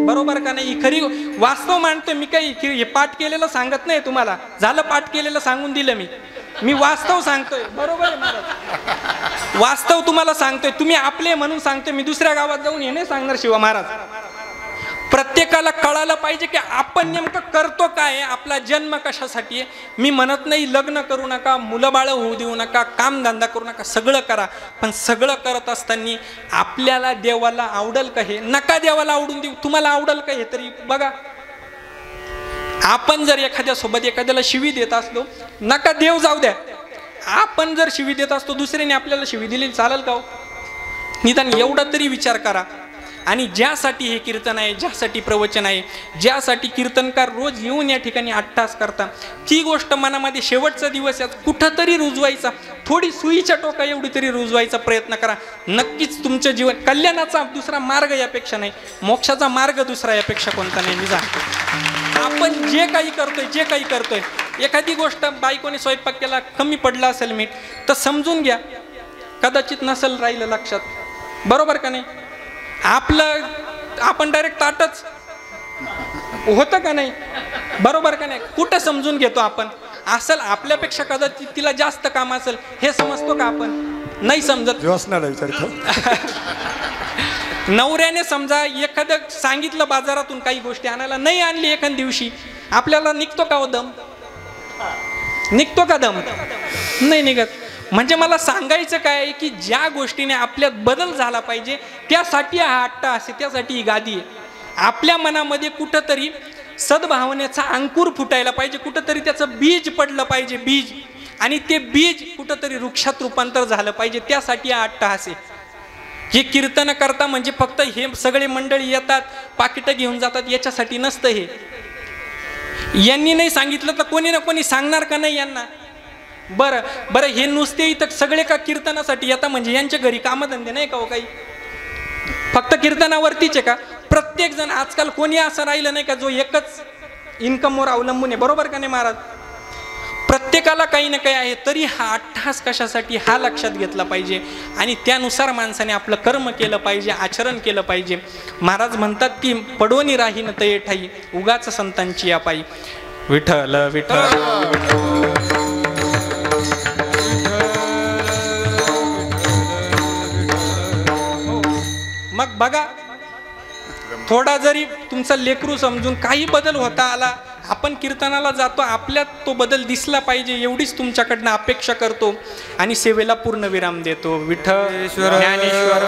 बरोबर का नाही? खरी वास्तव मांडतोय मी. काही हे पाठ केलेलं सांगत नाही तुम्हाला. झालं पाठ केलेलं सांगून दिलं मी वास्तव सांगतोय. बरोबर आहे महाराज, वास्तव तुम्हाला सांगतोय. तुम्ही आपले म्हणून सांगतोय. मी दुसऱ्या गावात जाऊन हे नाही सांगणार शिवा महाराज. प्रत्येकाला कळायला पाहिजे की आपण नेमकं करतो काय, आपला जन्म कशासाठी आहे. मी म्हणत नाही लग्न करू नका, मुलं बाळ होऊ देऊ नका, कामधंदा करू नका, सगळं करा. पण सगळं करत असताना आपल्याला देवाला आवडेल का हे? नका देवाला आवडून देऊ. तुम्हाला आवडेल का हे तरी बघा. आपण जर एखाद्यासोबत एखाद्याला शिवी देत असलो, नका देव जाऊ द्या, आपण जर शिवी देत असतो, दुसऱ्याने आपल्याला शिवी दिली चालेल का हो? निदान एवढा तरी विचार करा. आणि ज्यासाठी हे कीर्तन आहे, ज्यासाठी प्रवचन आहे, ज्यासाठी कीर्तनकार रोज येऊन या ठिकाणी 8 तास करता, ती गोष्ट मनामध्ये शेवटचा दिवस यात कुठंतरी रुजवायचा, थोडी सुईच्या टोका एवढी तरी रुजवायचा प्रयत्न करा. नक्कीच तुमचं जीवन कल्याणाचा दुसरा मार्ग यापेक्षा नाही, मोक्षाचा मार्ग दुसरा यापेक्षा कोणता नाही. निजा आपण जे काही करतोय, एखादी गोष्ट बायकोने स्वयंपाक केला, कमी पडला असेल मीठ, तर समजून घ्या कदाचित नसेल राहिलं लक्षात. बरोबर का नाही? आपण डायरेक्ट ताटच होतं का नाही? बरोबर का नाही? कुठं समजून घेतो आपण? असेल आपल्यापेक्षा कदाचित तिला जास्त काम असेल, हे समजतो का आपण? नाही समजत. नवऱ्याने समजा एखादं सांगितलं बाजारातून काही गोष्टी आणायला, नाही आणली एखाद दिवशी, आपल्याला निघतो का हो दम? निघतो का दम? नाही निघत. म्हणजे मला सांगायचं काय की ज्या गोष्टीने आपल्यात बदल झाला पाहिजे त्यासाठी हा अट्टा असे, त्यासाठी ही गादी आहे. आपल्या मनामध्ये कुठंतरी सद्भावनेचा अंकुर फुटायला पाहिजे, कुठंतरी त्याचं बीज पडलं पाहिजे. बीज आणि ते बीज कुठंतरी वृक्षात रूपांतर झालं पाहिजे, त्यासाठी हा अट्टहास आहे. हे कीर्तन करता म्हणजे फक्त हे सगळे मंडळी येतात पाकिटं घेऊन जातात याच्यासाठी नसतं. हे यांनी नाही सांगितलं तर कोणी ना कोणी सांगणार का नाही यांना? बरं बरं, हे नुसते इथं सगळे का कीर्तनासाठी येतात म्हणजे यांच्या घरी कामधंदे नाही का हो काही? फक्त कीर्तनावरतीच आहे का? प्रत्येक जण आजकाल कोणी असं राहिलं नाही का जो एकच इन्कमवर अवलंबून आहे, बरोबर का नाही महाराज? प्रत्येकाला काही ना काही आहे. तरी हा अट्टहास कशासाठी हा लक्षात घेतला पाहिजे आणि त्यानुसार माणसाने आपलं कर्म केलं पाहिजे, आचरण केलं पाहिजे. महाराज म्हणतात की पडोनी राहीन तये ठाई उगाच संतांची या पायी. विठ्ठल विठ्ठल मग बघा, थोडा जरी तुमचा लेकरू समजून काही बदल होता आला, आपण कीर्तनाला जातो, आपल्यात तो बदल दिसला पाहिजे एवढीच तुमच्याकडनं अपेक्षा करतो आणि सेवेला पूर्ण विराम देतो. विठ्ठल ज्ञानेश्वर